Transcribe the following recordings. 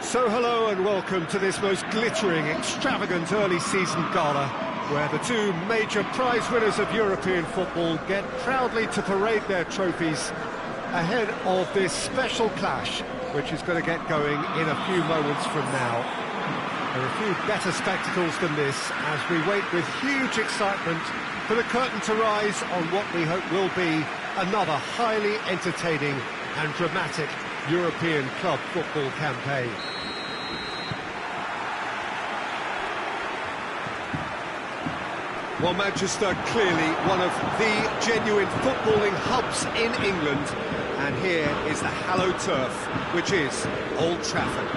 So hello and welcome to this most glittering, extravagant early season gala, where the two major prize winners of European football get proudly to parade their trophies ahead of this special clash, which is going to get going in a few moments from now. There are a few better spectacles than this as we wait with huge excitement for the curtain to rise on what we hope will be another highly entertaining and dramatic European club football campaign. Well, Manchester, clearly one of the genuine footballing hubs in England, and here is the hallowed turf, which is Old Trafford.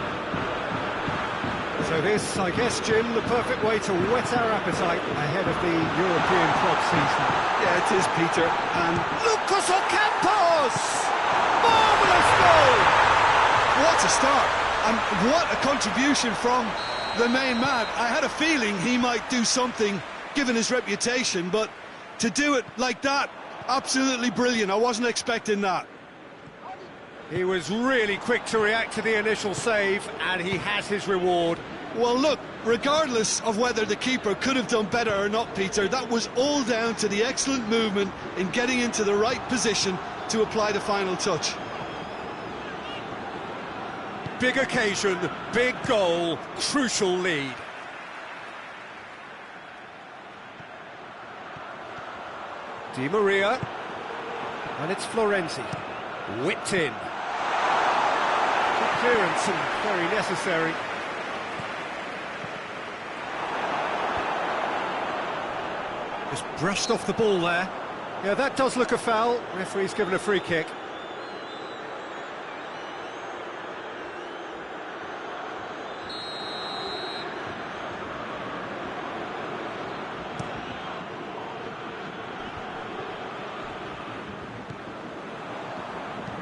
So this, I guess, Jim, the perfect way to whet our appetite ahead of the European club season. Yeah, it is, Peter. And Lucas Ocampos! Marvellous goal! what a start, and what a contribution from the main man. I had a feeling he might do something given his reputation, but to do it like that, absolutely brilliant. I wasn't expecting that. He was really quick to react to the initial save, and he has his reward. Well, look, regardless of whether the keeper could have done better or not, Peter, that was all down to the excellent movement in getting into the right position to apply the final touch. Big occasion, big goal, crucial lead. Di Maria, and it's Florenzi, whipped in. Good clearance and very necessary. Just brushed off the ball there. Yeah, that does look a foul. Referee's given a free kick.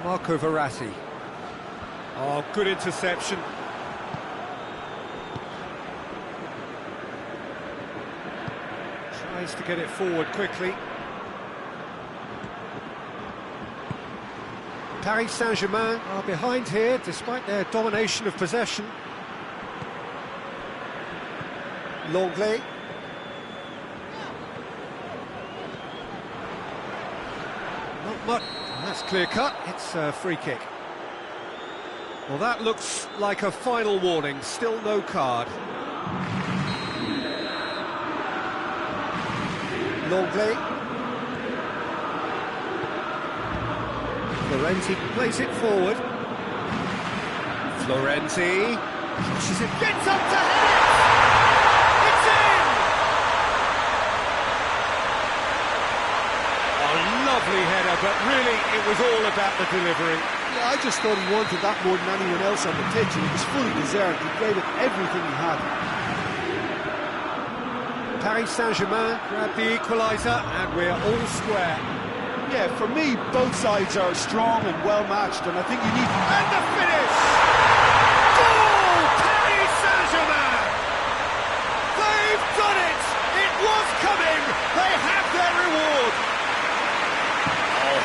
Marco Verratti. Oh, good interception. Tries to get it forward quickly. Paris Saint-Germain are behind here, despite their domination of possession. Lenglet. Not much. That's clear cut, it's a free kick. Well, that looks like a final warning, still no card. Lenglet. Florenzi plays it forward. Florenzi pushes it, gets up to head it! It's in! Lovely header, but really it was all about the delivery. Yeah, I just thought he wanted that more than anyone else on the pitch, and it was fully deserved. He gave it everything he had. Paris Saint-Germain grabbed the equaliser, and we're all square. Yeah, for me, both sides are strong and well matched, and I think you need... And the finish! Goal! Paris Saint-Germain! They've done it! It was coming! They have their reward!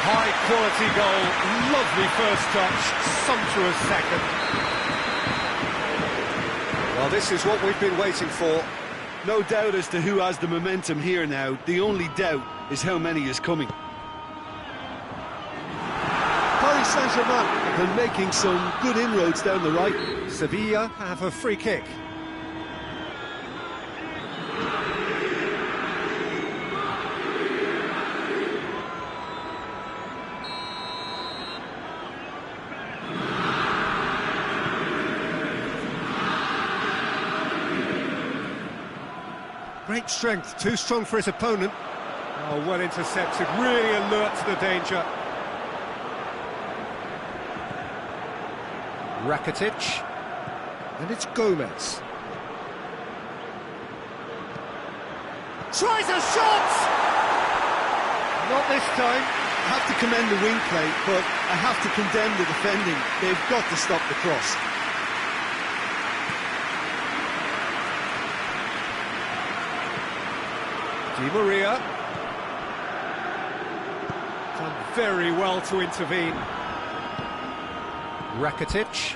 High-quality goal, lovely first touch, sumptuous second. Well, this is what we've been waiting for. No doubt as to who has the momentum here now. The only doubt is how many is coming. Paris Saint-Germain have been making some good inroads down the right. Sevilla have a free kick. Great strength, too strong for his opponent. Oh, well intercepted, really alert to the danger. Rakitic, and it's Gomez. Tries a shot! Not this time. I have to commend the wing play, but I have to condemn the defending. They've got to stop the cross. Di Maria. Done very well to intervene. Rakitic.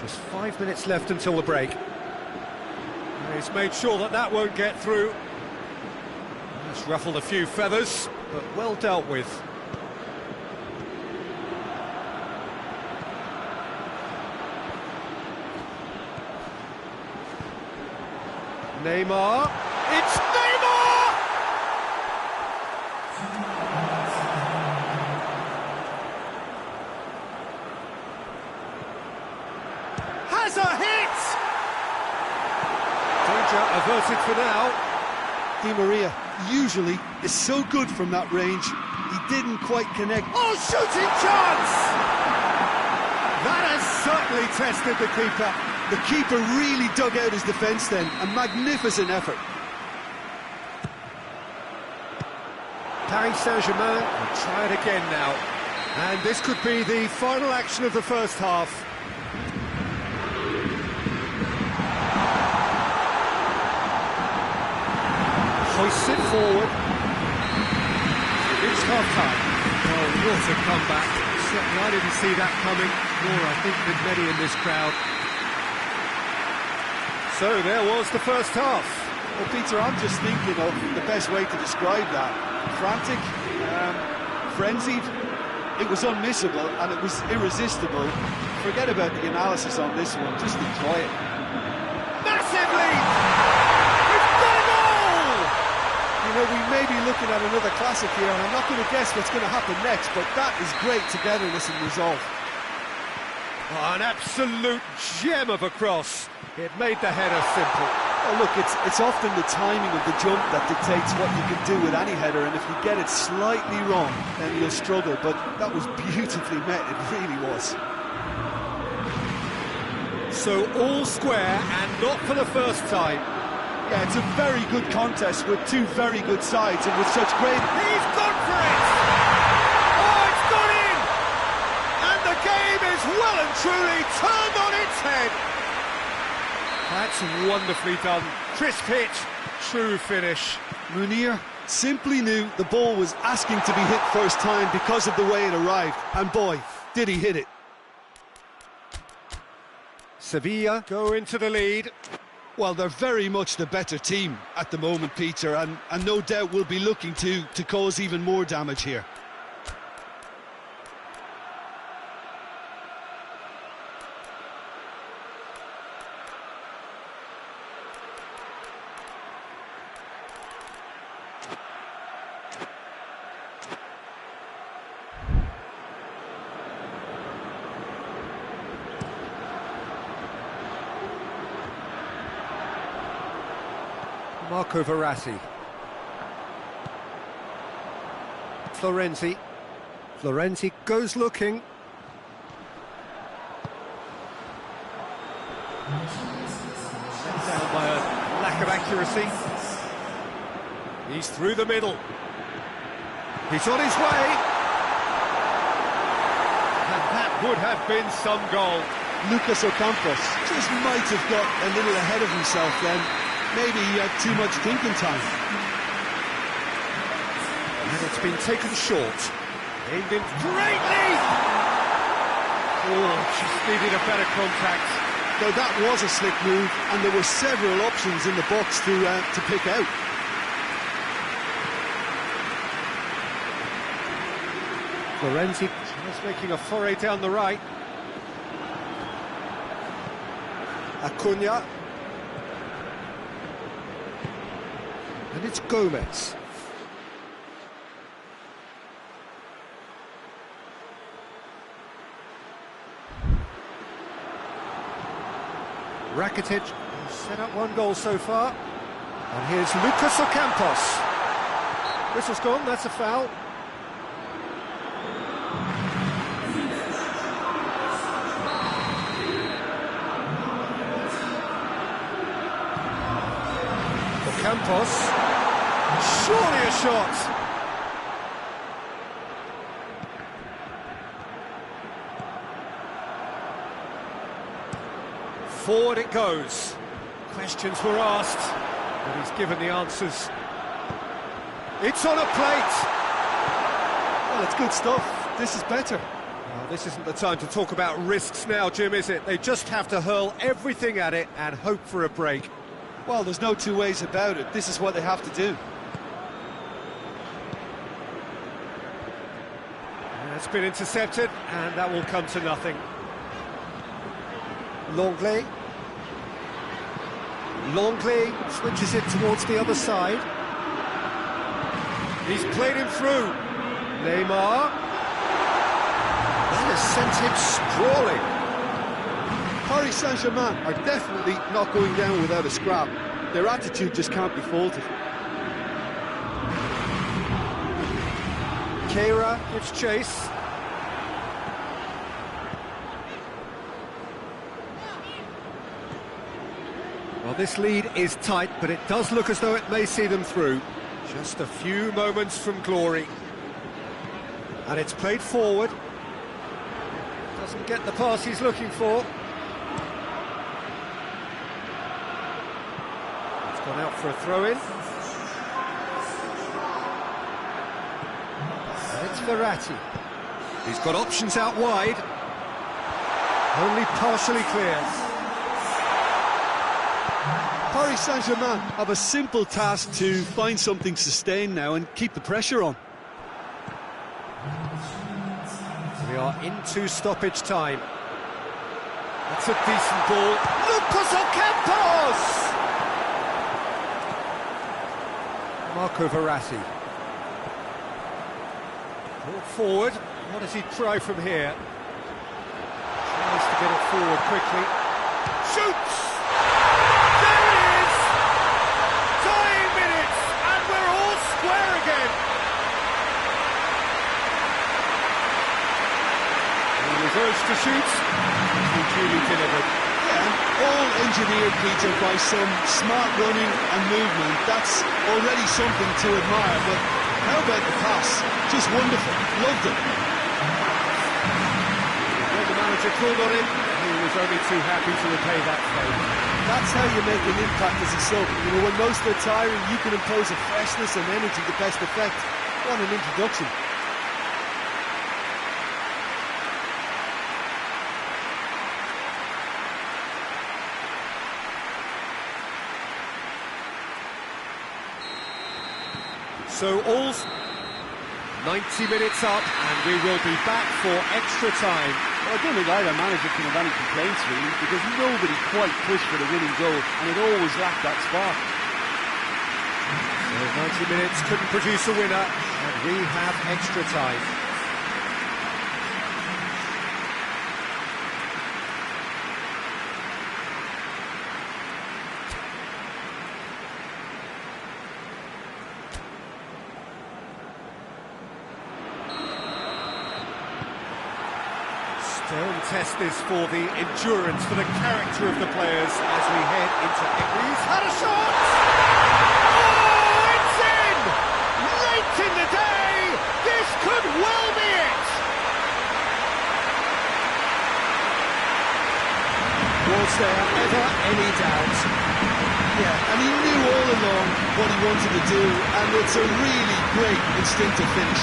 Just 5 minutes left until the break. He's made sure that that won't get through. It's ruffled a few feathers, but well dealt with. Neymar. It's Neymar! Has a hit! Danger averted for now. Di Maria usually is so good from that range. He didn't quite connect. Oh, shooting chance! That has certainly tested the keeper. The keeper really dug out his defence then. A magnificent effort. Paris Saint-Germain will try it again now. And this could be the final action of the first half. Hoists it forward. It's half-time. Oh, what a comeback. Certainly I didn't see that coming, nor I think did many in this crowd. So there was the first half. Well, Peter, I'm just thinking of the best way to describe that. Frantic, frenzied. It was unmissable and it was irresistible. Forget about the analysis on this one, just enjoy it. Massive lead! We've got a goal! You know, we may be looking at another classic here, and I'm not going to guess what's going to happen next, but that is great togetherness and resolve. Oh, an absolute gem of a cross. It made the header simple. Oh, look, it's often the timing of the jump that dictates what you can do with any header, and if you get it slightly wrong, then you'll struggle, but that was beautifully met, it really was. So all square, and not for the first time. Yeah, it's a very good contest with two very good sides, and with such great... He's gone for it! Oh, it's gone in! And the game is well and truly turned on its head. That's wonderfully done. Crisp hit, true finish. Munir simply knew the ball was asking to be hit first time because of the way it arrived. And boy, did he hit it. Sevilla go into the lead. Well, they're very much the better team at the moment, Peter, and no doubt will be looking to cause even more damage here. Marco Verratti. Florenzi. Florenzi goes looking. Let down by a lack of accuracy. He's through the middle. He's on his way. And that would have been some goal. Lucas Ocampos just might have got a little ahead of himself then. Maybe he had too much thinking time. And it's been taken short. Aimed in greatly! Oh, just needed a better contact. Though that was a slick move, and there were several options in the box to pick out. Florenzi just making a foray down the right. Acuna. And it's Gomez. Rakitic set up one goal so far. And here's Lucas Ocampos. Whistle's gone, that's a foul. Ocampos. Surely a shot. Forward it goes. Questions were asked, but he's given the answers. It's on a plate. Well, it's good stuff. This is better. Well, This isn't the time to talk about risks now, Jim, is it? They just have to hurl everything at it and hope for a break. Well, there's no two ways about it. This is what they have to do. It's been intercepted, and that will come to nothing. Longley. Longley switches it towards the other side. He's played him through. Neymar. That has sent him sprawling. Paris Saint-Germain are definitely not going down without a scrap. Their attitude just can't be faulted. Keira gives chase. Well, this lead is tight, but it does look as though it may see them through. Just a few moments from glory. And it's played forward. Doesn't get the pass he's looking for. It's gone out for a throw-in. And it's Verratti. He's got options out wide. Only partially clear. Paris Saint-Germain have a simple task to find something sustained now and keep the pressure on. We are into stoppage time. That's a decent ball. Lucas Ocampos! Marco Verratti. Ball forward. What does he try from here? Tries to get it forward quickly. Shoots! There it is! Tying minutes, and we're all square again. He was urged to shoot. He duly delivered. Yeah, all engineered, Peter, by some smart running and movement. That's already something to admire, but how about the pass? Just wonderful. Loved it. When the manager called on him, he was only too happy to repay that favour. That's how you make an impact as a sub. You know, when most are tiring, you can impose a freshness and energy to best effect. What an introduction. So all's 90 minutes up, and we will be back for extra time. Well, I don't think either manager can have any complaints, really, because nobody quite pushed for the winning goal, and it always lacked that spark. So 90 minutes couldn't produce a winner, and we have extra time. Don't test this for the endurance, for the character of the players as we head into He's had a shot! Oh, it's in! Late in the day! This could well be it! Was there ever any doubt? Yeah, and he knew all along what he wanted to do, and it's a really great instinctive finish.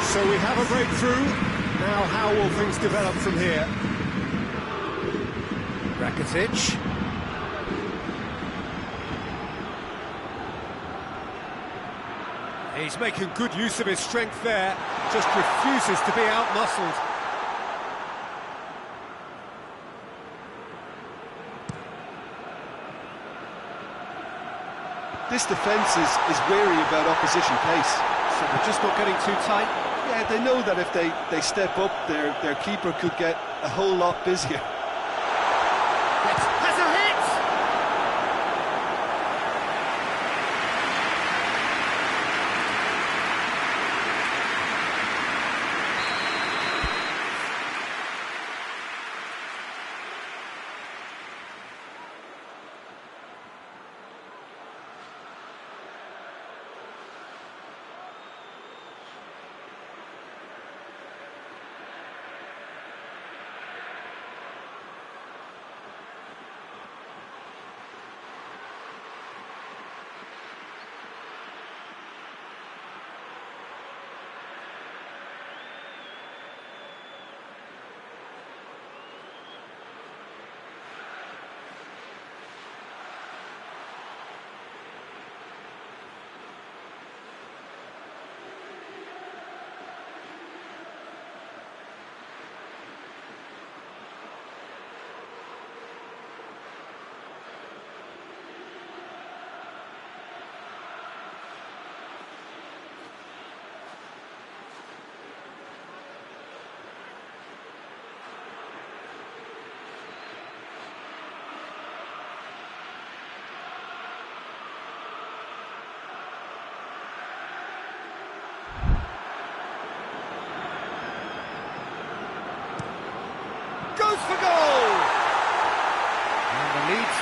So we have a breakthrough. Now how will things develop from here? Rakitic. He's making good use of his strength there. Just refuses to be out-muscled. This defence is wary about opposition pace. So they're just not getting too tight. Yeah, they know that if they step up, their keeper could get a whole lot busier. Has a hit!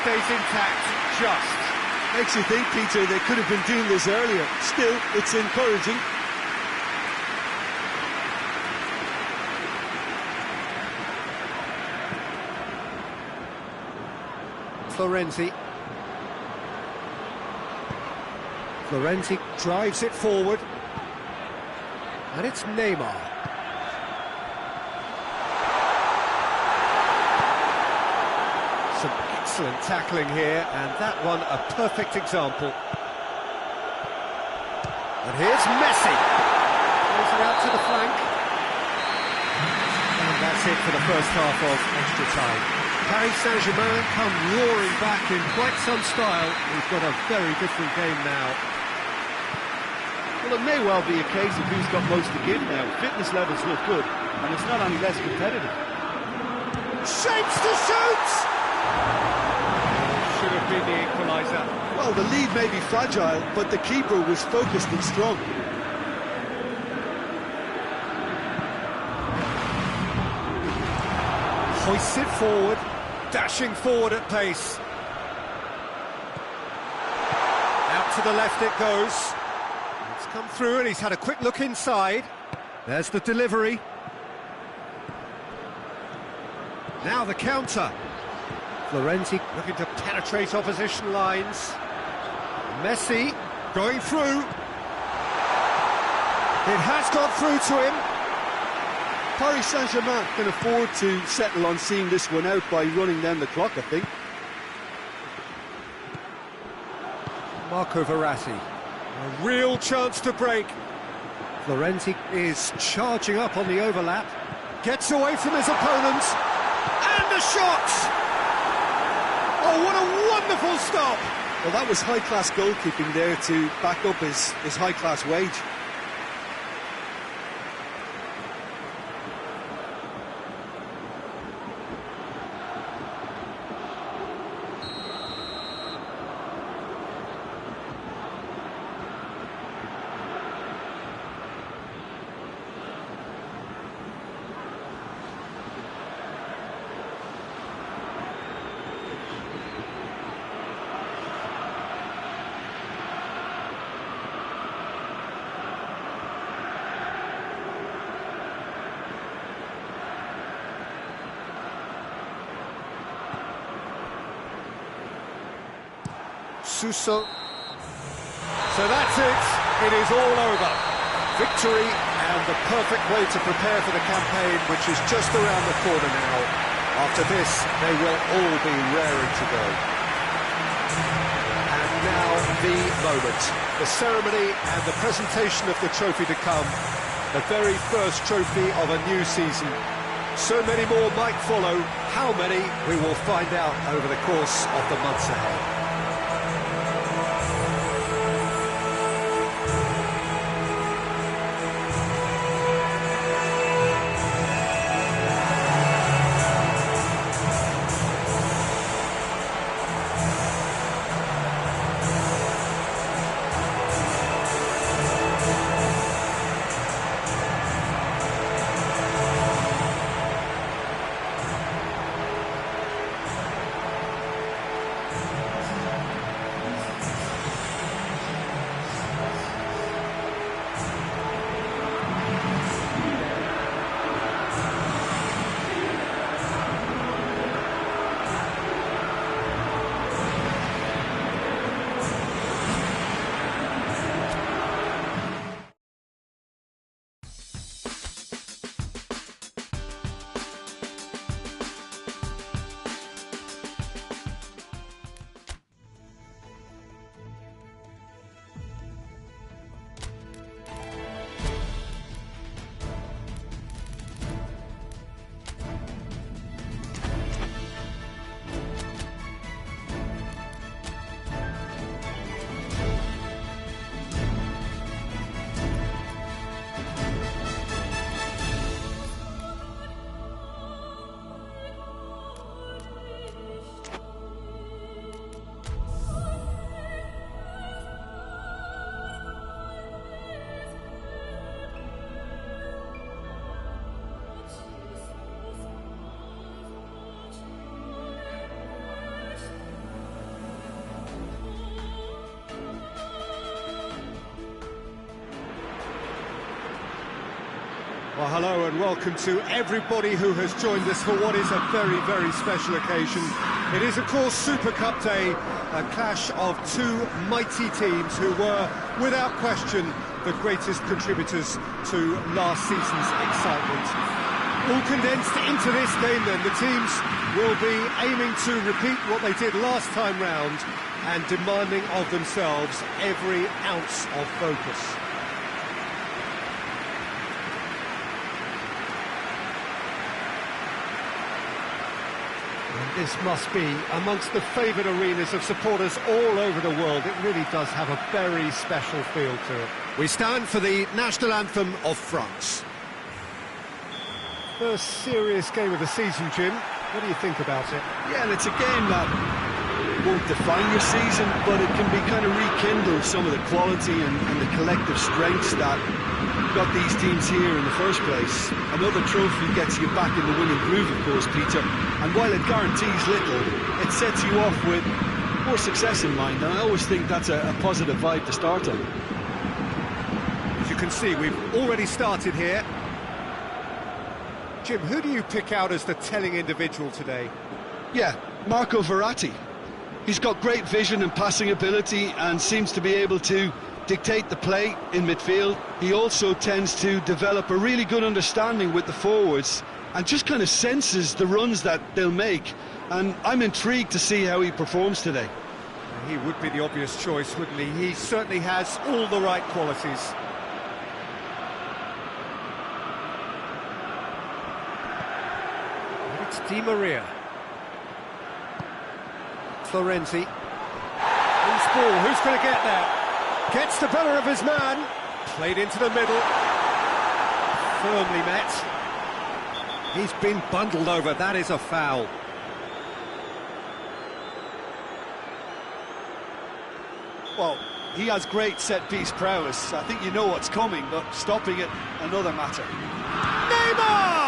stays intact, just. Makes you think, Peter, they could have been doing this earlier. Still, it's encouraging. Florenzi. Florenzi drives it forward. And it's Neymar. Some excellent tackling here, and that one a perfect example. And here's Messi. Throws it out to the flank. And that's it for the first half of extra time. Paris Saint-Germain come roaring back in quite some style. We've got a very different game now. Well, it may well be a case of who's got most to give now. Fitness levels look good, and it's not any less competitive. Shapes to shoot! Should have been the equaliser. Well, the lead may be fragile, but the keeper was focused and strong. Hoists it forward, dashing forward at pace. Out to the left it goes. It's come through and he's had a quick look inside. There's the delivery. Now the counter. Florenzi looking to penetrate opposition lines. Messi going through. It has got through to him. Paris Saint-Germain can afford to settle on seeing this one out by running down the clock, I think. Marco Verratti. A real chance to break. Florenzi is charging up on the overlap. Gets away from his opponent. And a shot! Oh, what a wonderful stop! Well, that was high-class goalkeeping there to back up his high-class wage. Suso. So that's it. It is all over. Victory and the perfect way to prepare for the campaign, which is just around the corner now. After this, they will all be raring to go. And now the moment. The ceremony and the presentation of the trophy to come. The very first trophy of a new season. So many more might follow. How many, we will find out over the course of the months ahead. Well, hello and welcome to everybody who has joined us for what is a very, very special occasion. It is, of course, Super Cup Day, a clash of two mighty teams who were, without question, the greatest contributors to last season's excitement. All condensed into this game then, the teams will be aiming to repeat what they did last time round and demanding of themselves every ounce of focus. This must be amongst the favoured arenas of supporters all over the world. It really does have a very special feel to it. We stand for the national anthem of France. First serious game of the season, Jim. What do you think about it? Yeah, and it's a game that won't define your season, but it can be kind of rekindle some of the quality and the collective strengths that got these teams here in the first place. Another trophy gets you back in the winning groove, of course, Peter, and while it guarantees little, it sets you off with more success in mind, and I always think that's a positive vibe to start on. As you can see, we've already started here. Jim, who do you pick out as the telling individual today? Yeah, Marco Verratti. He's got great vision and passing ability and seems to be able to dictate the play in midfield. He also tends to develop a really good understanding with the forwards and just kind of senses the runs that they'll make. And I'm intrigued to see how he performs today. He would be the obvious choice, wouldn't he? He certainly has all the right qualities. It's Di Maria. Florenzi. Loose ball, who's going to get there? Gets the better of his man. Played into the middle. Firmly met. He's been bundled over, that is a foul. Well, he has great set-piece prowess. I think you know what's coming, but stopping it, another matter. Neymar!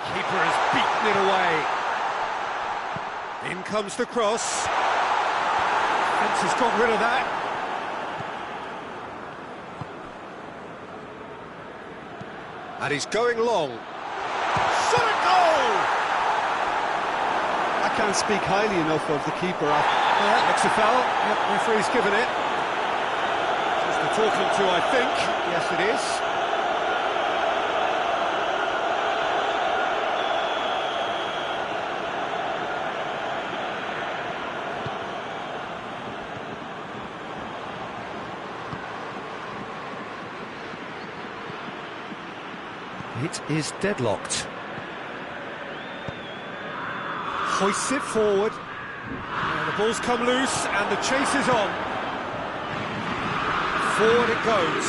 Keeper has beaten it away. In comes the cross. Fence has got rid of that. And he's going long. Shot a goal! I can't speak highly enough of the keeper. That's a foul. Yep, referee's given it. Just the talking to, I think. Yes, it is. It is deadlocked. Hoists it forward. And the ball's come loose and the chase is on. Forward it goes.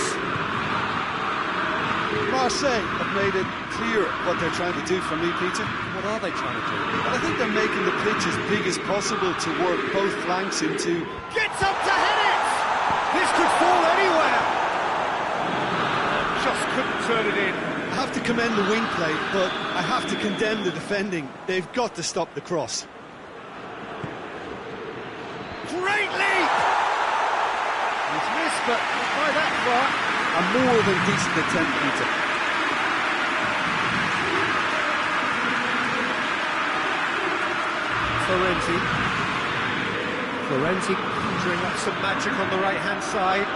Marseille have made it clear what they're trying to do for me, Peter. What are they trying to do? Well, I think they're making the pitch as big as possible to work both flanks into... Gets up to head it! This could fall anywhere! Just couldn't turn it in. I have to commend the wing play, but I have to condemn the defending. They've got to stop the cross. Great leap! He's missed, but not by that far. A more than decent attempt, Peter. Florenzi conjuring up some magic on the right-hand side.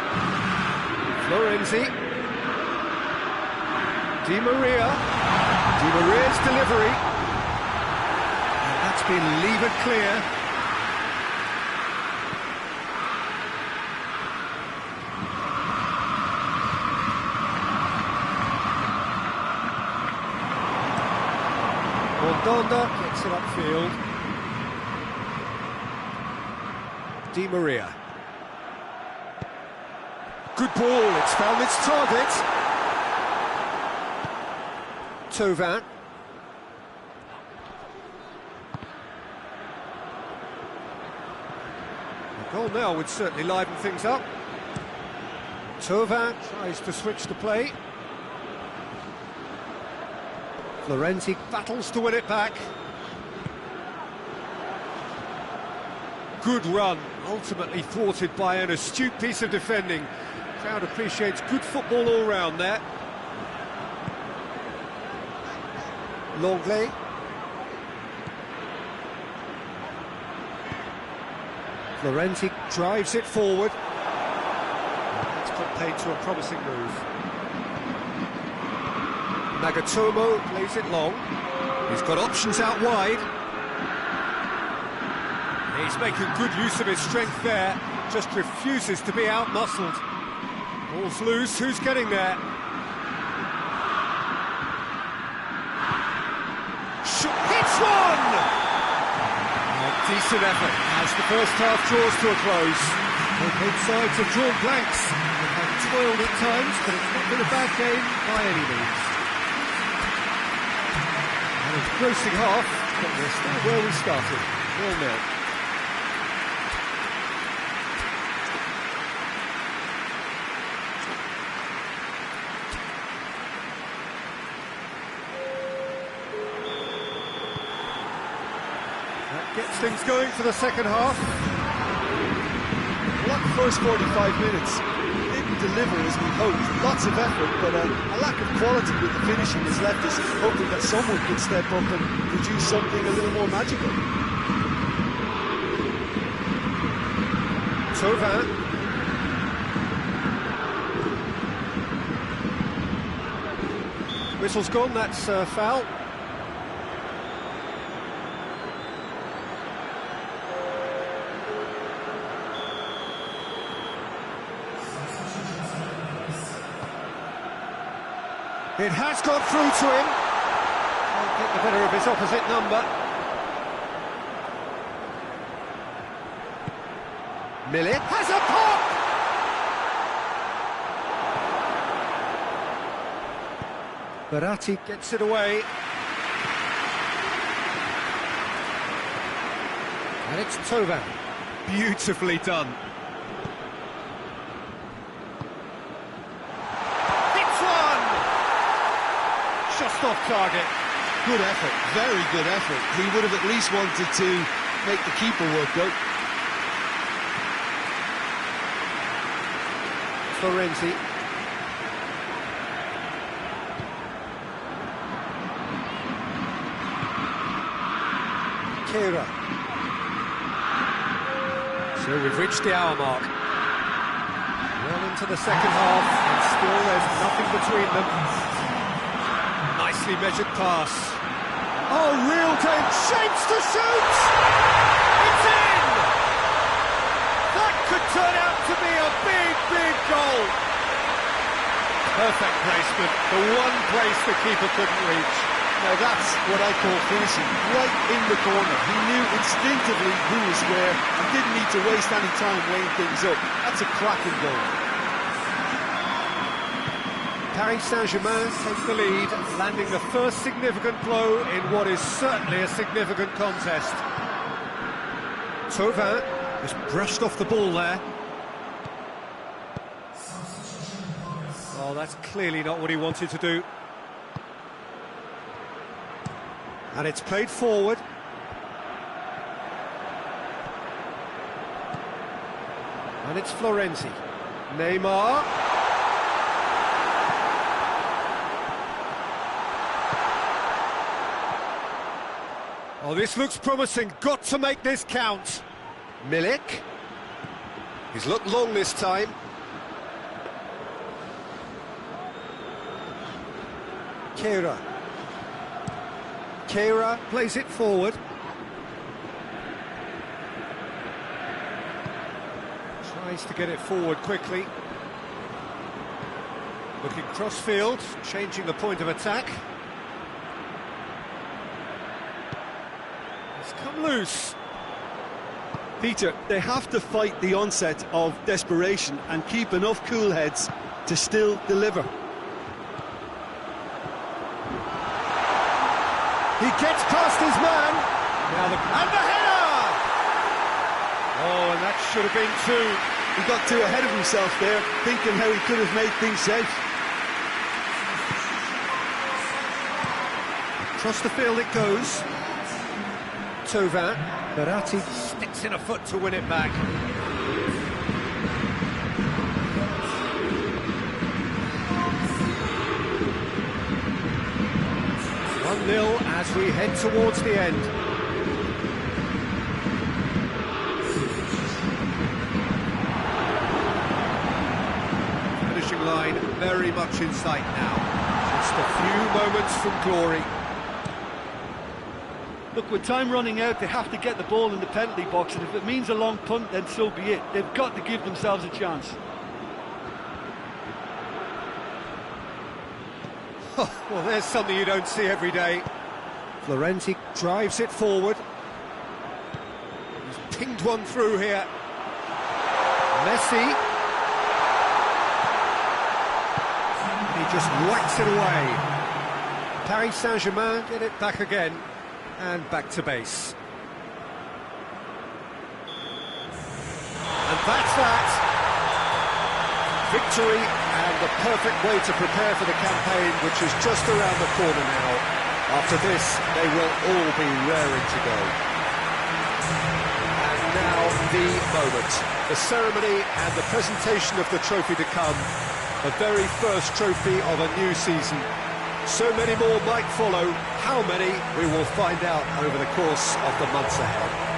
Florenzi. Di Maria's delivery. And that's been levered clear. Mondonda gets it upfield. Di Maria. Good ball, it's found its target. Thauvin. A goal now would certainly liven things up. Thauvin tries to switch the play. Florenzi battles to win it back. Good run, ultimately thwarted by an astute piece of defending. Crowd appreciates good football all round there. Longley. Florenzi drives it forward. That's put paid to a promising move. Nagatomo plays it long. He's got options out wide. He's making good use of his strength there. Just refuses to be out-muscled. Ball's loose, who's getting there? Hits one! Decent effort as the first half draws to a close. Both sides have drawn blanks. They've had toiled at times, but it's not been a bad game by any means. And it's grossing half, but we're still where we started. 0-0. Gets things going for the second half. Well, that first 45 minutes didn't deliver as we hoped. Lots of effort, but a lack of quality with the finishing has left us hoping that someone could step up and produce something a little more magical. Thauvin. Whistle's gone, that's foul. It has got through to him. Can't get the better of his opposite number. Milik has a pop! Verratti gets it away. And it's Thauvin. Beautifully done. Just off target. Good effort, very good effort. He would have at least wanted to make the keeper work out. Florenzi. Kehrer. So we've reached the hour mark. Well into the second half, and still there's nothing between them. Nicely measured pass. Oh, real time, shapes to shoot! It's in! That could turn out to be a big, big goal. Perfect placement, the one place the keeper couldn't reach. Now that's what I call finishing, right in the corner. He knew instinctively who was where and didn't need to waste any time weighing things up. That's a cracking goal. Paris Saint-Germain take the lead, landing the first significant blow in what is certainly a significant contest. Thauvin just brushed off the ball there. Oh, that's clearly not what he wanted to do. And it's played forward. And it's Florenzi. Neymar. Oh, this looks promising. Got to make this count. Milik. He's looked long this time. Keira. Keira plays it forward. Tries to get it forward quickly. Looking cross-field, changing the point of attack. It's come loose. Peter, they have to fight the onset of desperation and keep enough cool heads to still deliver. He gets past his man. Now and the header! Oh, and that should have been two. He got too ahead of himself there, thinking how he could have made things safe. Across the field it goes. Thauvin. Verratti sticks in a foot to win it back. 1-0 as we head towards the end. Finishing line very much in sight now. Just a few moments from glory. Look, with time running out, they have to get the ball in the penalty box, and if it means a long punt, then so be it. They've got to give themselves a chance. Well, there's something you don't see every day. Florenzi drives it forward. He's pinged one through here. Messi. He just whacks it away. Paris Saint-Germain get it back again. And back to base. And that's that. Victory and the perfect way to prepare for the campaign, which is just around the corner now. After this, they will all be raring to go. And now the moment. The ceremony and the presentation of the trophy to come. The very first trophy of a new season. So many more might follow. How many, we will find out over the course of the months ahead.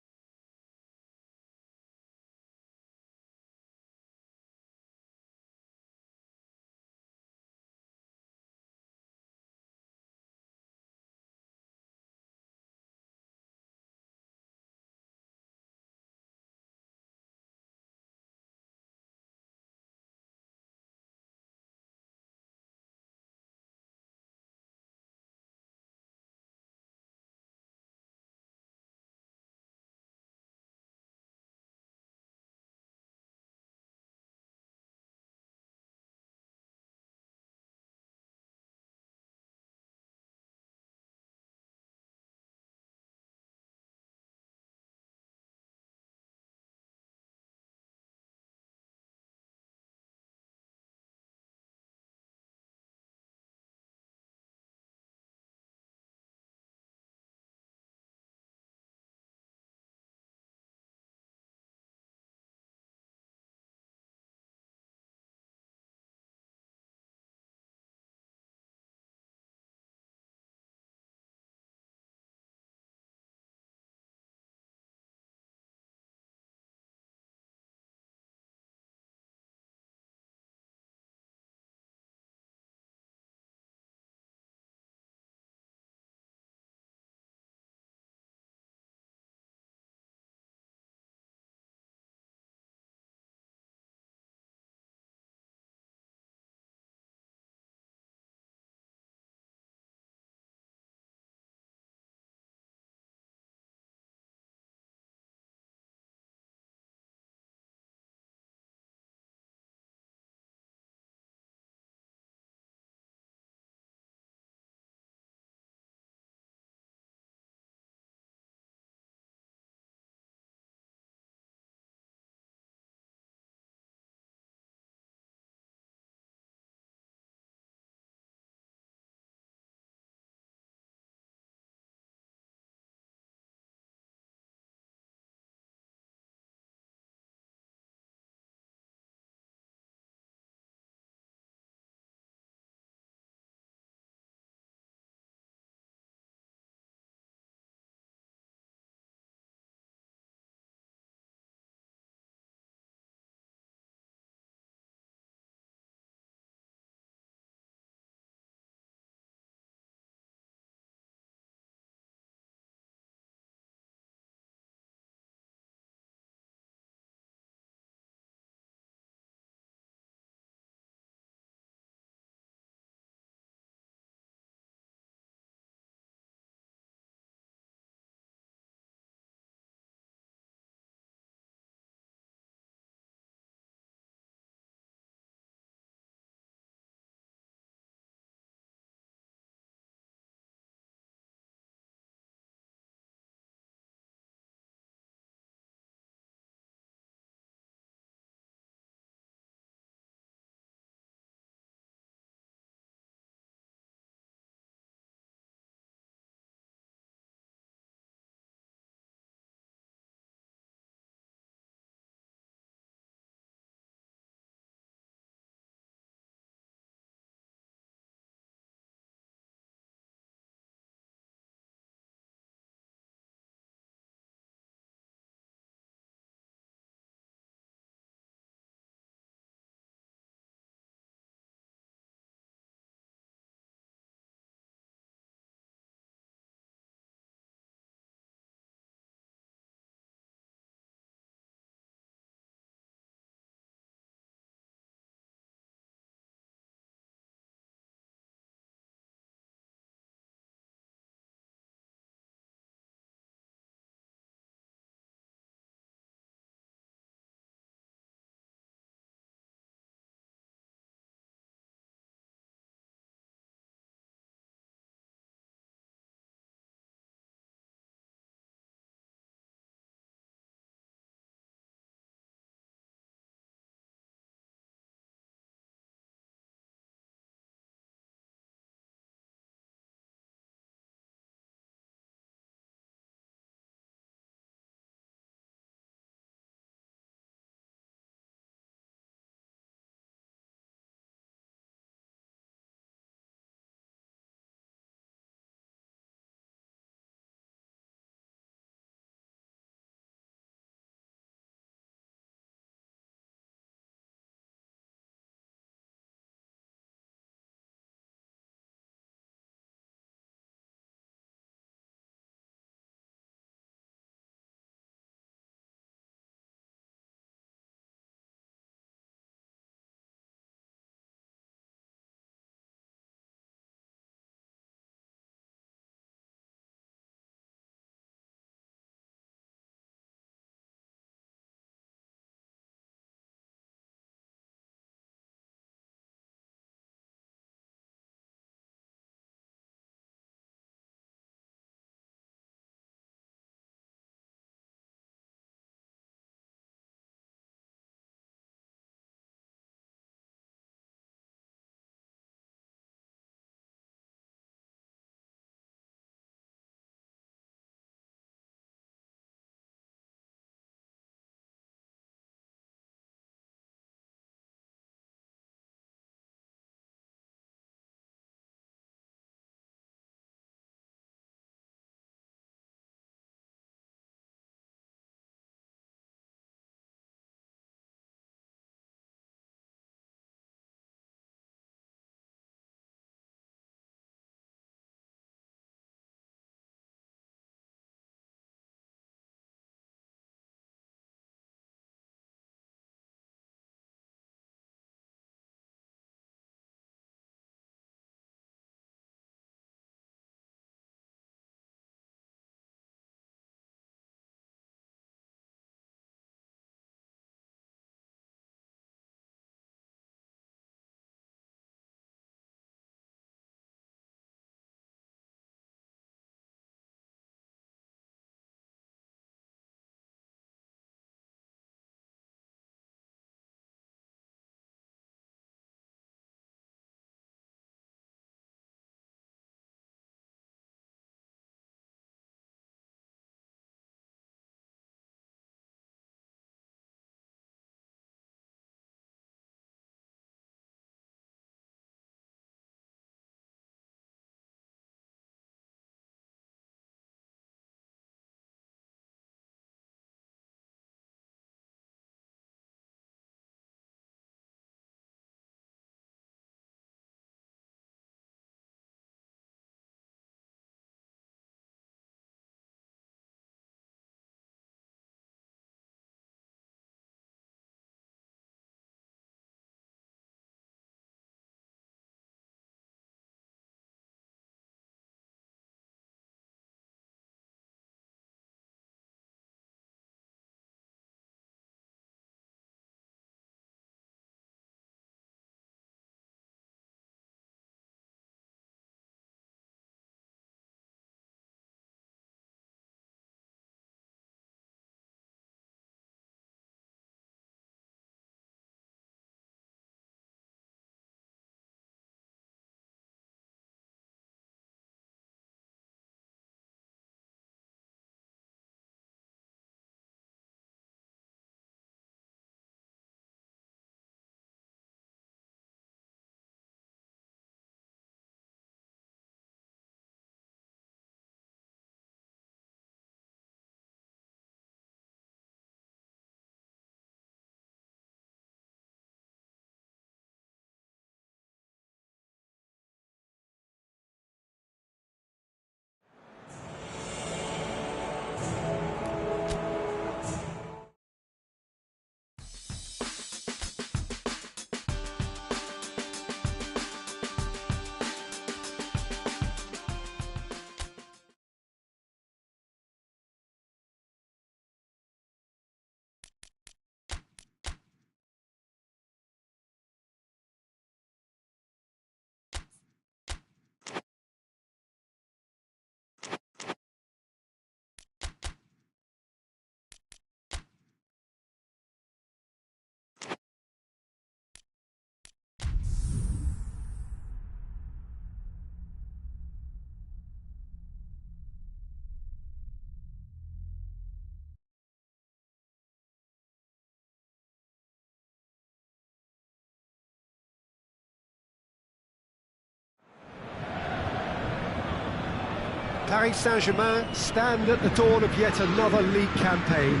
Paris Saint-Germain stand at the dawn of yet another league campaign.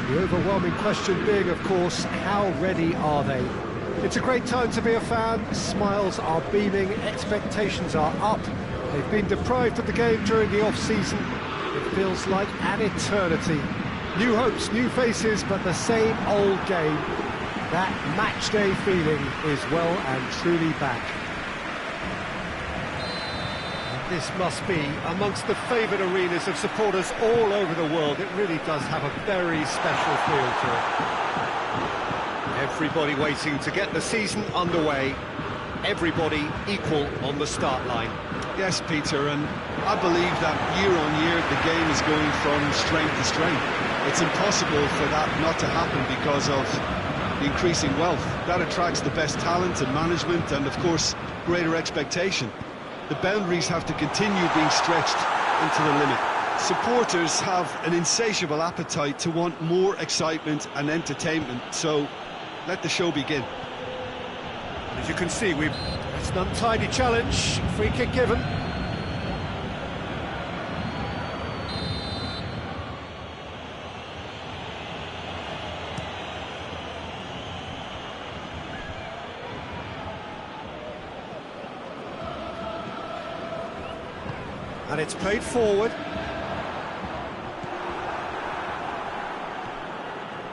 The overwhelming question being, of course, how ready are they? It's a great time to be a fan. Smiles are beaming, expectations are up. They've been deprived of the game during the off-season. It feels like an eternity. New hopes, new faces, but the same old game. That match-day feeling is well and truly back. And this must be amongst the favoured arenas of supporters all over the world. It really does have a very special feel to it. Everybody waiting to get the season underway. Everybody equal on the start line. Yes, Peter, and I believe that year on year the game is going from strength to strength. It's impossible for that not to happen because of the increasing wealth. That attracts the best talent and management and, of course, greater expectation. The boundaries have to continue being stretched into the limit. Supporters have an insatiable appetite to want more excitement and entertainment, so let the show begin. As you can see, it's an untidy challenge, free kick given. And it's played forward.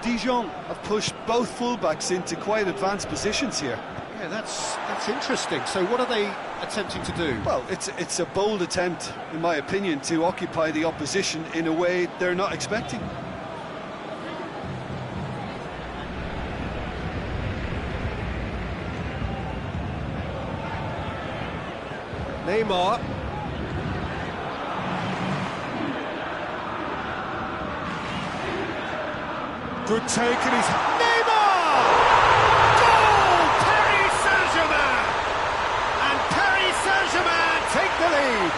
Dijon have pushed both fullbacks into quite advanced positions here. Yeah, that's interesting. So what are they attempting to do? Well, it's a bold attempt, in my opinion, to occupy the opposition in a way they're not expecting. Neymar. Good take, and he's... Neymar! Goal! Paris Saint-Germain! And Paris Saint-Germain take the lead.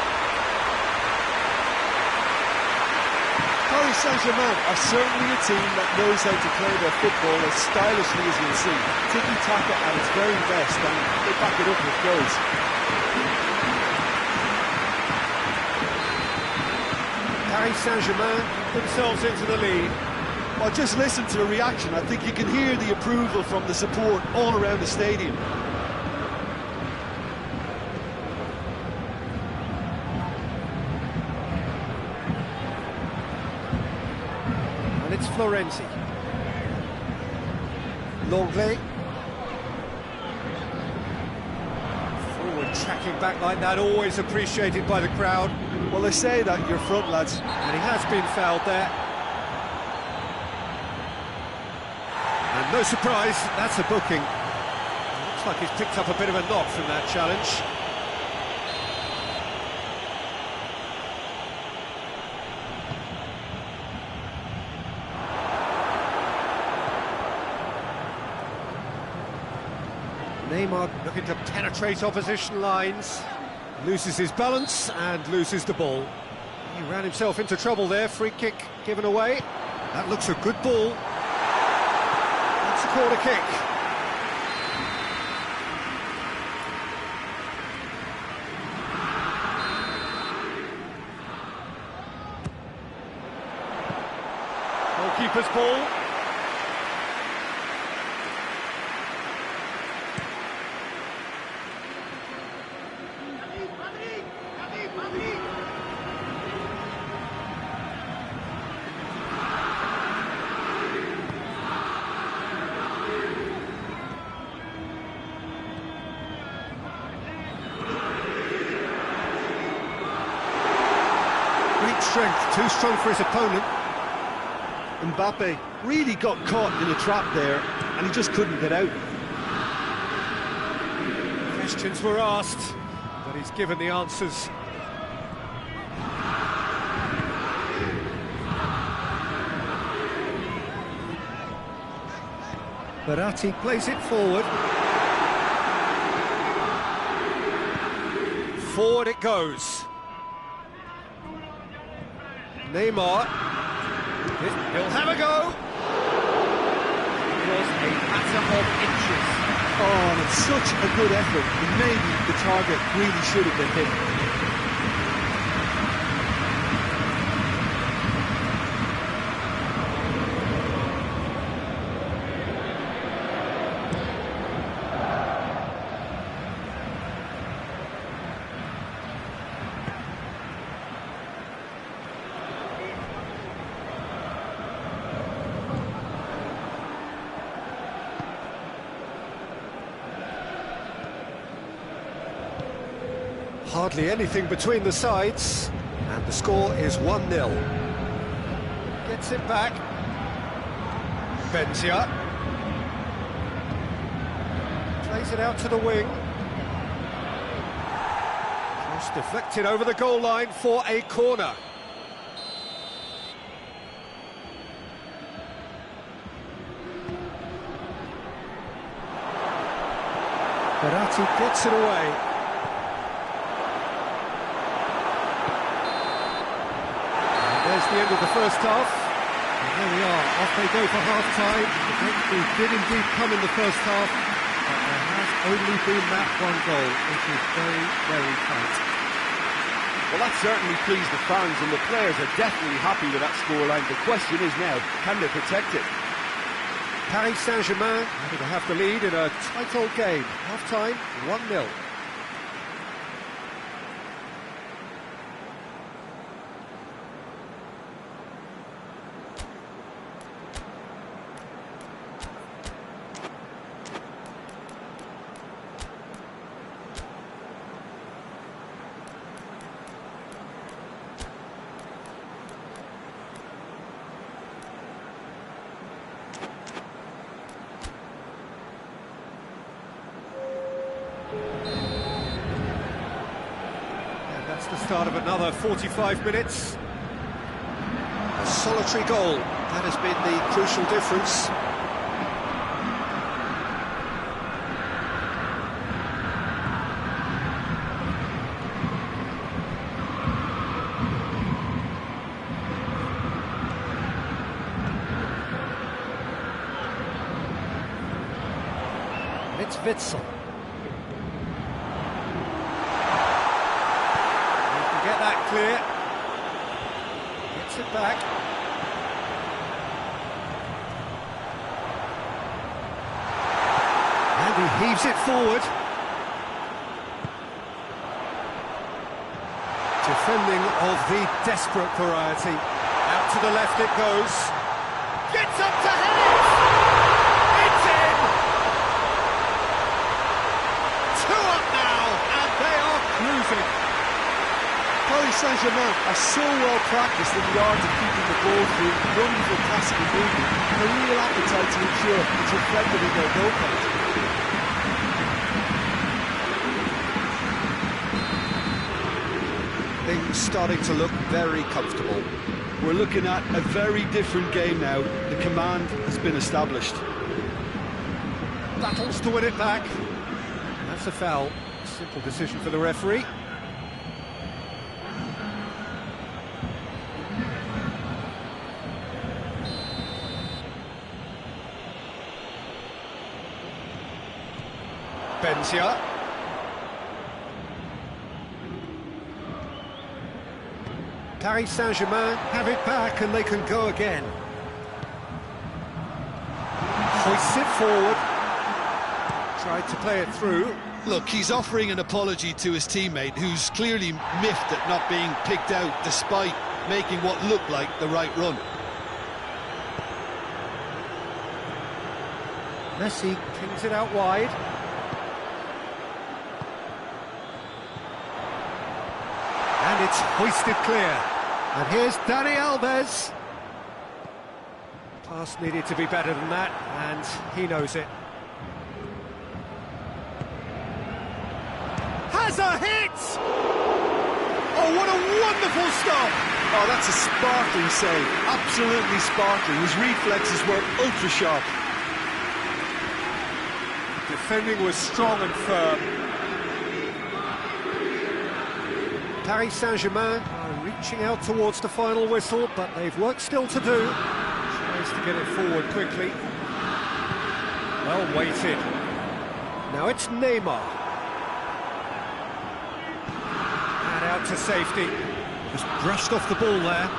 Paris Saint-Germain are certainly a team that knows how to play their football as stylishly as you'll see. Tiki-taka at its very best, and they back it up with goals. Paris Saint-Germain themselves into the lead. Well, just listen to the reaction. I think you can hear the approval from the support all around the stadium. And it's Florenzi. Longley. Forward tracking back like that, always appreciated by the crowd. Well, they say that your front lads. And he has been fouled there. And no surprise, that's a booking. Looks like he's picked up a bit of a knock from that challenge. Neymar looking to penetrate opposition lines. Loses his balance and loses the ball. He ran himself into trouble there. Free kick given away. That looks a good ball. That's a corner kick. Goalkeeper's ball. Strength, too strong for his opponent. Mbappe really got caught in a trap there and he just couldn't get out. Questions were asked, but he's given the answers. Verratti plays it forward. Forward it goes. Neymar, he'll have a go. It was a matter of inches. Oh, and it's such a good effort, and maybe the target really should have been hit. Hardly anything between the sides, and the score is 1-0. Gets it back. Benzia. Plays it out to the wing. Cross deflected over the goal line for a corner. Berratti gets it away. And there's the end of the first half. And there we are, off they go for half-time. The breakthrough did indeed come in the first half, but there has only been that one goal, which is very, very tight. Well, that certainly pleased the fans, and the players are definitely happy with that scoreline. The question is now, can they protect it? Paris Saint-Germain having to have the lead in a tight old game. Half-time, 1-0. That's the start of another 45 minutes. A solitary goal, that has been the crucial difference. And it's Witsel. Get that clear. Gets it back. And he heaves it forward. Defending of the desperate variety. Out to the left it goes. Gets up to head it! It's in! 2 up now, and they are cruising. Paris Saint-Germain are so well practiced in the art of keeping the ball through wonderful classical movement and a real appetite to ensure it's reflected in their goal post. Things starting to look very comfortable. We're looking at a very different game now. The command has been established. Battles to win it back. That's a foul. Simple decision for the referee. Benzia. Paris Saint-Germain have it back and they can go again. Hoists it forward. Tried to play it through. Look, he's offering an apology to his teammate, who's clearly miffed at not being picked out despite making what looked like the right run. Messi kings it out wide. And it's hoisted clear. And here's Dani Alves. Pass needed to be better than that, and he knows it. Has a hit! Oh, what a wonderful stop! Oh, that's a sparkling save. Absolutely sparkling. His reflexes were ultra-sharp. Defending was strong and firm. Paris Saint-Germain are reaching out towards the final whistle, but they've work still to do. Tries to get it forward quickly. Well weighted. Now it's Neymar. And out to safety. Just brushed off the ball there.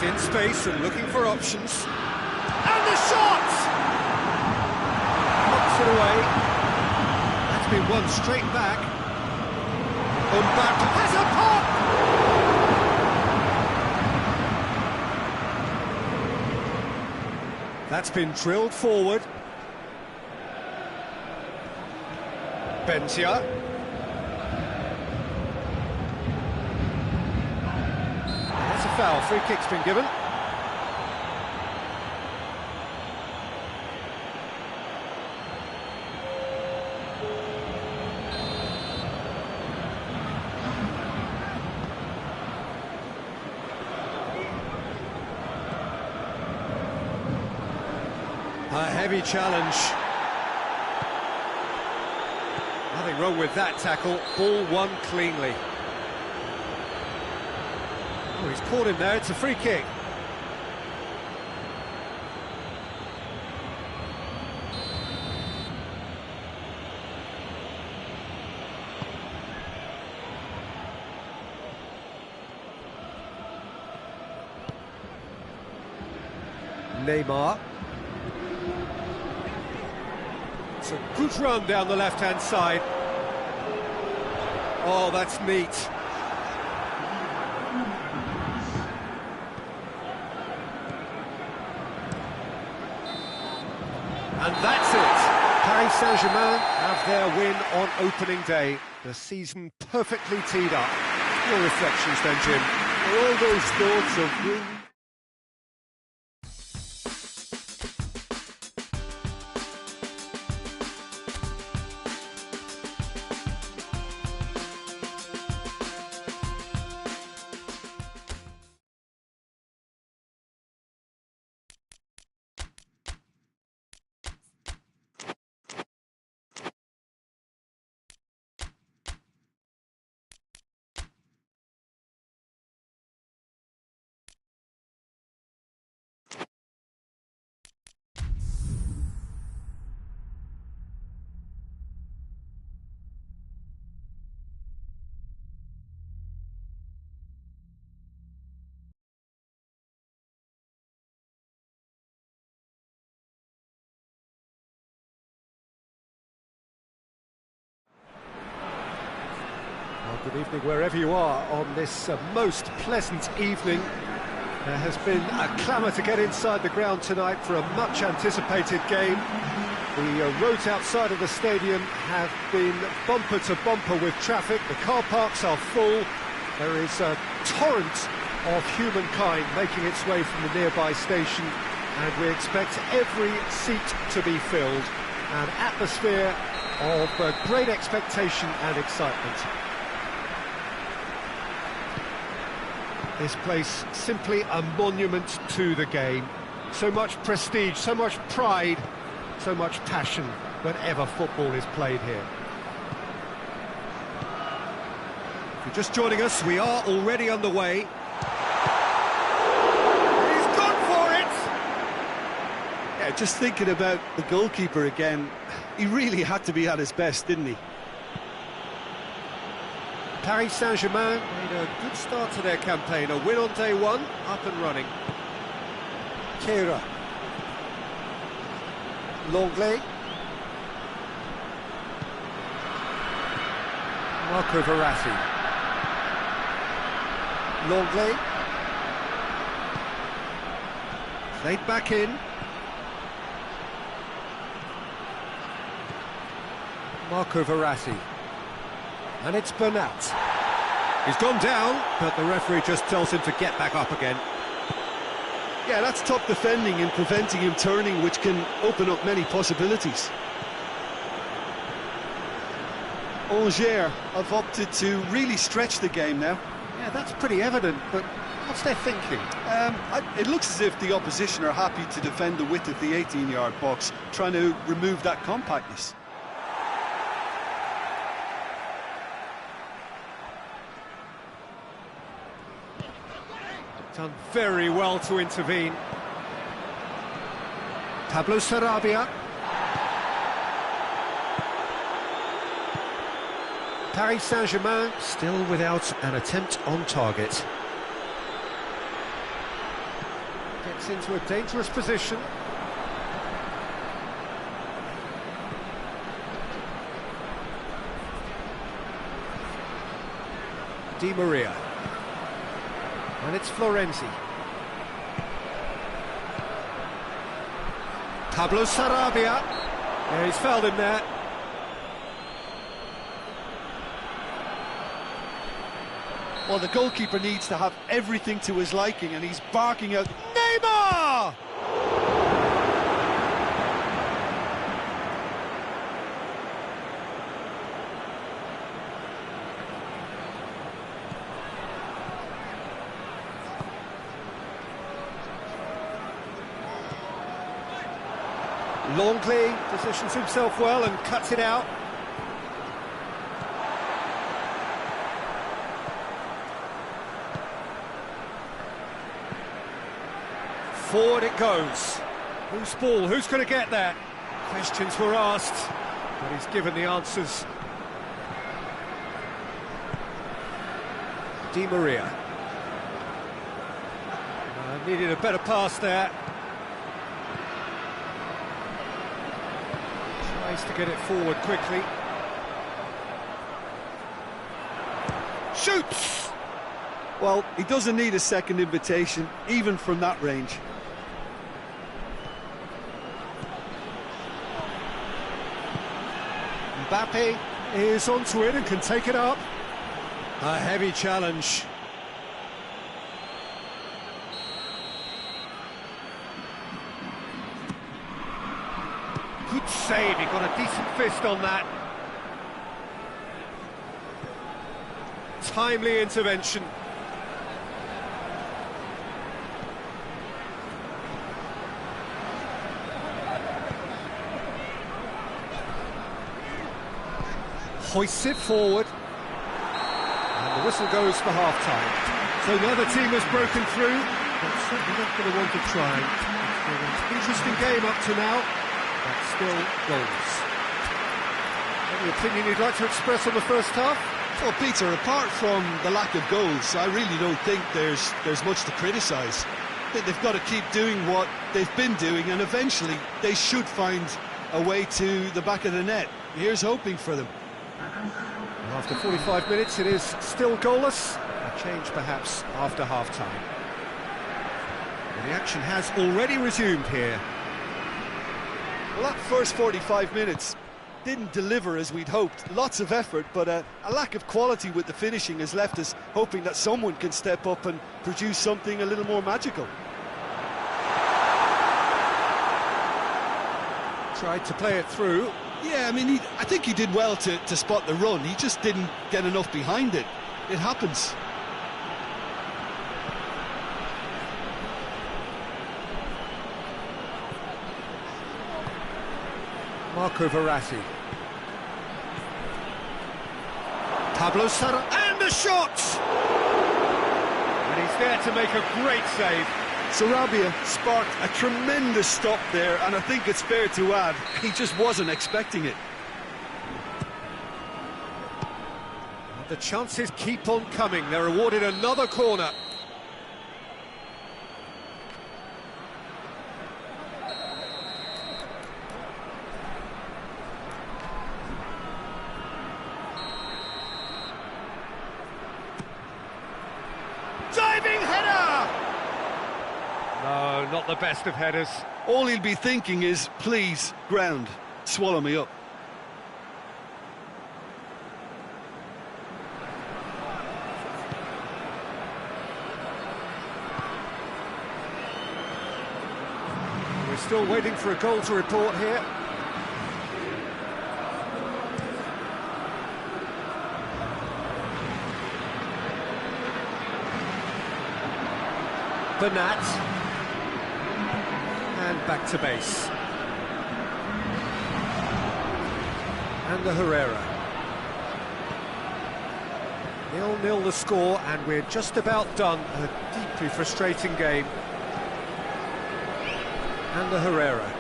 In space and looking for options. And the shot! Knocks it away. That's been won straight back. Mbappe has a pop! That's been drilled forward. Benzia. That's a foul. Free kick's been given. A heavy challenge. Nothing wrong with that tackle. Ball won cleanly. Oh, he's caught him there. It's a free kick. Neymar. It's a good run down the left-hand side. Oh, that's neat. And that's it. Paris Saint-Germain have their win on opening day. The season perfectly teed up. Your reflections then, Jim? All those thoughts of really... Good evening wherever you are on this most pleasant evening. There has been a clamour to get inside the ground tonight for a much anticipated game. The roads outside of the stadium have been bumper to bumper with traffic. The car parks are full. There is a torrent of humankind making its way from the nearby station, and we expect every seat to be filled. An atmosphere of great expectation and excitement. This place simply a monument to the game. So much prestige, so much pride, so much passion whenever football is played here. If you're just joining us, we are already underway. He's gone for it! Yeah, just thinking about the goalkeeper again, he really had to be at his best, didn't he? Paris Saint-Germain made a good start to their campaign. A win on day one, up and running. Kehrer. Lenglet. Marco Verratti. Lenglet. Played back in. Marco Verratti. And it's Bernat. He's gone down, but the referee just tells him to get back up again. Yeah, that's top defending and preventing him turning, which can open up many possibilities. Angers have opted to really stretch the game now. Yeah, that's pretty evident, but what's their thinking? It looks as if the opposition are happy to defend the width of the 18-yard box, trying to remove that compactness. Done very well to intervene. Pablo Sarabia. Paris Saint-Germain still without an attempt on target. Gets into a dangerous position. Di Maria. And it's Florenzi. Pablo Sarabia. Yeah, he's fouled him there. Well, the goalkeeper needs to have everything to his liking, and he's barking out, Neymar! Longley positions himself well and cuts it out. Forward it goes. Whose ball? Who's going to get that? Questions were asked, but he's given the answers. Di Maria. Needed a better pass there. Tries to get it forward quickly. Shoots! Well, he doesn't need a second invitation, even from that range. Mbappe is onto it and can take it up. A heavy challenge. Good save, he got a decent fist on that. Timely intervention. Hoists it forward. And the whistle goes for half-time. So now the team has broken through, but certainly not going to want to try. It's been an interesting game up to now, but still goals. Any opinion you'd like to express on the first half? Well, Peter, apart from the lack of goals, I really don't think there's much to criticise. They've got to keep doing what they've been doing, and eventually they should find a way to the back of the net. Here's hoping for them. After 45 minutes, it is still goalless. A change, perhaps, after half-time. The action has already resumed here. Well, that first 45 minutes didn't deliver as we'd hoped. Lots of effort, but a lack of quality with the finishing has left us hoping that someone can step up and produce something a little more magical. Tried to play it through. Yeah, I mean, I think he did well to spot the run. He just didn't get enough behind it. It happens. Marco Verratti. Pablo Sarabia, and the shot! And he's there to make a great save. Sarabia sparked a tremendous stop there, and I think it's fair to add, he just wasn't expecting it. The chances keep on coming. They're awarded another corner. Diving header! No, not the best of headers. All he'll be thinking is, please, ground, swallow me up. We're still waiting for a goal to report here. Bernat. And back to base. And the Herrera. 0-0 the score, and we're just about done. A deeply frustrating game. And the Herrera.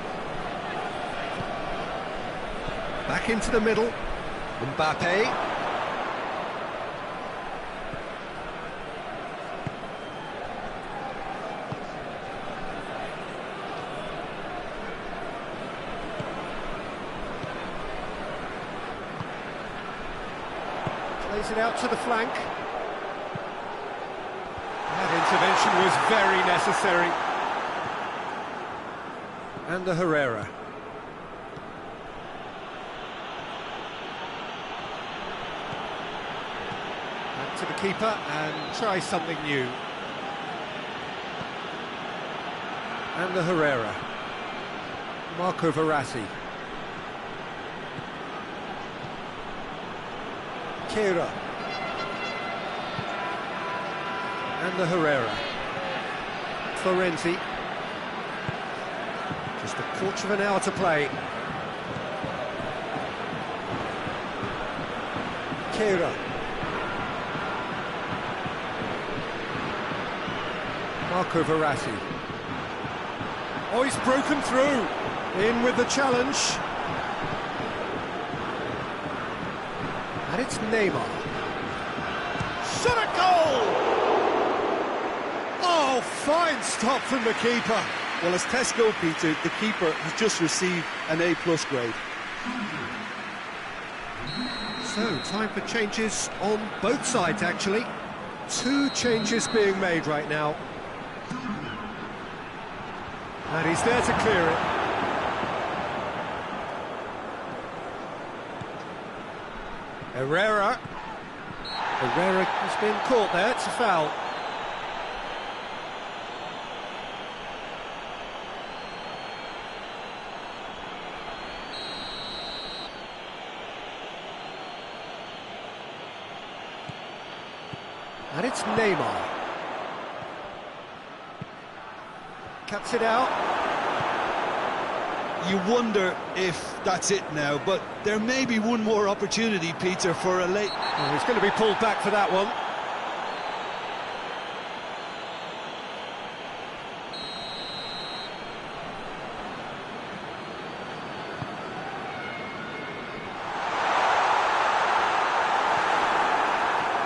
Back into the middle. Mbappe. Plays it out to the flank. That intervention was very necessary. Ander Herrera. Back to the keeper and try something new. Ander Herrera. Marco Verratti. Kehrer. Ander Herrera. Florenzi. Just a quarter of an hour to play. Kehrer. Marco Verratti. Oh, he's broken through. In with the challenge. And it's Neymar. Shot a goal! Oh, fine stop from the keeper. Well, as tests go, Peter, the keeper has just received an A+ grade. So, time for changes on both sides, actually. 2 changes being made right now. And he's there to clear it. Herrera. Herrera has been caught there, it's a foul. And it's Neymar. Cuts it out. You wonder if that's it now, but there may be one more opportunity, Peter, for a late... Oh, he's going to be pulled back for that one.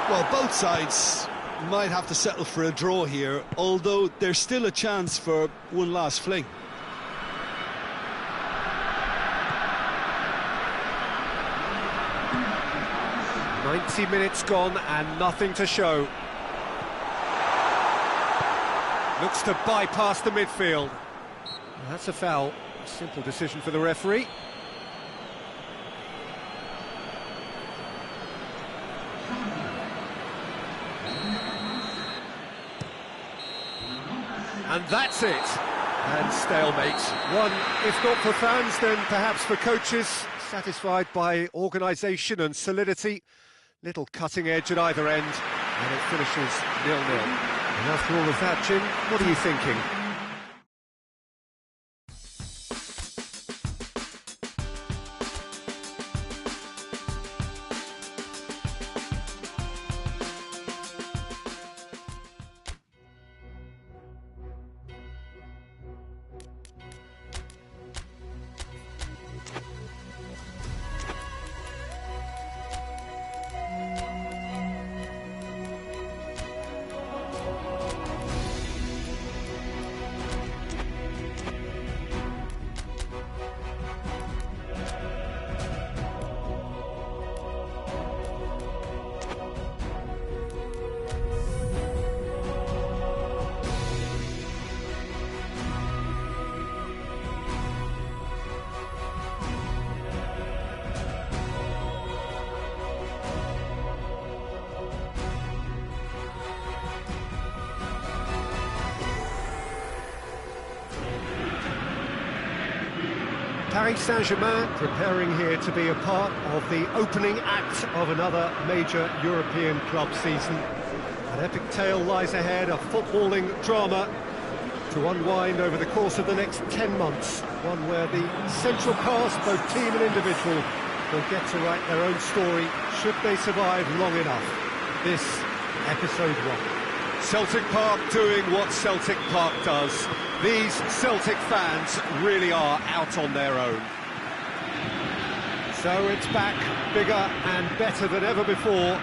Well, both sides might have to settle for a draw here, although there's still a chance for one last fling. "90 minutes gone and nothing to show." Looks to bypass the midfield. That's a foul. Simple decision for the referee. And that's it. And stalemate. One, if not for fans, then perhaps for coaches, satisfied by organisation and solidity. Little cutting edge at either end, and it finishes 0-0. And after all of that, Jim, what are you thinking? Paris Saint-Germain preparing here to be a part of the opening act of another major European club season. An epic tale lies ahead, a footballing drama to unwind over the course of the next 10 months. One where the central cast, both team and individual, will get to write their own story should they survive long enough. This, episode 1. Celtic Park doing what Celtic Park does. These Celtic fans really are out on their own. So it's back, bigger and better than ever before.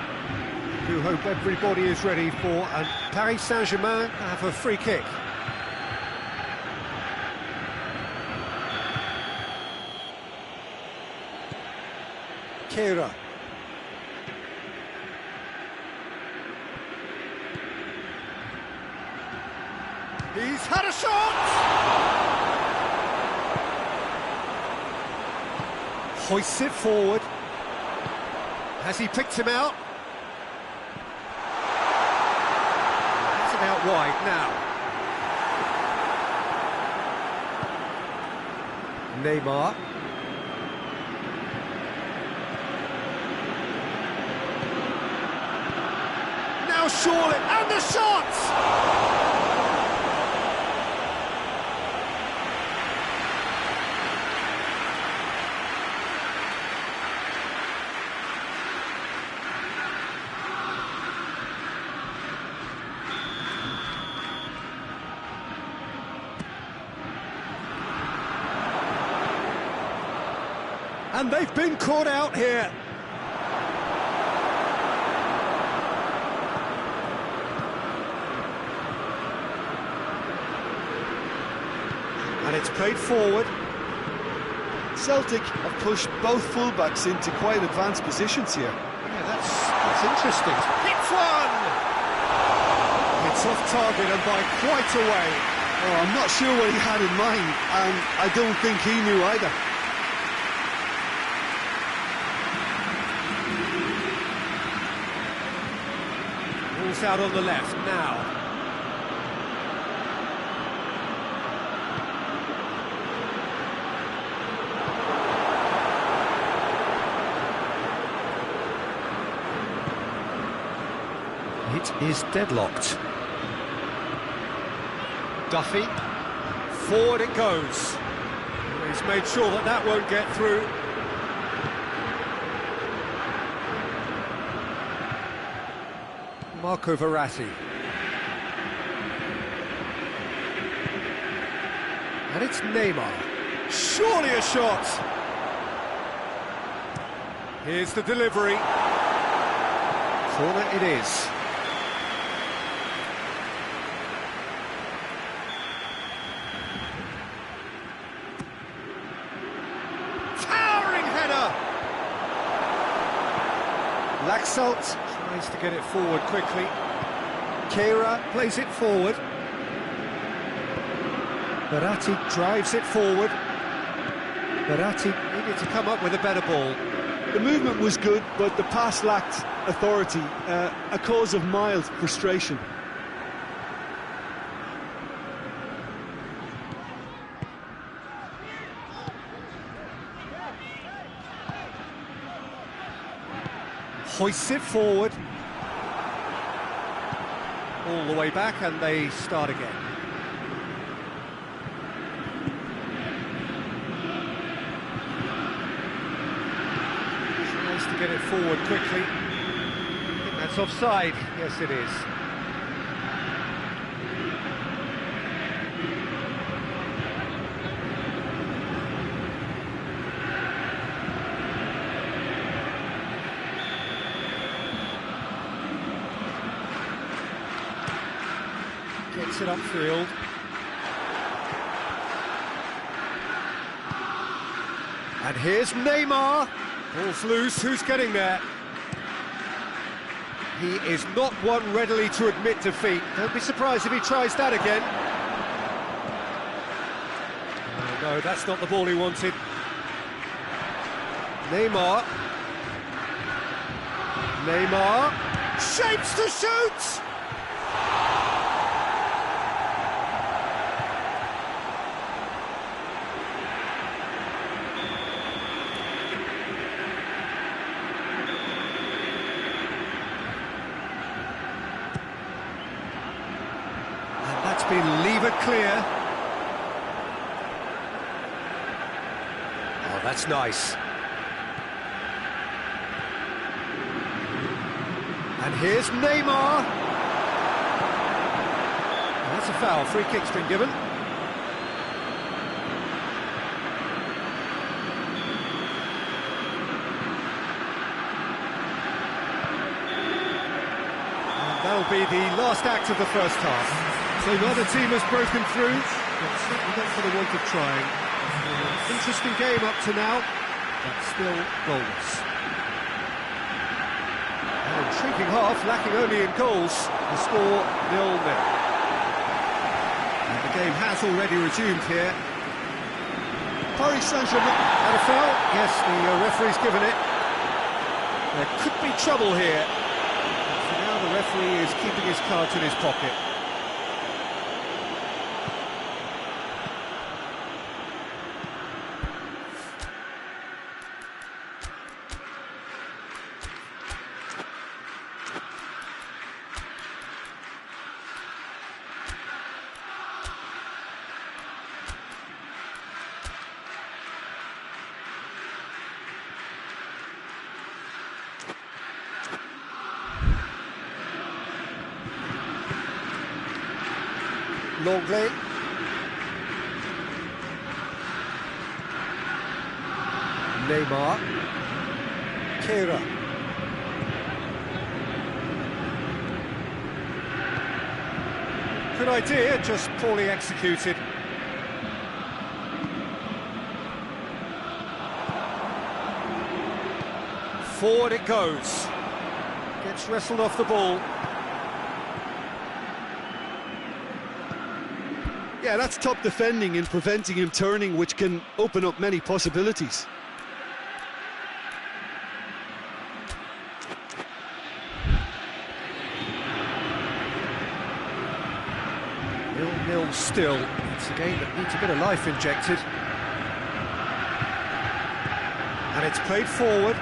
Do hope everybody is ready for a Paris Saint-Germain have a free kick. Kehrer. He's had a shot! Hoists it forward. Has he picked him out? That's him out wide now. Neymar. Now surely, and the shot! And they've been caught out here. And it's played forward. Celtic have pushed both fullbacks into quite advanced positions here. Yeah, that's interesting. Hits one! It's off target and by quite a way. Oh, I'm not sure what he had in mind, and I don't think he knew either. Out on the left now. It is deadlocked. Duffy. Forward it goes. He's made sure that that won't get through. Marco Verratti. And it's Neymar. Surely a shot! Here's the delivery. Corner it is. Towering header! Laxalt tries to get it forward quickly. Kehrer plays it forward. Verratti drives it forward. Verratti needed to come up with a better ball. The movement was good, but the pass lacked authority, a cause of mild frustration. Hoists it forward. All the way back, and they start again. Tries to get it forward quickly. I think that's offside. Yes, it is. Gets it upfield. And here's Neymar. Ball's loose, who's getting there? He is not one readily to admit defeat. Don't be surprised if he tries that again. No, that's not the ball he wanted. Neymar. Neymar. Shapes to shoot! Been levered clear. Oh, that's nice. And here's Neymar. That's a foul. Free kick's been given. And that'll be the last act of the first half. So neither team has broken through, but certainly not for the want of trying. Interesting game up to now, but still goals. An intriguing half, lacking only in goals. The score 0-0. And the game has already resumed here. Paris Saint-Germain. And a foul? Yes, the referee's given it. There could be trouble here. For now, the referee is keeping his cards in his pocket. Longley. Neymar. Kehrer. Good idea, just poorly executed. Forward it goes. Gets wrestled off the ball. Yeah, that's top defending in preventing him turning, which can open up many possibilities. Nil-nil still. It's a game that needs a bit of life injected. And it's played forward.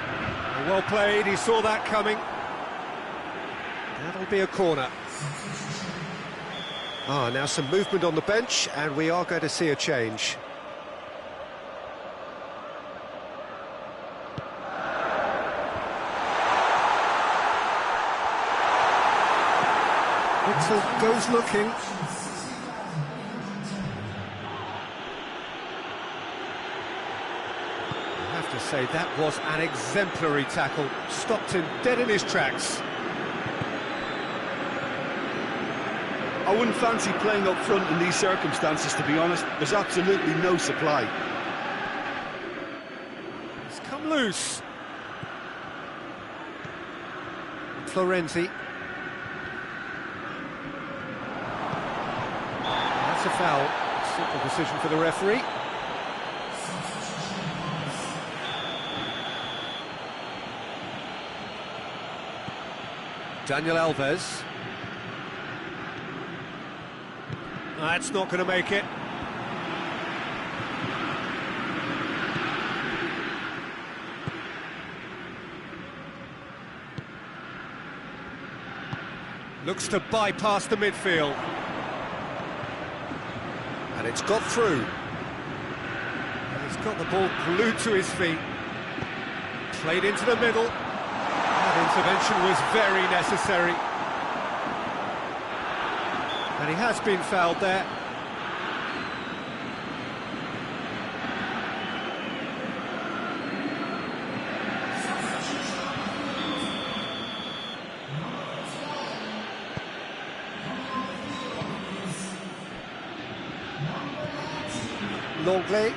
Well played, he saw that coming. That'll be a corner. Now some movement on the bench, and we are going to see a change. Witsel goes looking. I have to say, that was an exemplary tackle. Stopped him dead in his tracks. I wouldn't fancy playing up front in these circumstances, to be honest. There's absolutely no supply. It's come loose. Florenzi. That's a foul. Simple decision for the referee. Daniel Alves. That's not going to make it. Looks to bypass the midfield. And it's got through. He's got the ball glued to his feet. Played into the middle. That intervention was very necessary. And he has been fouled there. Longley.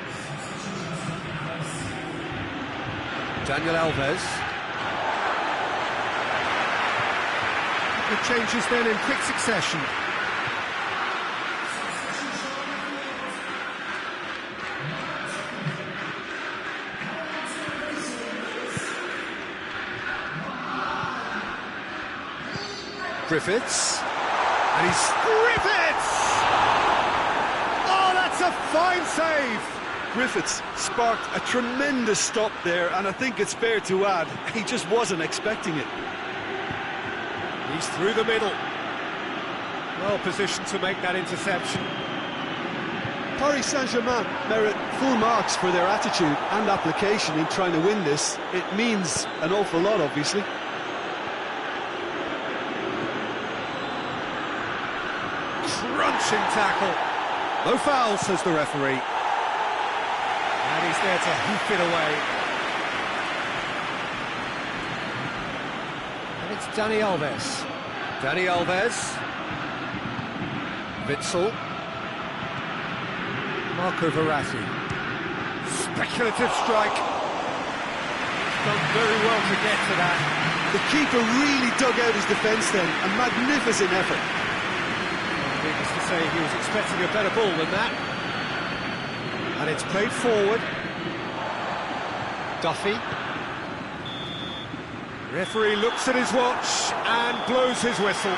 Daniel Alves. The changes then in quick succession. Griffiths, and he's Griffiths! Oh, that's a fine save! Griffiths sparked a tremendous stop there, and I think it's fair to add, he just wasn't expecting it. He's through the middle. Well positioned to make that interception. Paris Saint-Germain merit full marks for their attitude and application in trying to win this. It means an awful lot, obviously. Crunching tackle. No foul, says the referee. And he's there to hoof it away. And it's Dani Alves. Dani Alves. Witsel. Marco Verratti. Speculative strike. He's done very well to get to that. The keeper really dug out his defence then. A magnificent effort. Needless to say, he was expecting a better ball than that. And it's played forward. Duffy. Referee looks at his watch and blows his whistle.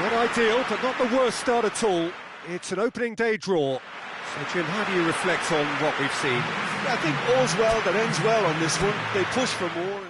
Not ideal, but not the worst start at all. It's an opening day draw. So, Jim, how do you reflect on what we've seen? I think all's well that ends well on this one. They push for more.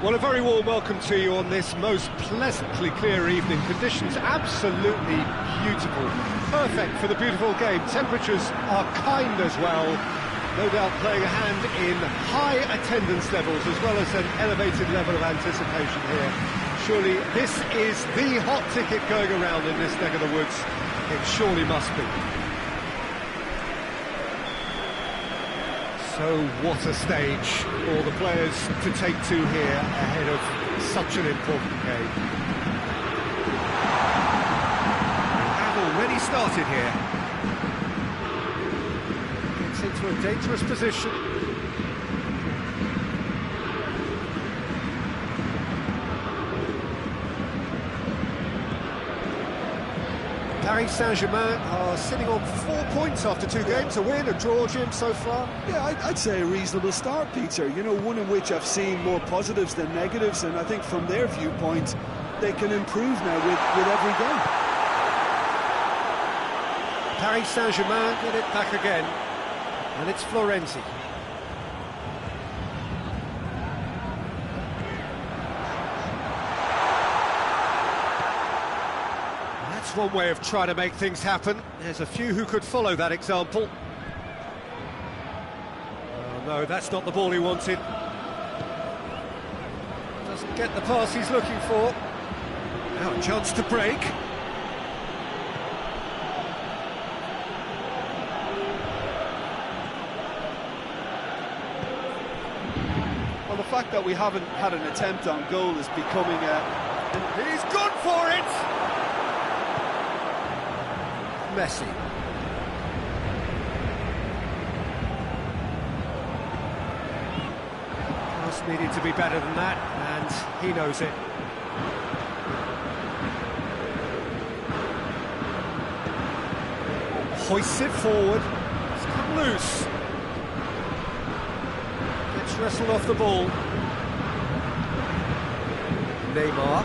Well, a very warm welcome to you on this most pleasantly clear evening. Conditions absolutely beautiful. Perfect for the beautiful game. Temperatures are kind as well. No doubt playing a hand in high attendance levels as well as an elevated level of anticipation here. Surely this is the hot ticket going around in this neck of the woods. It surely must be. So what a stage for the players to take to here ahead of such an important game. And already started here. Gets into a dangerous position. Paris Saint-Germain are sitting on 4 points after 2 games, a win, a draw, Jim, so far. Yeah, I'd say a reasonable start, Peter. You know, one in which I've seen more positives than negatives, and I think from their viewpoint, they can improve now with every game. Paris Saint-Germain get it back again, and it's Florenzi. One way of trying to make things happen. There's a few who could follow that example. Oh no, that's not the ball he wanted. Doesn't get the pass he's looking for. Now a chance to break. Well, the fact that we haven't had an attempt on goal is becoming a... He's gone for it! Messi. Pass needed to be better than that, and he knows it. Hoists it forward. It's come loose. Gets wrestled off the ball. Neymar.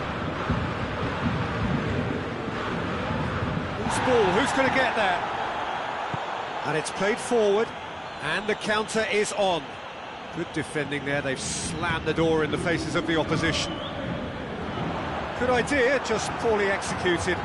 Ball. Who's going to get there? And it's played forward, and the counter is on. Good defending there. They've slammed the door in the faces of the opposition. Good idea, just poorly executed.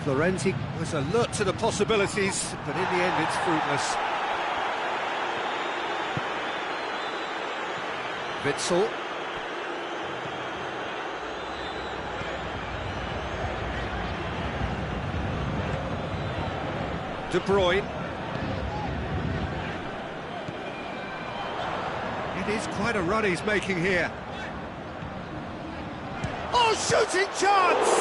Florenzi was alert to the possibilities, but in the end it's fruitless. Witsel. De Bruyne. It is quite a run he's making here. Oh, shooting chance!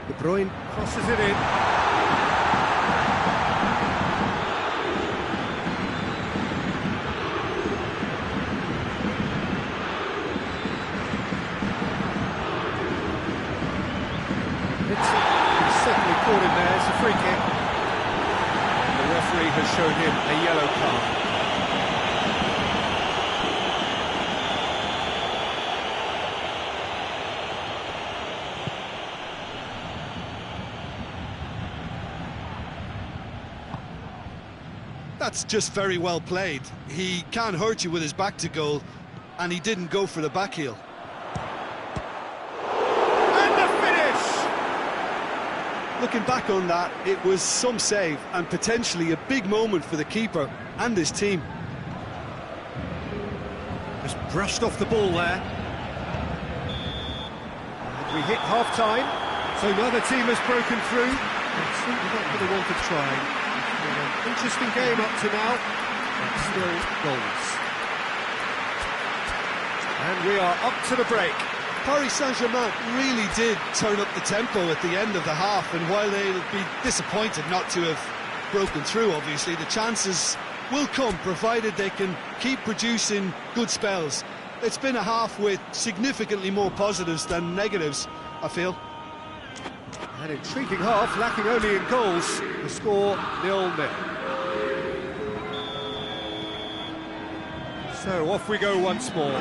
De Bruyne crosses it in. It's certainly caught him there. It's a free kick. The referee has shown him a yellow card. That's just very well played. He can hurt you with his back to goal, and he didn't go for the back heel. And the finish! Looking back on that, it was some save and potentially a big moment for the keeper and his team. Just brushed off the ball there. And we hit half-time, so neither team has broken through. It's certainly not for the want of trying. An interesting game up to now, but still goals. And we are up to the break. Paris Saint-Germain really did turn up the tempo at the end of the half, and while they'll be disappointed not to have broken through, obviously, the chances will come, provided they can keep producing good spells. It's been a half with significantly more positives than negatives, I feel. An intriguing half, lacking only in goals. The score 0-0. So off we go once more.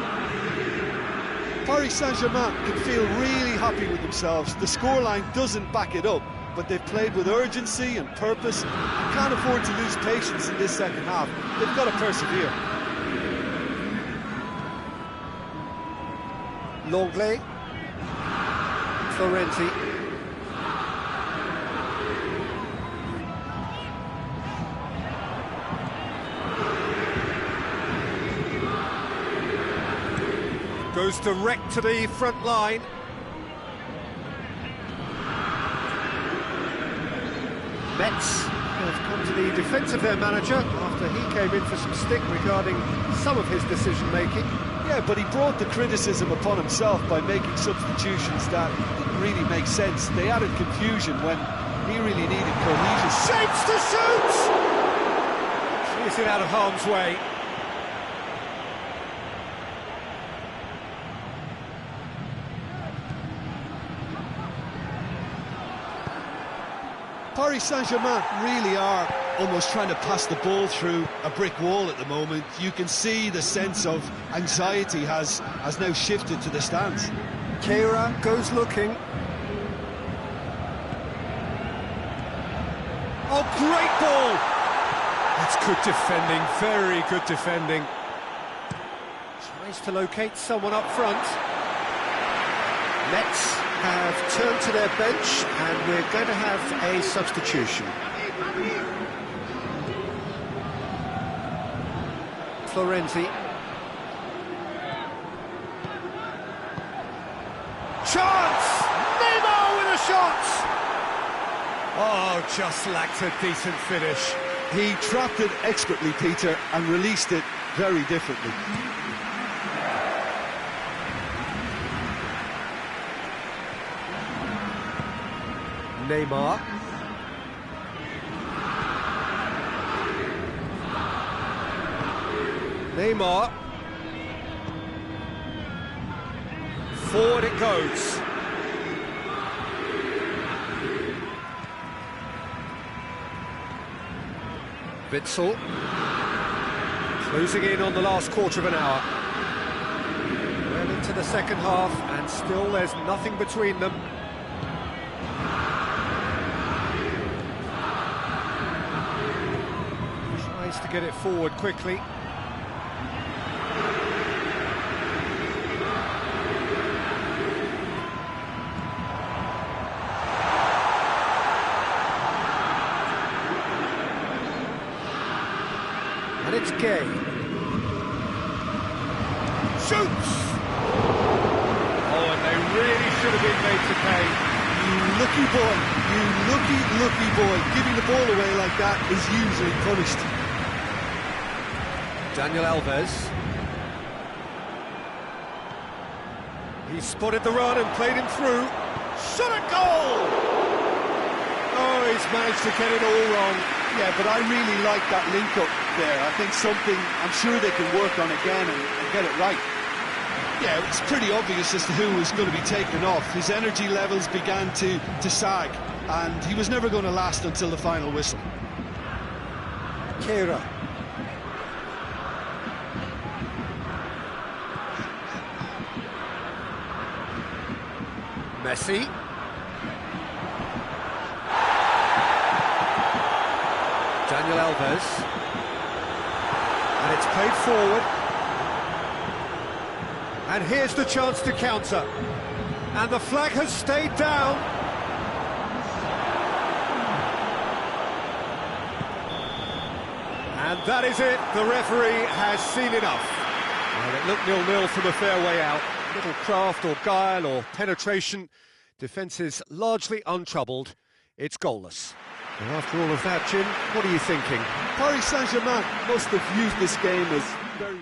Paris Saint-Germain can feel really happy with themselves. The scoreline doesn't back it up, but they've played with urgency and purpose and can't afford to lose patience in this second half. They've got to persevere. Longley. Florenzi. Goes direct to the front line. Metz have come to the defence of their manager after he came in for some stick regarding some of his decision-making. Yeah, but he brought the criticism upon himself by making substitutions that didn't really make sense. They added confusion when he really needed cohesion. Shapes to shoot! He's it out of harm's way. Paris Saint-Germain really are almost trying to pass the ball through a brick wall at the moment. You can see the sense of anxiety has now shifted to the stands. Keira goes looking. Oh, great ball! That's good defending, very good defending. Tries to locate someone up front. Metz have turned to their bench, and we're going to have a substitution. Florenzi. Chance! Neymar with a shot! Oh, just lacked a decent finish. He trapped it expertly, Peter, and released it very differently. Neymar. Neymar. Forward it goes. Witsel. Closing in on the last quarter of an hour. Well into the second half, and still there's nothing between them. Tries to get it forward quickly. And it's Gay. Shoots! Oh, and they really should have been made to pay. You lucky boy, you lucky boy. Giving the ball away like that is usually punished. Daniel Alves. He spotted the run and played him through. Shot a goal! Oh, he's managed to get it all wrong. Yeah, but I really like that link-up there. I think something I'm sure they can work on again and get it right. Yeah, it's pretty obvious as to who was going to be taken off. His energy levels began to sag, and he was never going to last until the final whistle. Keira. Messi. Daniel Alves. It's played forward. And here's the chance to counter. And the flag has stayed down. And that is it. The referee has seen enough. Well, it looked 0-0 from a fair way out. Little craft or guile or penetration. Defence is largely untroubled. It's goalless. And after all of that, Jim, what are you thinking? Paris Saint-Germain must have used this game as very...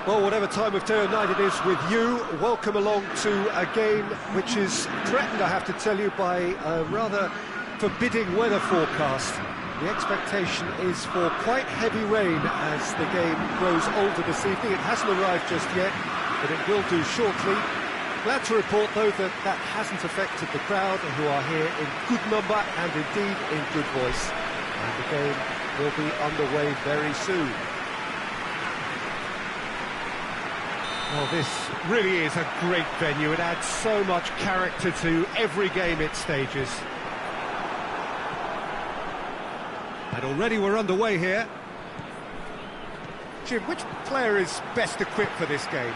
Well, whatever time of day or night it is with you, welcome along to a game which is threatened, I have to tell you, by a rather forbidding weather forecast. The expectation is for quite heavy rain as the game grows older this evening. It hasn't arrived just yet, but it will do shortly. Glad to report, though, that that hasn't affected the crowd, who are here in good number and indeed in good voice. And the game will be underway very soon. Well, this really is a great venue. It adds so much character to every game it stages. And already we're underway here. Jim, which player is best equipped for this game?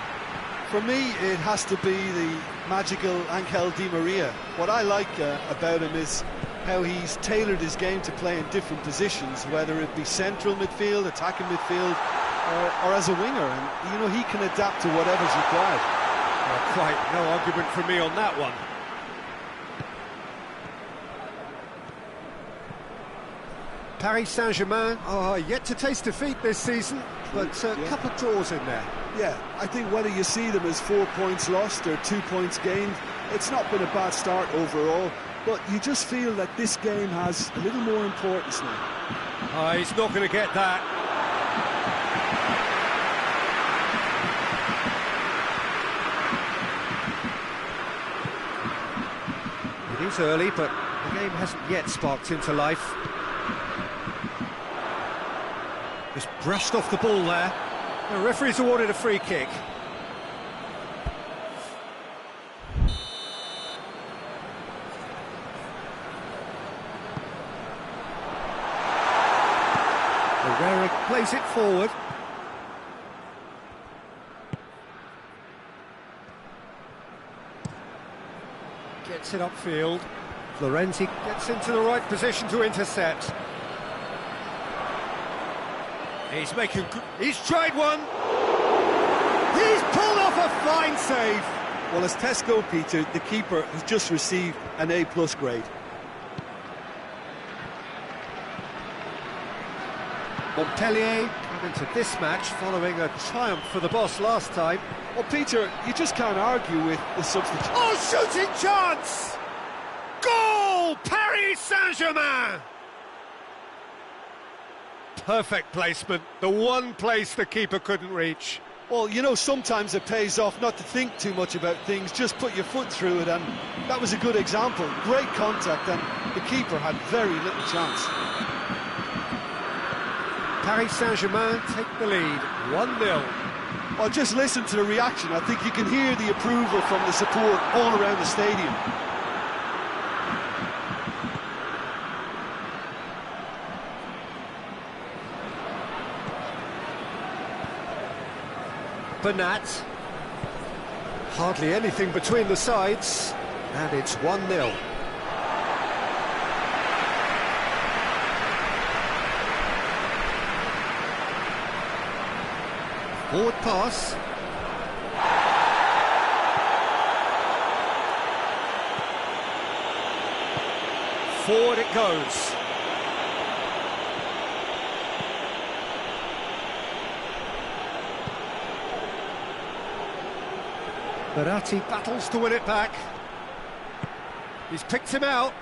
For me, it has to be the magical Angel Di Maria. What I like about him is how he's tailored his game to play in different positions, whether it be central midfield, attacking midfield, or as a winger, and you know, he can adapt to whatever's required. Well, quite no argument from me on that one. Paris Saint-Germain are yet to taste defeat this season, but a couple of draws in there. Yeah, I think whether you see them as 4 points lost or 2 points gained, it's not been a bad start overall, but you just feel that this game has a little more importance now. He's not going to get that. It is early, but the game hasn't yet sparked into life. Just brushed off the ball there. The referee's awarded a free kick. Herrera plays it forward. Gets it upfield. Florenzi gets into the right position to intercept. He's tried one. He's pulled off a fine save. Well, as Tesco, Peter, the keeper has just received an A+ grade. Montpellier come into this match following a triumph for the boss last time. Well, Peter, you just can't argue with the substitute. Oh, shooting chance! Goal! Paris Saint-Germain! Perfect placement, the one place the keeper couldn't reach. Well, you know, sometimes it pays off not to think too much about things, just put your foot through it, and that was a good example. Great contact, and the keeper had very little chance. Paris Saint-Germain take the lead, 1-0. Well, just listen to the reaction. I think you can hear the approval from the support all around the stadium. Bernat. Hardly anything between the sides, and it's 1-0. Forward pass. Forward it goes. Verratti battles to win it back. He's picked him out.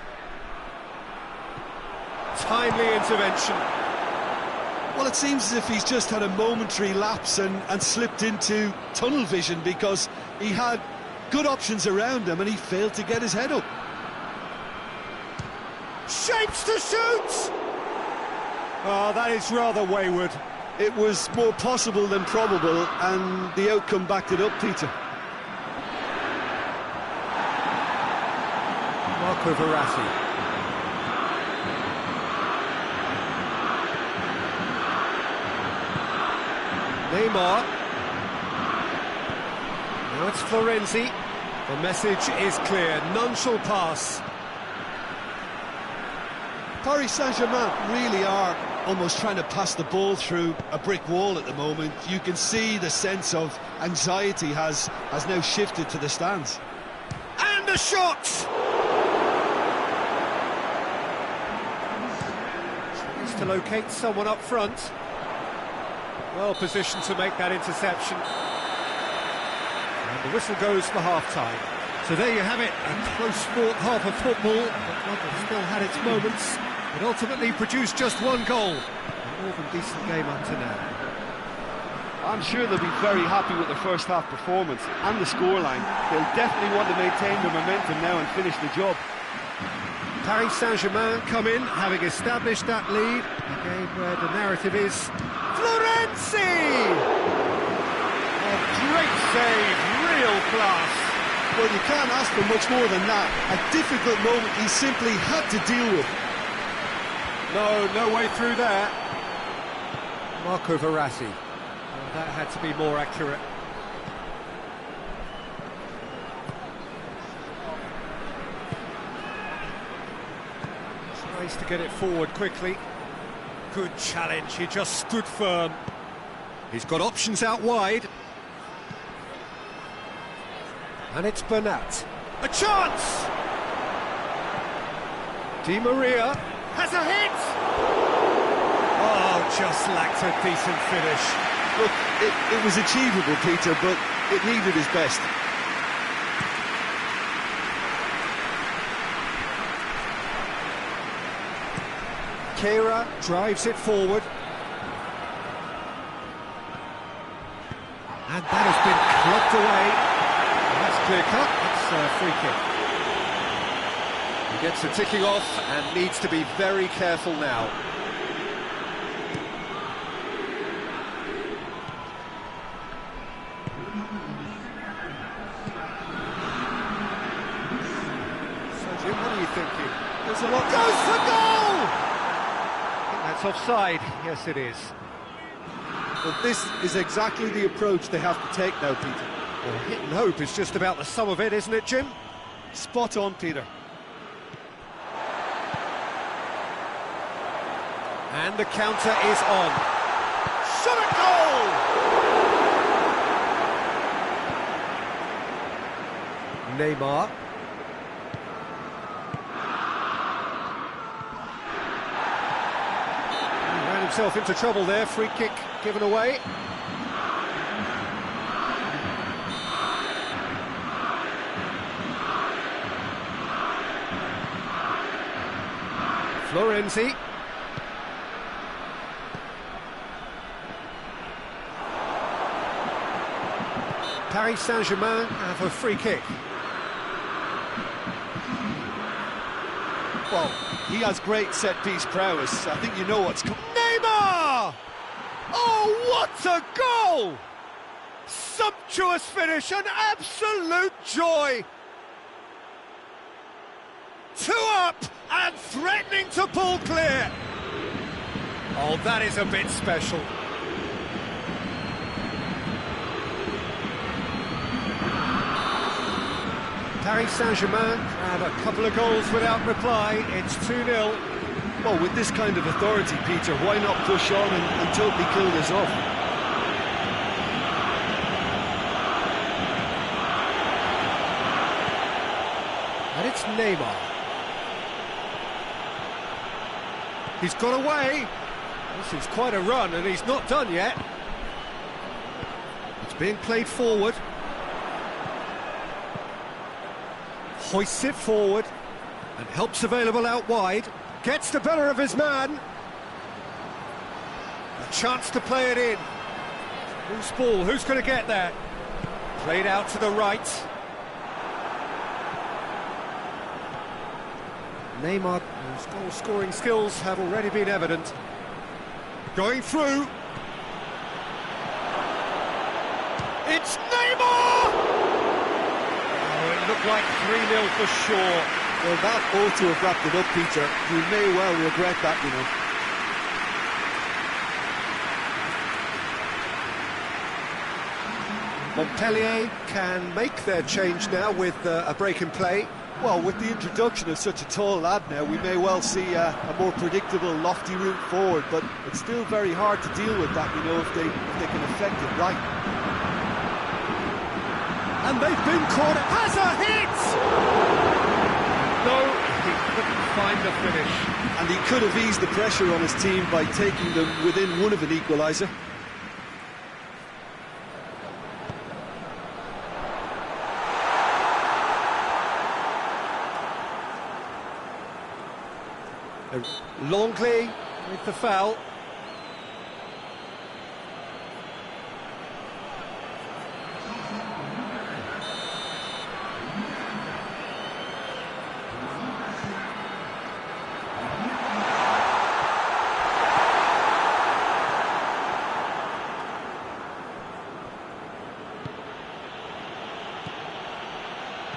Timely intervention. Well, it seems as if he's just had a momentary lapse and slipped into tunnel vision, because he had good options around him and he failed to get his head up. Shapes to shoot! Oh, that is rather wayward. It was more possible than probable, and the outcome backed it up, Peter. Marco Verratti. Neymar. Now it's Florenzi. The message is clear. None shall pass. Paris Saint-Germain really are almost trying to pass the ball through a brick wall at the moment. You can see the sense of anxiety has now shifted to the stands. And a shot! Tries to locate someone up front. Well positioned to make that interception. And the whistle goes for half-time. So there you have it, a close-fought half of football, but one that still had its moments. It ultimately produced just one goal. A more than decent game up to now. I'm sure they'll be very happy with the first half performance and the scoreline. They'll definitely want to maintain their momentum now and finish the job. Paris Saint-Germain come in, having established that lead. A game where the narrative is Florenzi! A great save, real class. Well, you can't ask for much more than that. A difficult moment he simply had to deal with. No way through there. Marco Verratti. Well, that had to be more accurate. Tries to get it forward quickly. Good challenge, he just stood firm. He's got options out wide. And it's Bernat. A chance! Di Maria has a hit! Oh, just lacked a decent finish. Look, it was achievable, Peter, but it needed his best. Keira drives it forward. And that has been clubbed away. And that's clear cut, it's a free kick. He gets the ticking off and needs to be very careful now. So Jim, what are you thinking? There's a lot. Goes for goal! I think that's offside. Yes, it is. But this is exactly the approach they have to take now, Peter. Well, hit and hope is just about the sum of it, isn't it, Jim? Spot on, Peter. And the counter is on. Shot at goal! Neymar. He ran himself into trouble there. Free kick given away. Florenzi. Paris Saint-Germain have a free kick. Well, he has great set-piece prowess. I think you know what's coming. Neymar! Oh, what a goal! Sumptuous finish, an absolute joy! 2 up and threatening to pull clear. Oh, that is a bit special. Paris Saint-Germain have a couple of goals without reply. It's 2-0. Well, with this kind of authority, Peter, why not push on and totally kill this off? And it's Neymar. He's got away. This is quite a run, and he's not done yet. It's being played forward. hoists it forward, and help's available out wide. Gets the better of his man. A chance to play it in. Loose ball, who's going to get there? Played out to the right. Neymar, whose goal-scoring skills have already been evident. Going through. It's Neymar! Oh, it looked like 3-0 for sure. Well, that ought to have wrapped it up, Peter. You may well regret that, you know. Montpellier can make their change now with a break in play. Well, with the introduction of such a tall lad now, we may well see a more predictable, lofty route forward, but it's still very hard to deal with that, you know, if they can affect it right. And they've been caught. Has a hit! No, he couldn't find the finish. And he could have eased the pressure on his team by taking them within one of an equaliser. Longley with the foul.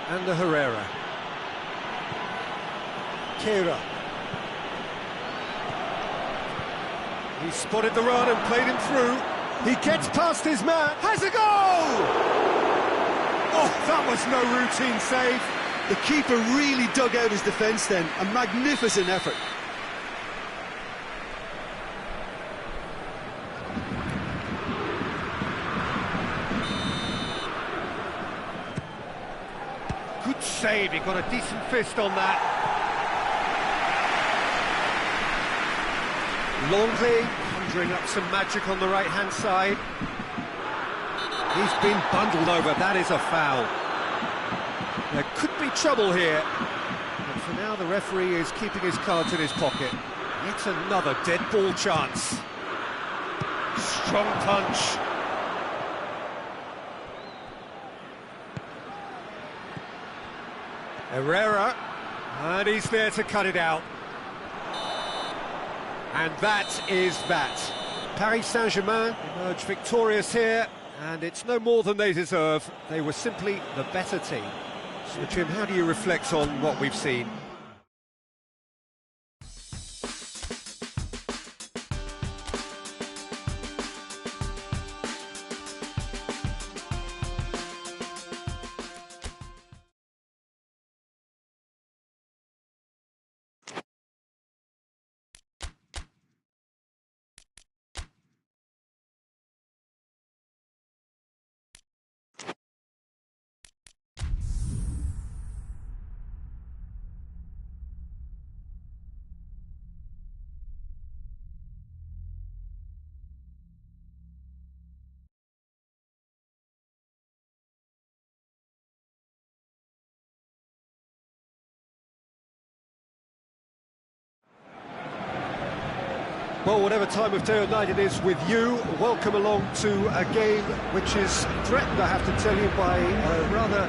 And the Herrera. Kehrer. He spotted the run and played him through. He gets past his man. Has a goal! Oh, that was no routine save. The keeper really dug out his defence then. A magnificent effort. Good save. He got a decent fist on that. Longley conjuring up some magic on the right-hand side. He's been bundled over. That is a foul. There could be trouble here. But for now, the referee is keeping his cards in his pocket. It's another dead ball chance. Strong punch. Herrera. And he's there to cut it out. And that is that. Paris Saint-Germain emerged victorious here, and it's no more than they deserve. They were simply the better team. So, Jim, how do you reflect on what we've seen? Well, whatever time of day or night it is with you, welcome along to a game which is threatened, I have to tell you, by a rather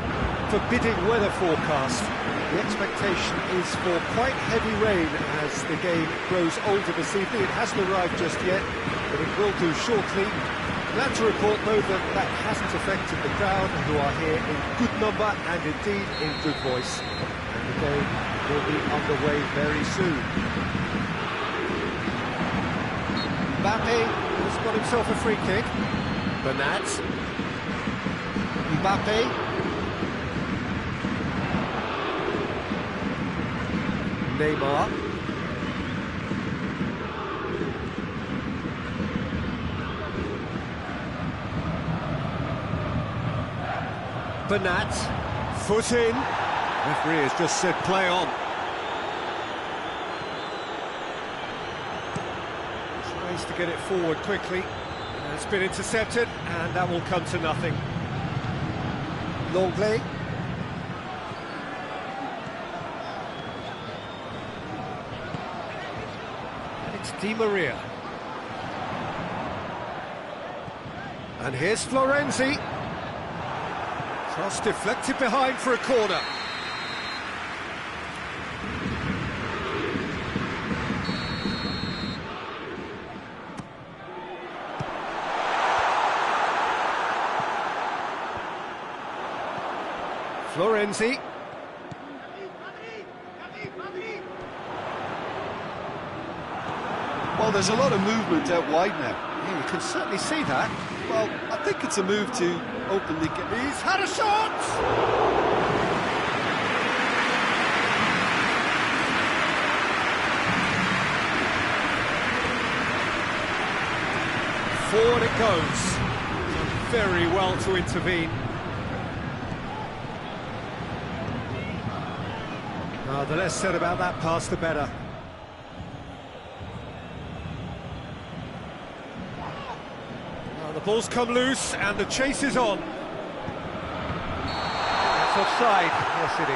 forbidding weather forecast. The expectation is for quite heavy rain as the game grows older this evening. It hasn't arrived just yet, but it will do shortly. Glad to report, though, that that hasn't affected the crowd, who are here in good number and indeed in good voice. And the game will be underway very soon. Mbappe has got himself a free kick. Bernat. Mbappe. Neymar. Bernat. Foot in. Referee has just said play on. To get it forward quickly. It's been intercepted, and that will come to nothing. Longley. Di Maria. And here's Florenzi. Cross deflected behind for a corner. Florenzi. Well, there's a lot of movement out wide now. Yeah, you can certainly see that. Well, I think it's a move to openly get... He's had a shot! Forward it goes. Very well to intervene. The less said about that pass, the better. The ball's come loose and the chase is on. That's offside. Yes, it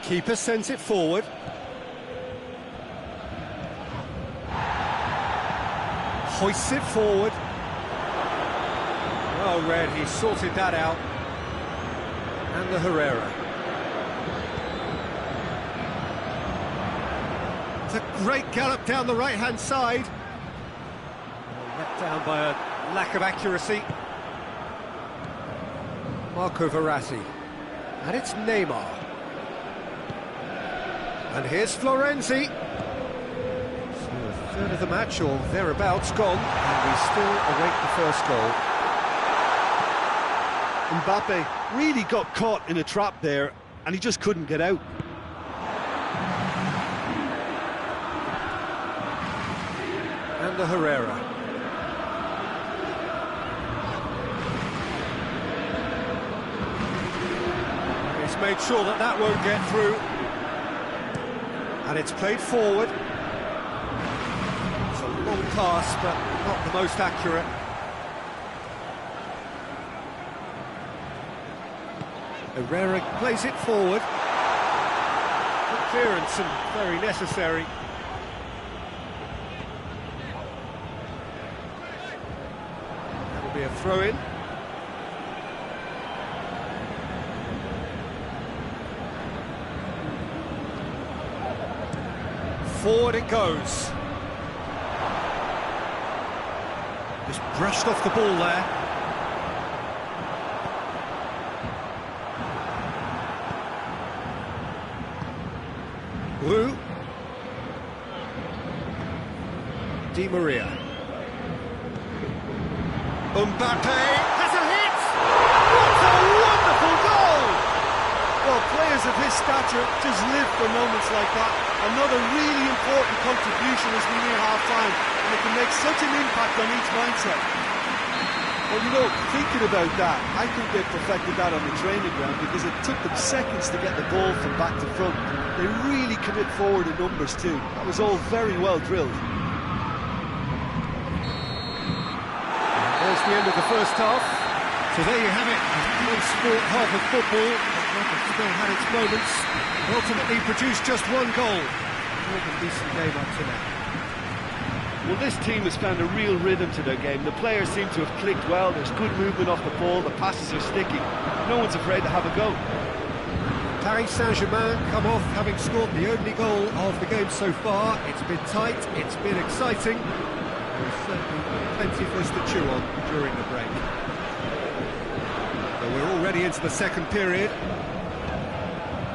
is. Keeper sends it forward. Hoists it forward. Well read, he sorted that out. And the Herrera. It's a great gallop down the right-hand side. Let down by a lack of accuracy. Marco Verratti. And it's Neymar. And here's Florenzi. So a third of the match, or thereabouts, gone. And we still await the first goal. Mbappe really got caught in a trap there, and he just couldn't get out. And the Herrera. He's made sure that that won't get through. And it's played forward. It's a long pass, but not the most accurate. Herrera plays it forward. Good clearance and very necessary. That'll be a throw-in. Forward it goes. Just brushed off the ball there. Roux. Di Maria. Mbappe has a hit! What a wonderful goal! Well, players of his stature just live for moments like that. Another really important contribution as we near half-time, and it can make such an impact on each mindset. Well, you know, thinking about that, I think they perfected that on the training ground because it took them seconds to get the ball from back to front. They really commit forward in numbers too. That was all very well drilled. There's the end of the first half. So there you have it. One sport half of football. It still had its moments. Ultimately produced just one goal. More than decent game up to now. Well, this team has found a real rhythm to their game. The players seem to have clicked well. There's good movement off the ball. The passes are sticking. No one's afraid to have a go. Paris Saint-Germain come off having scored the only goal of the game so far. It's been tight, it's been exciting. There's certainly plenty for us to chew on during the break. So we're already into the second period.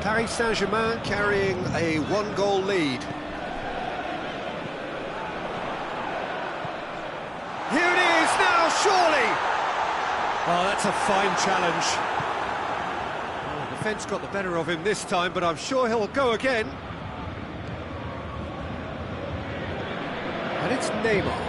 Paris Saint-Germain carrying a one-goal lead. Here it is now, surely! Oh, that's a fine challenge. The defence got the better of him this time, but I'm sure he'll go again. And it's Neymar.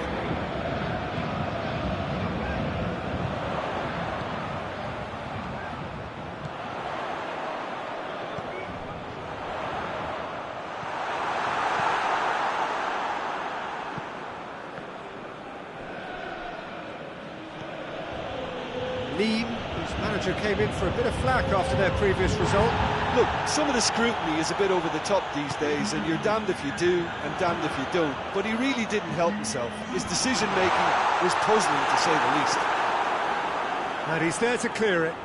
Nîmes, whose manager came in for a bit of flack after their previous result. Look, some of the scrutiny is a bit over the top these days, and you're damned if you do and damned if you don't. But he really didn't help himself. His decision-making was puzzling, to say the least. And he's there to clear it.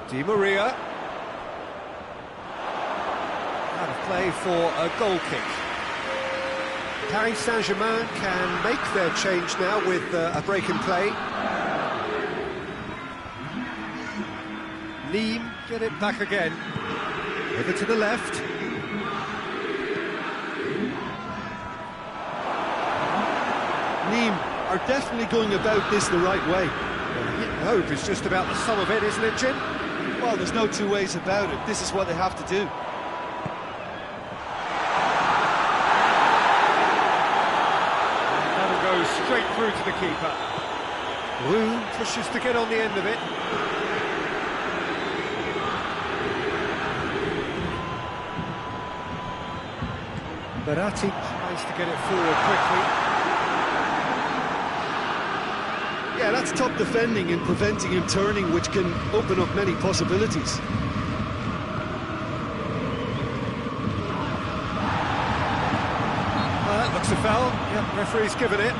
Di Maria. Out of play for a goal kick. Paris Saint-Germain can make their change now with a break in play. Nîmes get it back again. Over to the left. Nîmes are definitely going about this the right way. Hope is just about the sum of it, isn't it, Jim? Well, there's no two ways about it. This is what they have to do. That'll go straight through to the keeper. Wu pushes to get on the end of it. Berratti tries to get it forward quickly. Yeah, that's top defending and preventing him turning, which can open up many possibilities. That looks a foul. Yep, referee's given it.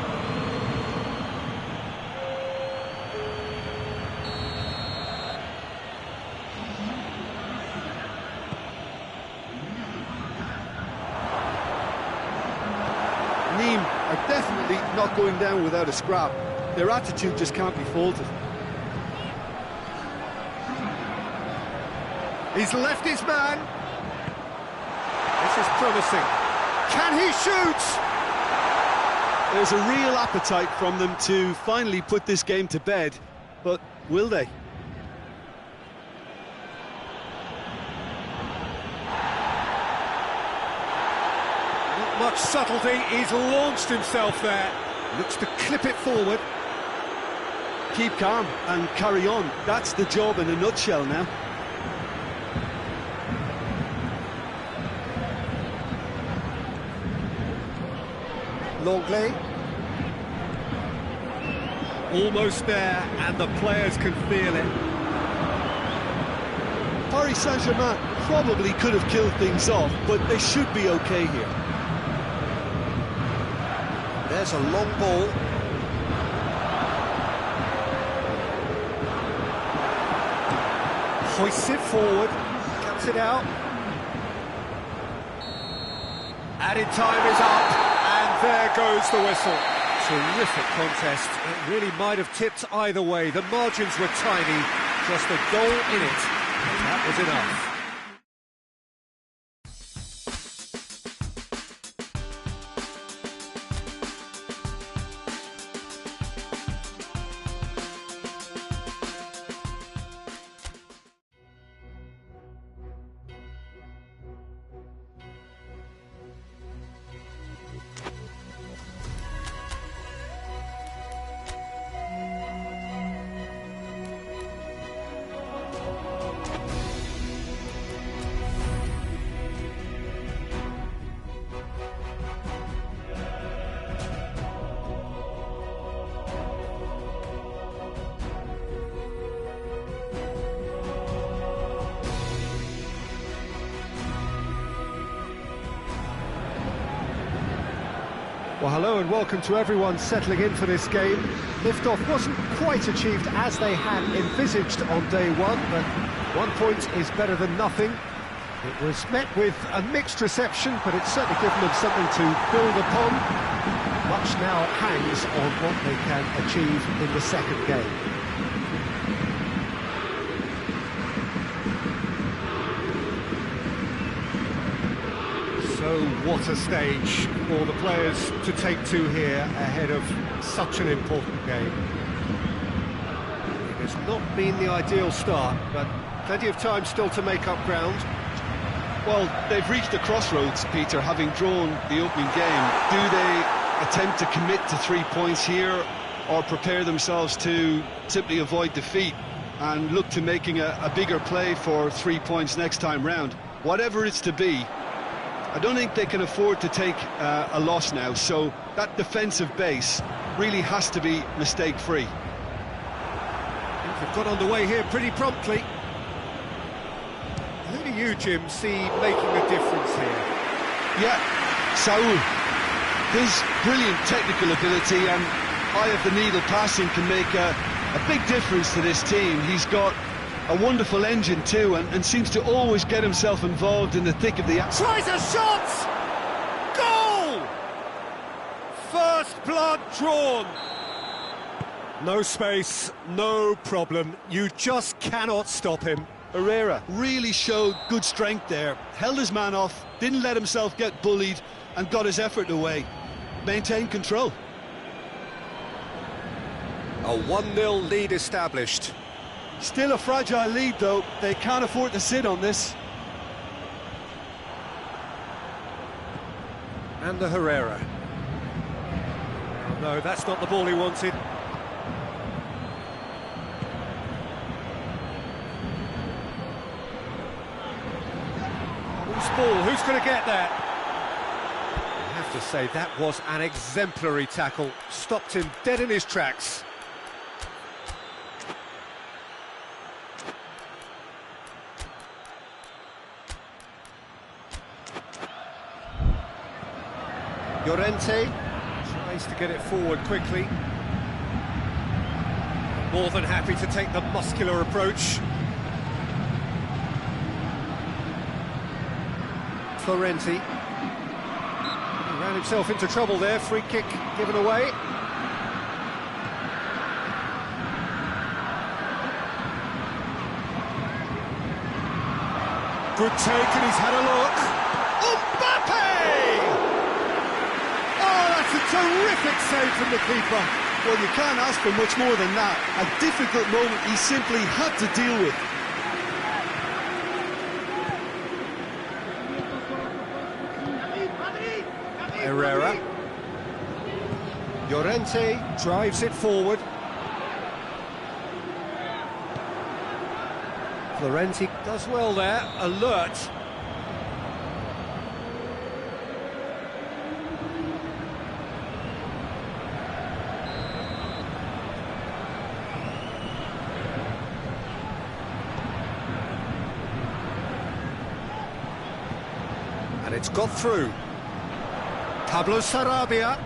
Nîmes are definitely not going down without a scrap. Their attitude just can't be faulted. He's left his man. This is promising. Can he shoot? There's a real appetite from them to finally put this game to bed, but will they? Not much subtlety, he's launched himself there. Looks to clip it forward. Keep calm and carry on. That's the job in a nutshell now. Longley. Almost there, and the players can feel it. Paris Saint-Germain probably could have killed things off, but they should be okay here. There's a long ball. Hoists it forward, cuts it out. Added time is up, and there goes the whistle. Terrific contest. It really might have tipped either way. The margins were tiny, just a goal in it. That was enough. Well, hello and welcome to everyone settling in for this game. Liftoff wasn't quite achieved as they had envisaged on day one, but 1 point is better than nothing. It was met with a mixed reception, but it's certainly given them something to build upon. Much now hangs on what they can achieve in the second game. So what a stage for the players to take to here ahead of such an important game. It has not been the ideal start, but plenty of time still to make up ground. Well, they've reached a crossroads, Peter, having drawn the opening game. Do they attempt to commit to 3 points here, or prepare themselves to simply avoid defeat and look to making a bigger play for 3 points next time round? Whatever it's to be, I don't think they can afford to take a loss now, so that defensive base really has to be mistake-free. They've got underway here pretty promptly. Who do you, Jim, see making a difference here? Yeah, Saul. His brilliant technical ability and eye-of-the-needle passing can make a big difference to this team. He's got a wonderful engine too, and seems to always get himself involved in the thick of the action. Tries a shot! Goal! First blood drawn. No space, no problem. You just cannot stop him. Herrera really showed good strength there, held his man off, didn't let himself get bullied, and got his effort away. Maintained control. A 1-0 lead established. Still a fragile lead though, they can't afford to sit on this. And the Herrera. No, that's not the ball he wanted. Who's ball? Who's going to get that? I have to say, that was an exemplary tackle. Stopped him dead in his tracks. Llorente tries to get it forward quickly. More than happy to take the muscular approach. Florenzi. He ran himself into trouble there, free kick given away. Good take, and he's had a look. Mbappe! Oh, that's a terrific save from the keeper. Well, you can't ask for much more than that. A difficult moment he simply had to deal with. Herrera. Llorente drives it forward. Florenzi does well there, alert. And it's got through. Pablo Sarabia.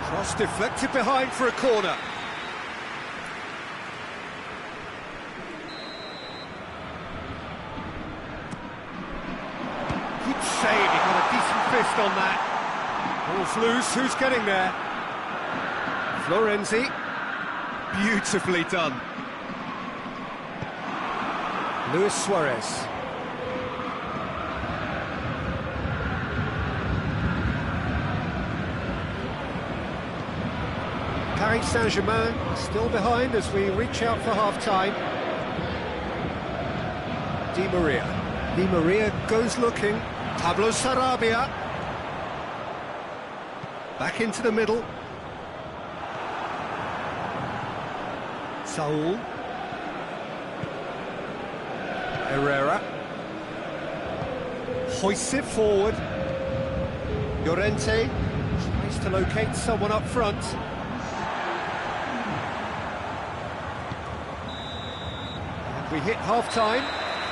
Cross deflected behind for a corner. Good save, he got a decent fist on that. Ball's loose, who's getting there? Florenzi. Beautifully done. Luis Suarez. Paris Saint-Germain still behind as we reach out for half-time. Di Maria. Di Maria goes looking. Pablo Sarabia. Back into the middle. Saul. Herrera. Hoists it forward. Llorente tries to locate someone up front. We hit half-time,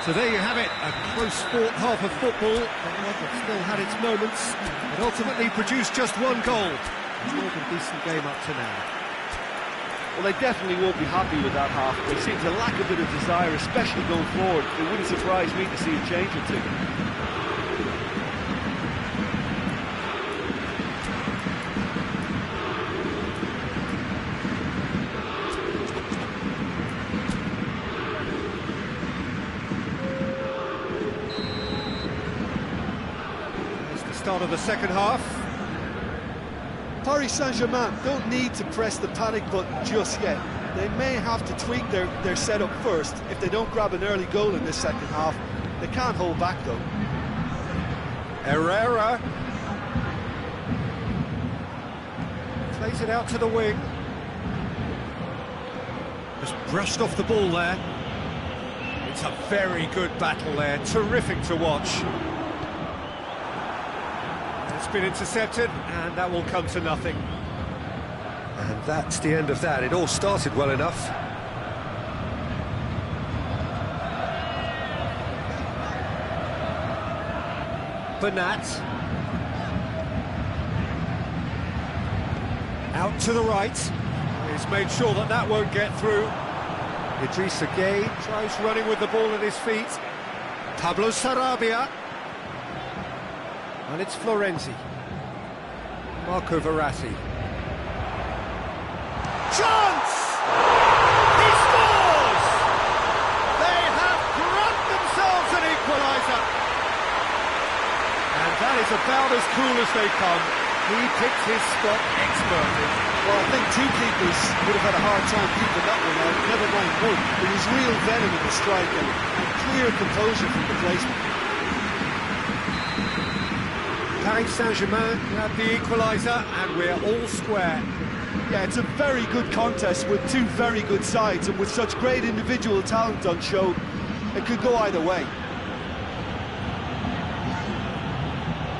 so there you have it, a close-fought half of football, but one that still had its moments, but ultimately produced just one goal. More than decent game up to now. Well, they definitely won't be happy with that half. They seem to lack a bit of desire, especially going forward. It wouldn't surprise me to see a change or two. Start of the second half. Paris Saint-Germain don't need to press the panic button just yet. They may have to tweak their setup first. If they don't grab an early goal in this second half, they can't hold back though. Herrera plays it out to the wing. Just brushed off the ball there. It's a very good battle there, terrific to watch. It's been intercepted, and that will come to nothing. And that's the end of that. It all started well enough. Bernat. Out to the right. He's made sure that that won't get through. Idrissa Gueye tries running with the ball at his feet. Pablo Sarabia. And it's Florenzi. Marco Verratti. Chance! He scores! They have grabbed themselves an equaliser. And that is about as cool as they come. He picked his spot expertly. Well, I think two keepers would have had a hard time keeping that one out, never mind one. There was real venom in the strike and clear composure from the placement. Paris Saint-Germain grab the equaliser and we're all square. Yeah, it's a very good contest with two very good sides, and with such great individual talent on show, it could go either way.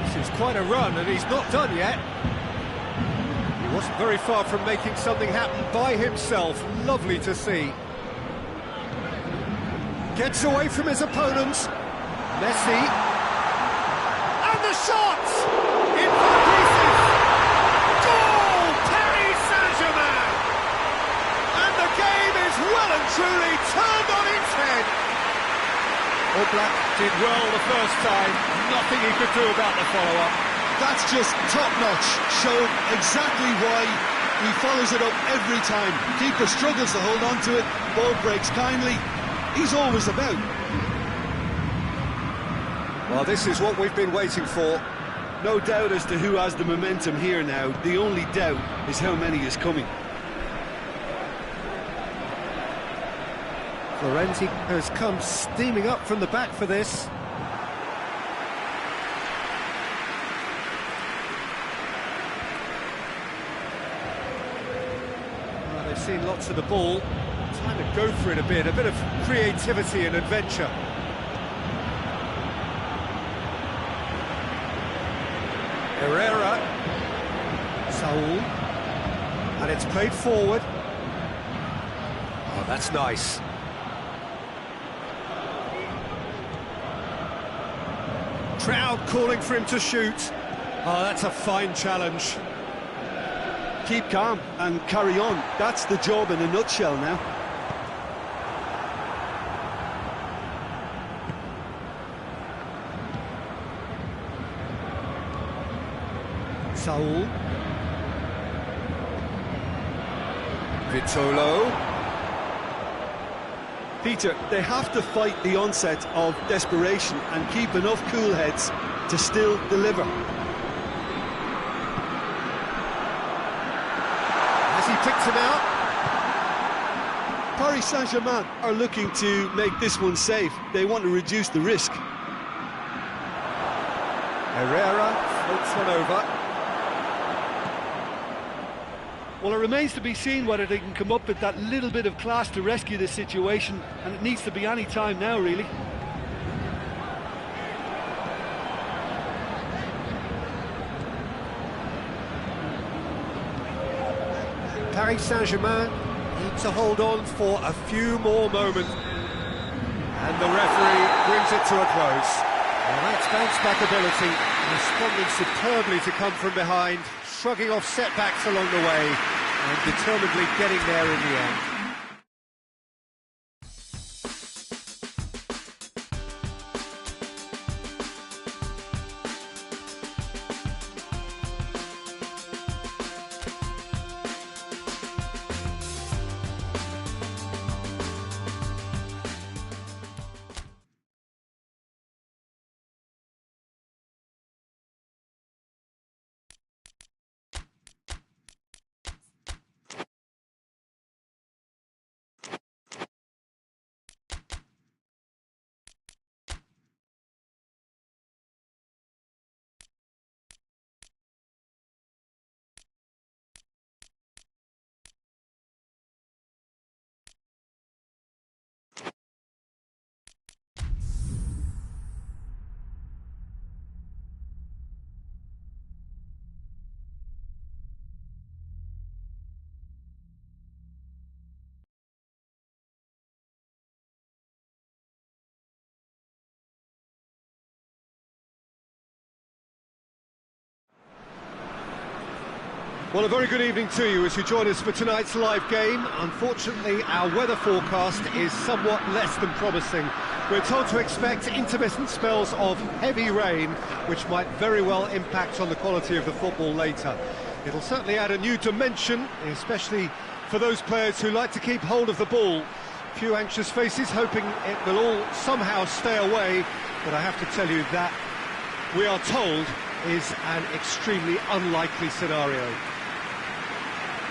This is quite a run and he's not done yet. He wasn't very far from making something happen by himself. Lovely to see. Gets away from his opponents. Messi. And the shot! In for the pieces! Goal! Paris Saint-Germain! And the game is well and truly turned on its head. Oblak did well the first time. Nothing he could do about the follow-up. That's just top-notch. Showed exactly why he follows it up every time. Keeper struggles to hold on to it. Ball breaks kindly. He's always about. Well, this is what we've been waiting for. No doubt as to who has the momentum here now. The only doubt is how many is coming. Florenzi has come steaming up from the back for this. Well, they've seen lots of the ball. Time to go for it a bit of creativity and adventure. Herrera, Saul, and it's played forward. Oh, that's nice. Crowd calling for him to shoot. Oh, that's a fine challenge. Keep calm and carry on. That's the job in a nutshell now. Saul. Vitolo. Peter, they have to fight the onset of desperation and keep enough cool heads to still deliver. Has he picked him out? Paris Saint-Germain are looking to make this one safe. They want to reduce the risk. Herrera floats one over. Well, it remains to be seen whether they can come up with that little bit of class to rescue this situation, and it needs to be any time now, really. Paris Saint-Germain need to hold on for a few more moments. And the referee brings it to a close. Well, that's bounce-back ability, responding superbly to come from behind, shrugging off setbacks along the way, and determinedly getting there in the end. Well, a very good evening to you as you join us for tonight's live game. Unfortunately, our weather forecast is somewhat less than promising. We're told to expect intermittent spells of heavy rain, which might very well impact on the quality of the football later. It'll certainly add a new dimension, especially for those players who like to keep hold of the ball. A few anxious faces hoping it will all somehow stay away, but I have to tell you that we are told is an extremely unlikely scenario.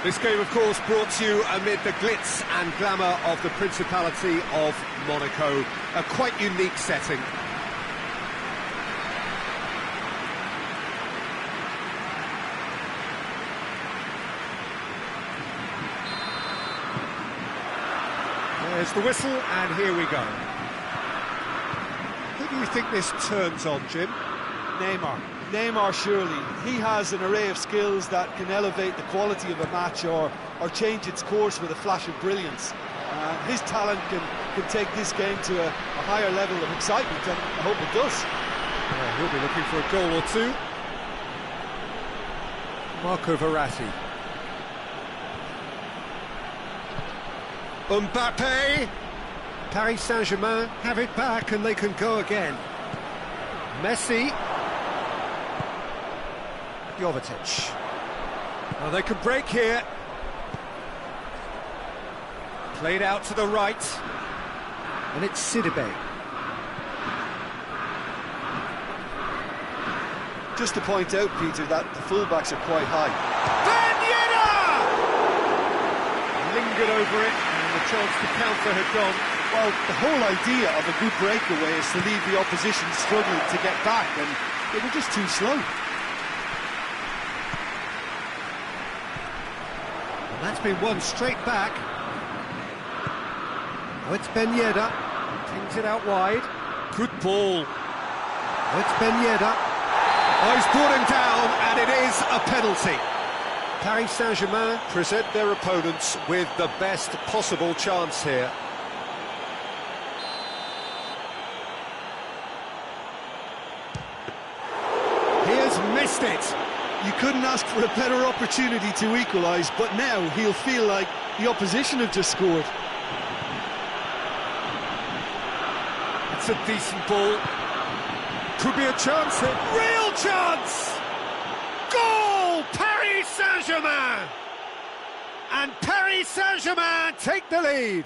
This game, of course, brought to you amid the glitz and glamour of the Principality of Monaco. A quite unique setting. There's the whistle, and here we go. Who do you think this turns on, Jim? Neymar, surely. He has an array of skills that can elevate the quality of a match or change its course with a flash of brilliance. His talent can take this game to a higher level of excitement, and I hope it does. Yeah, he'll be looking for a goal or two. Marco Verratti. Mbappe. Paris Saint-Germain have it back and they can go again. Messi. Jovetic. Well, they could break here. Played out to the right. And it's Sidibe. Just to point out, Peter, that the fullbacks are quite high. Ben Yedder! Lingered over it, and the chance to counter had gone. Well, the whole idea of a good breakaway is to leave the opposition struggling to get back, and they were just too slow. And that's been won straight back. Oh, it's Ben Yedder. Tings it out wide. Good ball. Oh, it's Ben Yedder. Oh, he's brought him down, and it is a penalty. Paris Saint-Germain present their opponents with the best possible chance here. He has missed it. You couldn't ask for a better opportunity to equalise, but now he'll feel like the opposition have just scored. It's a decent ball. Could be a chance here. Real chance! Goal! Paris Saint-Germain! And Paris Saint-Germain take the lead.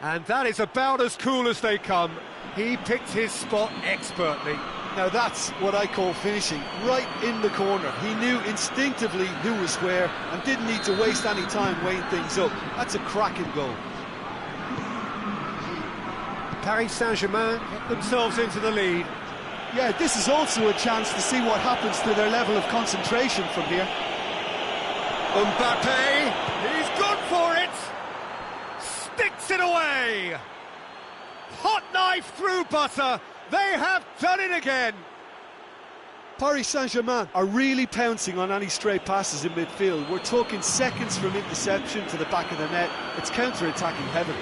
And that is about as cool as they come. He picked his spot expertly. Now that's what I call finishing, right in the corner. He knew instinctively who was where and didn't need to waste any time weighing things up. That's a cracking goal. Paris Saint-Germain get themselves into the lead. Yeah, this is also a chance to see what happens to their level of concentration from here. Mbappe, he's gone for it! Sticks it away! Hot knife through butter! They have done it again! Paris Saint-Germain are really pouncing on any stray passes in midfield. We're talking seconds from interception to the back of the net. It's counter-attacking heaven.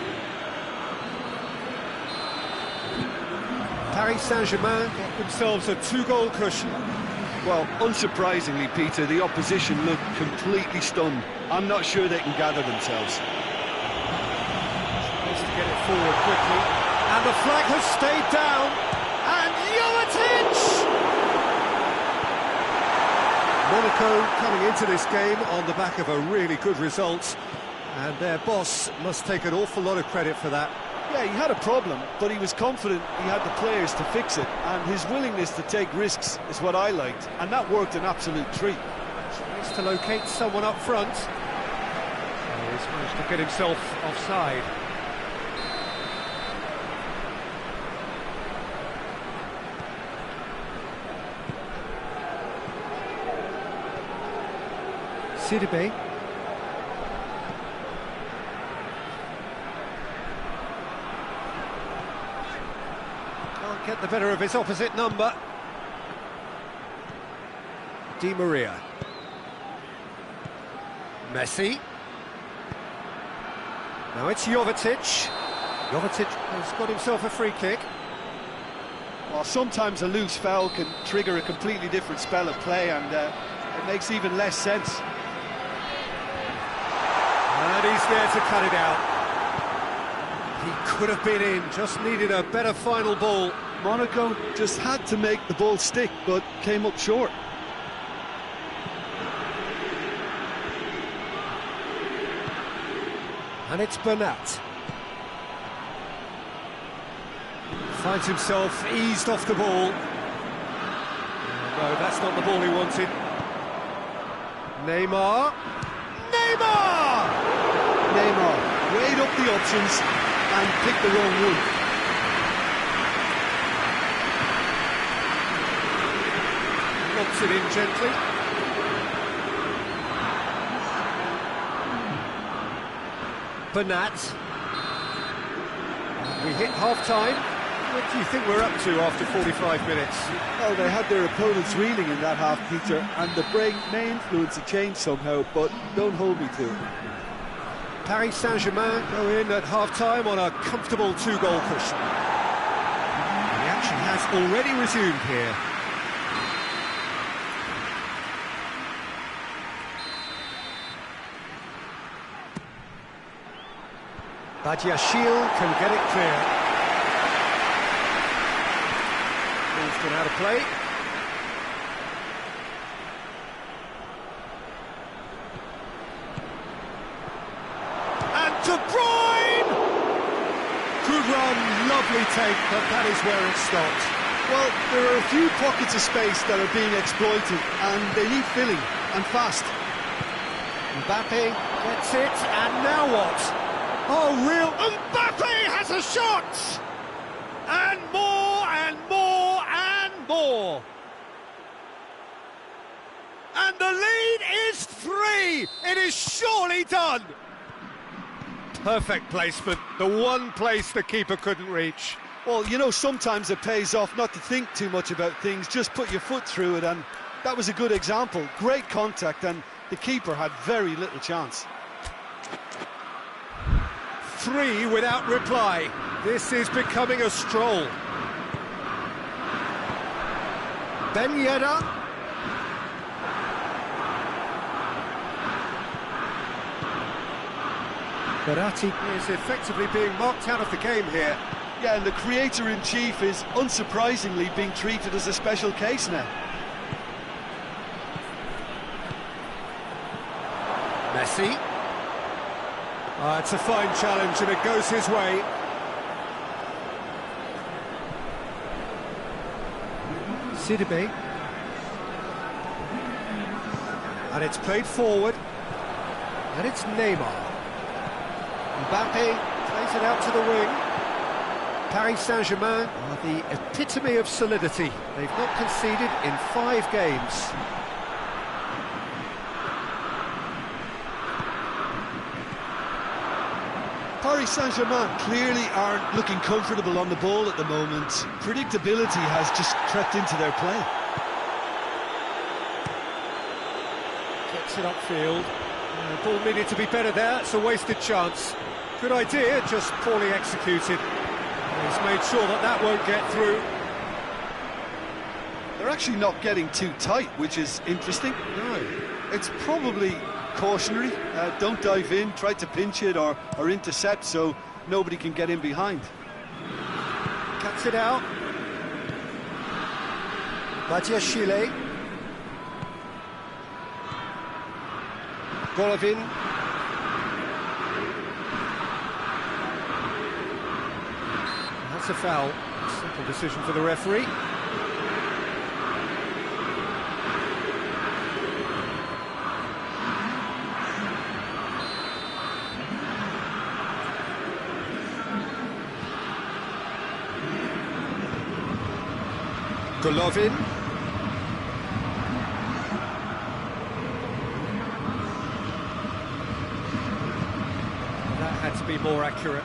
Paris Saint-Germain get themselves a two-goal cushion. Well, unsurprisingly, Peter, the opposition look completely stunned. I'm not sure they can gather themselves. Tries to get it forward quickly. And the flag has stayed down. And Jovetic! Monaco coming into this game on the back of a really good result. And their boss must take an awful lot of credit for that. Yeah, he had a problem, but he was confident he had the players to fix it, and his willingness to take risks is what I liked, and that worked an absolute treat. Tries to locate someone up front. He's managed to get himself offside. Sidibe. Can't get the better of his opposite number. Di Maria. Messi. Now it's Jovetic. Jovetic has got himself a free kick. Well, sometimes a loose foul can trigger a completely different spell of play, and it makes even less sense. And he's there to cut it out. He could have been in, just needed a better final ball. Monaco just had to make the ball stick, but came up short. And it's Bernat. Finds himself eased off the ball. No, that's not the ball he wanted. Neymar. Neymar! Neymar weighed up the options and picked the wrong one. Knocks it in gently. Bernat. We hit half-time. What do you think we're up to after 45 minutes? Well, they had their opponents reeling in that half, Peter, and the break may influence a change somehow, but don't hold me to it. Paris Saint-Germain go in at half-time on a comfortable 2-goal cushion. The action has already resumed here. Badiashile can get it clear. Ball's gone out of play. And De Bruyne! Good run, lovely take, but that is where it stopped. Well, there are a few pockets of space that are being exploited, and they need filling, and fast. Mbappe gets it, and now what? Oh, real Mbappe has a shot! And more, and more, and more! And the lead is 3! It is surely done! Perfect placement, the one place the keeper couldn't reach. Well, you know, sometimes it pays off not to think too much about things, just put your foot through it, and that was a good example. Great contact, and the keeper had very little chance. 3 without reply. This is becoming a stroll. Ben Yedder. Verratti is effectively being marked out of the game here. Yeah, and the creator-in-chief is unsurprisingly being treated as a special case now. Messi. It's a fine challenge and it goes his way. Sidibe. And it's played forward. And it's Neymar. Mbappe plays it out to the wing. Paris Saint-Germain are the epitome of solidity. They've not conceded in 5 games. Paris Saint-Germain clearly aren't looking comfortable on the ball at the moment. Predictability has just crept into their play. Gets it upfield. The ball needed to be better there. It's a wasted chance. Good idea, just poorly executed. He's made sure that that won't get through. They're actually not getting too tight, which is interesting. No. It's probably cautionary. Don't dive in, try to pinch it or intercept so nobody can get in behind. Cuts it out. Badiashile. Golovin. That's a foul. Simple decision for the referee. Golovin. That had to be more accurate.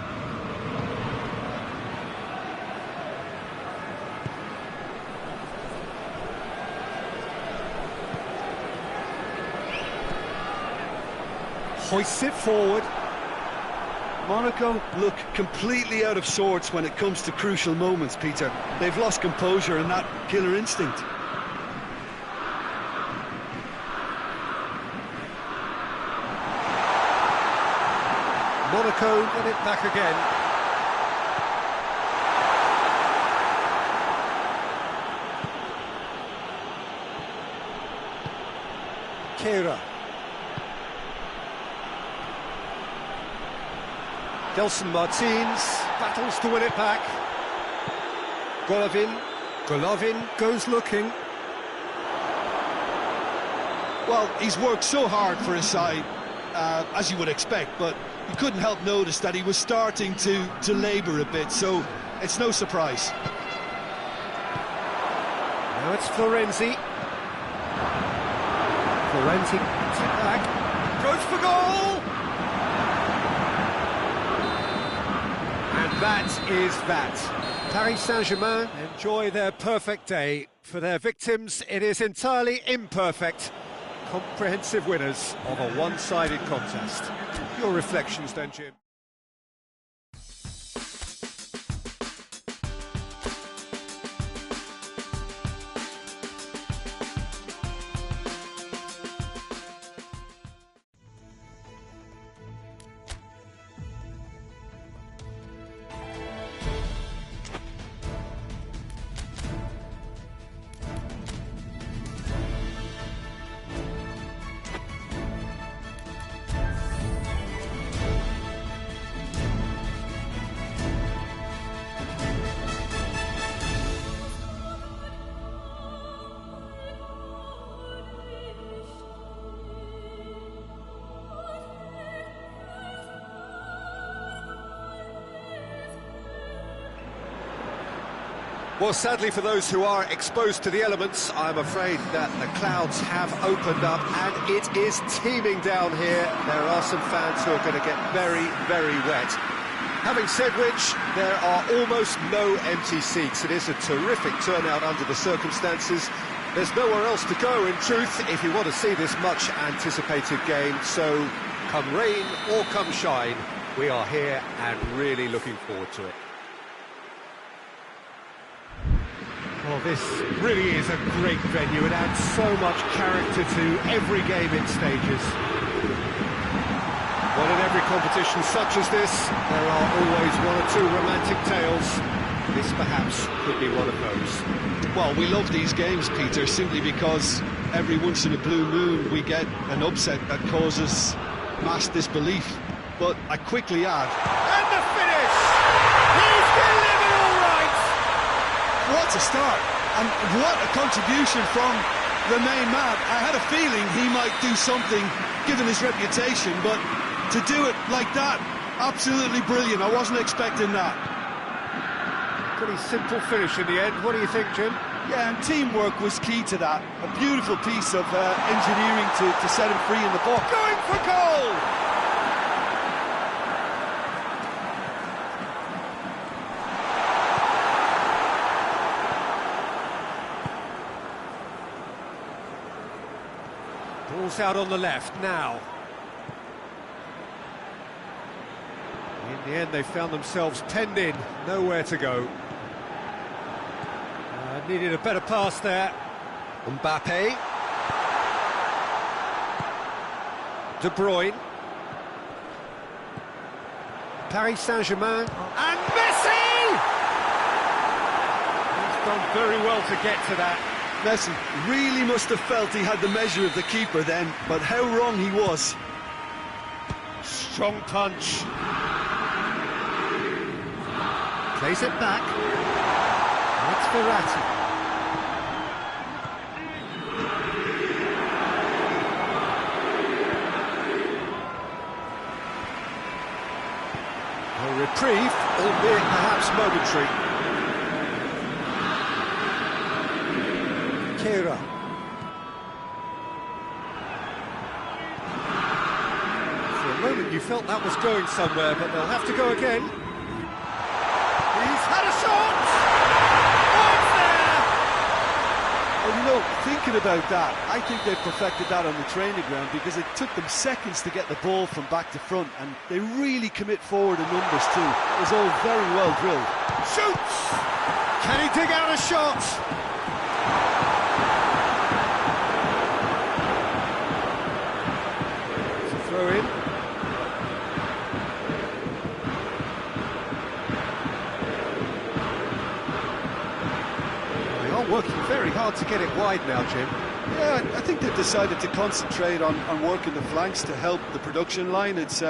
Hoists it forward. Monaco look completely out of sorts when it comes to crucial moments, Peter. They've lost composure and that killer instinct. Monaco get it back again. Kehrer. Gelson Martins battles to win it back. Golovin goes looking. Well, he's worked so hard for his side, as you would expect, but you couldn't help notice that he was starting to labour a bit, so it's no surprise. Now it's Florenzi. Florenzi gets it back, goes for goal! And that is that. Paris Saint-Germain enjoy their perfect day. For their victims, it is entirely imperfect. Comprehensive winners of a one-sided contest. Your reflections then, Jim? Well, sadly for those who are exposed to the elements, I'm afraid that the clouds have opened up and it is teeming down here. There are some fans who are going to get very, very wet. Having said which, there are almost no empty seats. It is a terrific turnout under the circumstances. There's nowhere else to go, in truth, if you want to see this much-anticipated game. So, come rain or come shine, we are here and really looking forward to it. Well, this really is a great venue. It adds so much character to every game it stages. Well, in every competition such as this, there are always one or two romantic tales. This perhaps could be one of those. Well, we love these games, Peter, simply because every once in a blue moon we get an upset that causes mass disbelief. But I quickly add... And the finish! He's delivered all right! What a start, and what a contribution from the main man. I had a feeling he might do something, given his reputation, but to do it like that, absolutely brilliant. I wasn't expecting that. Pretty simple finish in the end. What do you think, Jim? Yeah, and teamwork was key to that. A beautiful piece of engineering to set him free in the box. Going for goal! Ball's out on the left now. In the end, they found themselves penned in, nowhere to go. Needed a better pass there. Mbappe. De Bruyne. Paris Saint-Germain. And Messi! He's done very well to get to that. Messi really must have felt he had the measure of the keeper then, but how wrong he was. Strong punch. Plays it back. It's Verratti. A reprieve, albeit perhaps momentary. Kehrer. For a moment you felt that was going somewhere, but they'll have to go again. He's had a shot! Oh, it's there! Well, you know, thinking about that, I think they perfected that on the training ground because it took them seconds to get the ball from back to front, and they really commit forward in numbers too. It was all very well drilled. Shoots! Can he dig out a shot? It's a throw in. hard to get it wide now, Jim. Yeah, I think they've decided to concentrate on working the flanks to help the production line. It's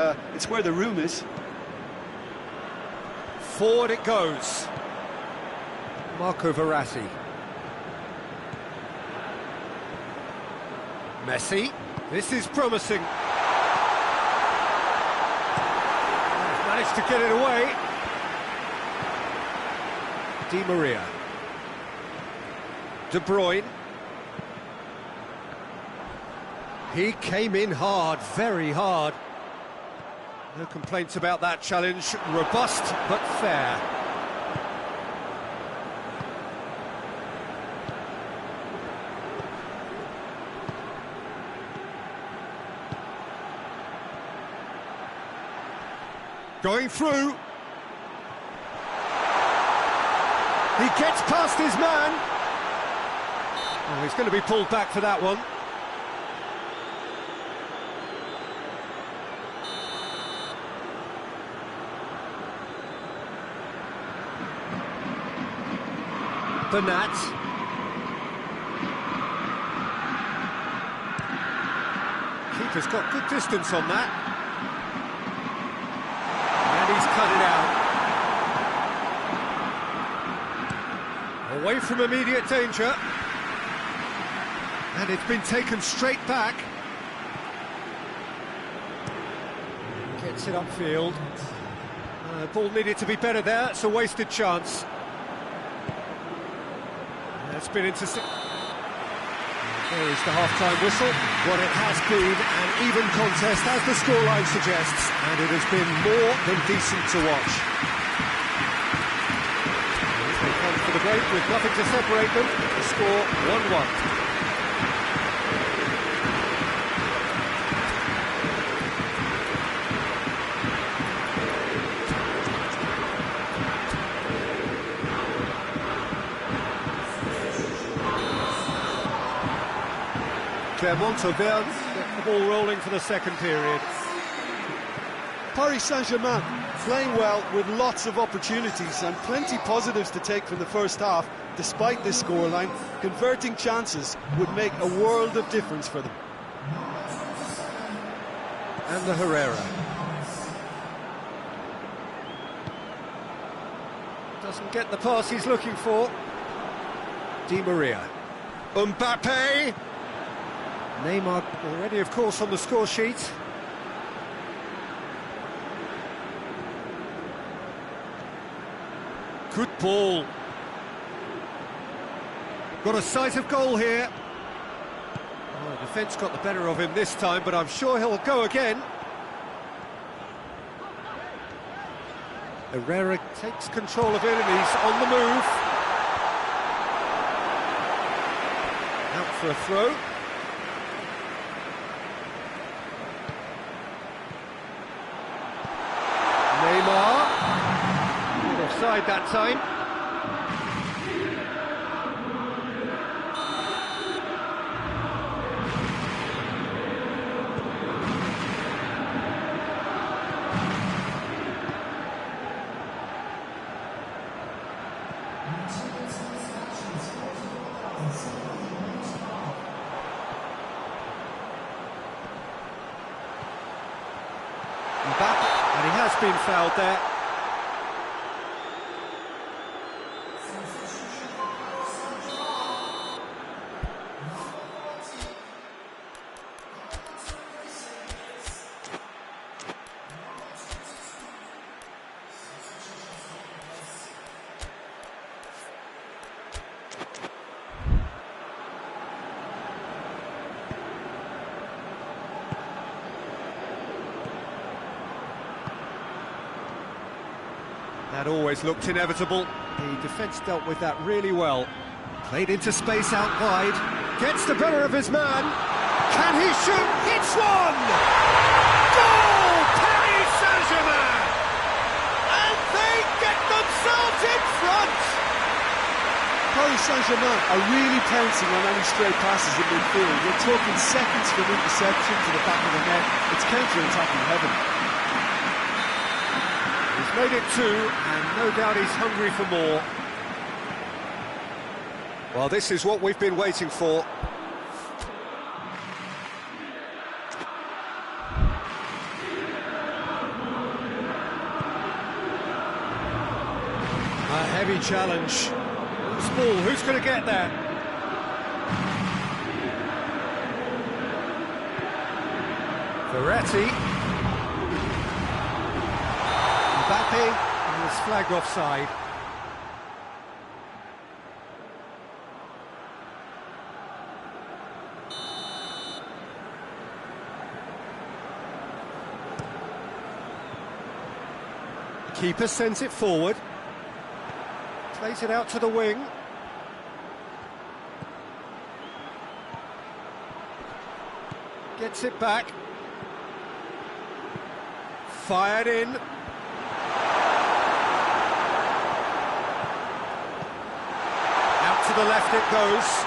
where the room is. Forward it goes. Marco Verratti. Messi. This is promising. He's managed to get it away. Di Maria. De Bruyne. He came in hard, very hard. No complaints about that challenge. Robust, but fair. Going through. He gets past his man. Oh, he's going to be pulled back for that one. Bernat. Keeper's got good distance on that. And he's cut it out. Away from immediate danger. And it's been taken straight back. Gets it upfield. Ball needed to be better there. It's a wasted chance. It's been into... There is the half-time whistle. What it has been an even contest, as the scoreline suggests, and it has been more than decent to watch. They come for the break with nothing to separate them. The score 1-1. Clermont-Auvergne get the ball rolling for the second period. Paris Saint-Germain playing well with lots of opportunities and plenty positives to take from the first half. Despite this scoreline, converting chances would make a world of difference for them. And the Herrera. Doesn't get the pass he's looking for. Di Maria. Mbappe. Neymar already, of course, on the score sheet. Good ball. Got a sight of goal here. Oh, the defence got the better of him this time, but I'm sure he'll go again. Herrera takes control of it and he's on the move. Out for a throw. Neymar, offside that time. Mbappe, and he has been fouled there. That always looked inevitable. The defence dealt with that really well. Played into space out wide. Gets the better of his man. Can he shoot? Hits one! Goal! Paris Saint-Germain! And they get themselves in front! Paris Saint-Germain are really pouncing on any stray passes in midfield. We're talking seconds from interception to the back of the net. It's counter-attacking heaven. He's made it two, and no doubt he's hungry for more. Well, this is what we've been waiting for. A heavy challenge. Loose ball, who's going to get there? Verratti. Mbappe, and it's flagged offside. Keeper sends it forward. Plays it out to the wing. Gets it back. Fired in. Out to the left it goes.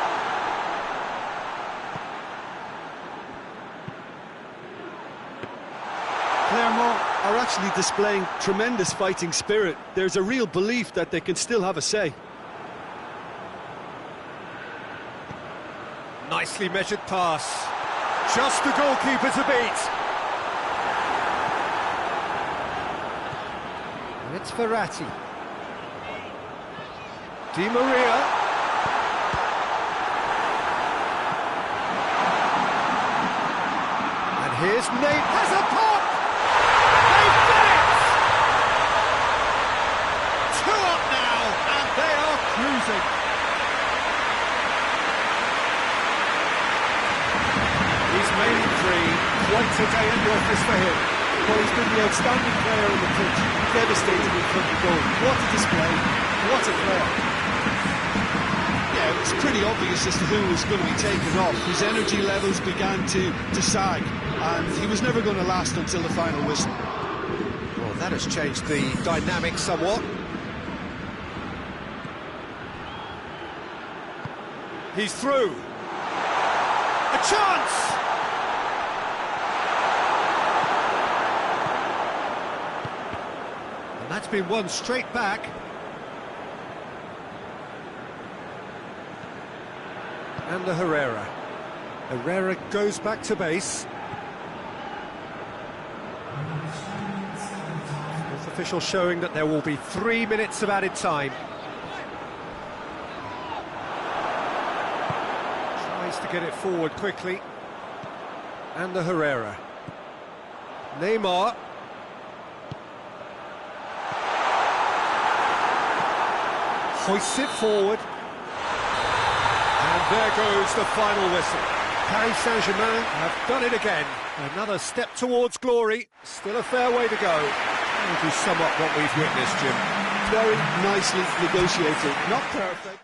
Clermont are actually displaying tremendous fighting spirit. There's a real belief that they can still have a say. Nicely measured pass. Just the goalkeeper to beat. And it's Verratti. Di Maria. And here's Nate. Has a pop! They've done it! 2 up now, and they are cruising. He's made it 3. Quite a day at the office for him. Well, he's been the outstanding player on the pitch, devastating in front of goal. What a display, what a player. Yeah, it was pretty obvious as to who was going to be taken off. His energy levels began to sag, and he was never going to last until the final whistle. Well, that has changed the dynamic somewhat. He's through. A chance! And that's been won straight back. And the Herrera. Herrera goes back to base. Fourth official showing that there will be 3 minutes of added time. Tries to get it forward quickly. And the Herrera. Neymar. Hoists it forward. And there goes the final whistle. Paris Saint-Germain have done it again. Another step towards glory. Still a fair way to go. That will sum up what we've witnessed, Jim. Very nicely negotiated, not perfect.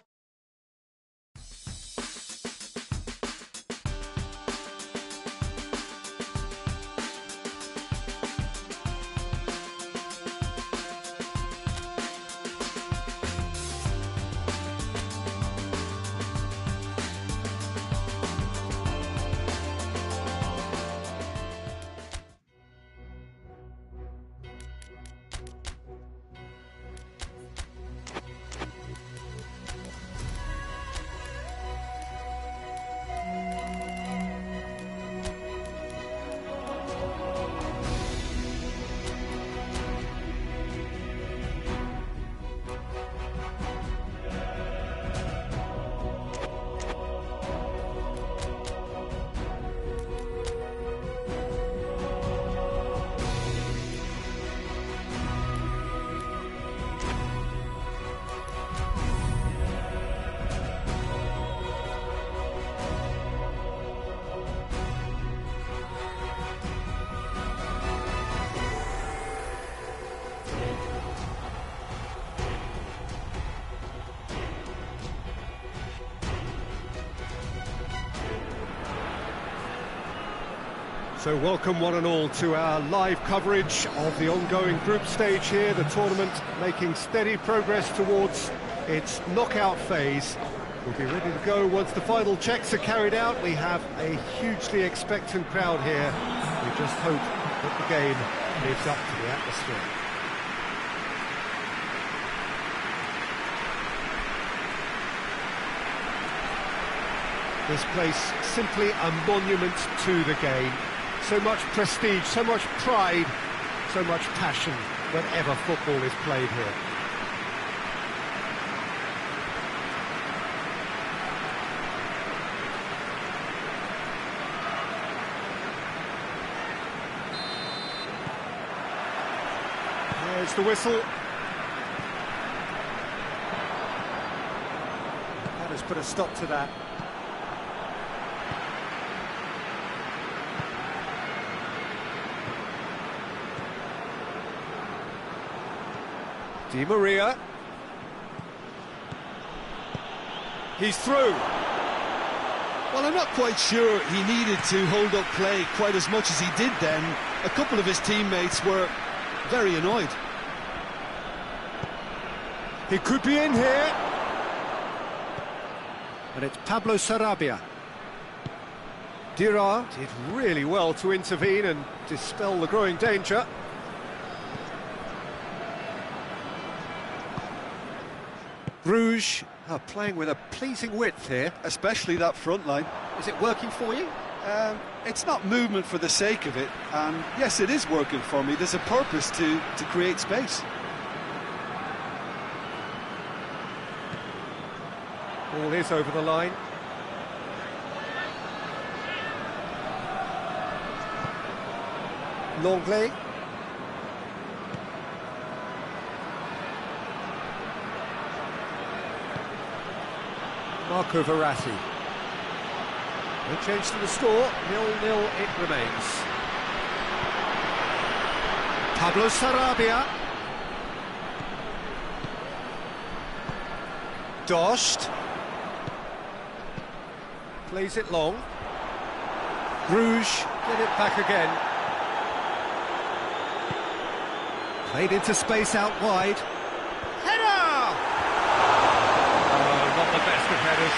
So welcome one and all to our live coverage of the ongoing group stage here, the tournament making steady progress towards its knockout phase. We'll be ready to go once the final checks are carried out. We have a hugely expectant crowd here. We just hope that the game lives up to the atmosphere. This place simply a monument to the game. So much prestige, so much pride, so much passion whenever football is played here. There's the whistle. That has put a stop to that. Di Maria. He's through. Well, I'm not quite sure he needed to hold up play quite as much as he did then. A couple of his teammates were very annoyed. He could be in here. And it's Pablo Sarabia. Dira did really well to intervene and dispel the growing danger. Bruges are playing with a pleasing width here. Especially that front line. Is it working for you? It's not movement for the sake of it, and yes, it is working for me. There's a purpose to create space. Ball is over the line. Longley. Marco Verratti. No change to the score, 0-0 it remains. Pablo Sarabia. Dost. Plays it long. Bruges get it back again. Played into space out wide. Header! Oh, not the best of headers.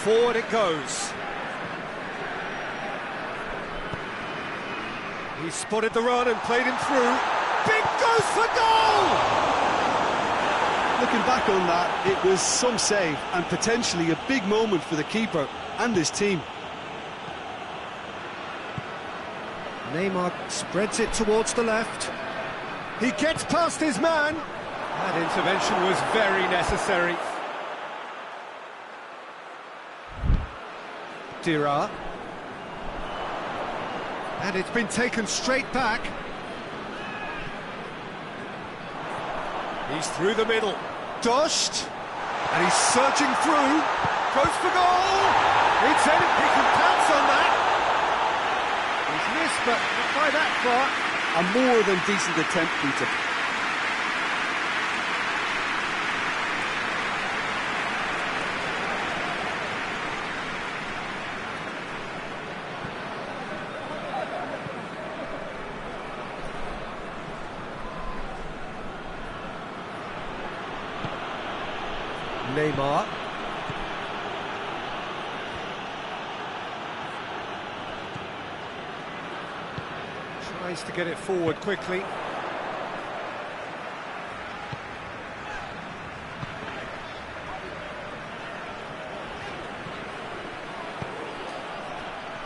Forward it goes. He spotted the run and played him through. Big goes for goal! Looking back on that, it was some save and potentially a big moment for the keeper and his team. Neymar spreads it towards the left. He gets past his man. That intervention was very necessary. Dira. And it's been taken straight back. He's through the middle. Dost. And he's surging through. Goes for goal. It's in. He can pounce on that. He's missed, but not by that far. A more than decent attempt, Peter. Neymar. Tries to get it forward quickly.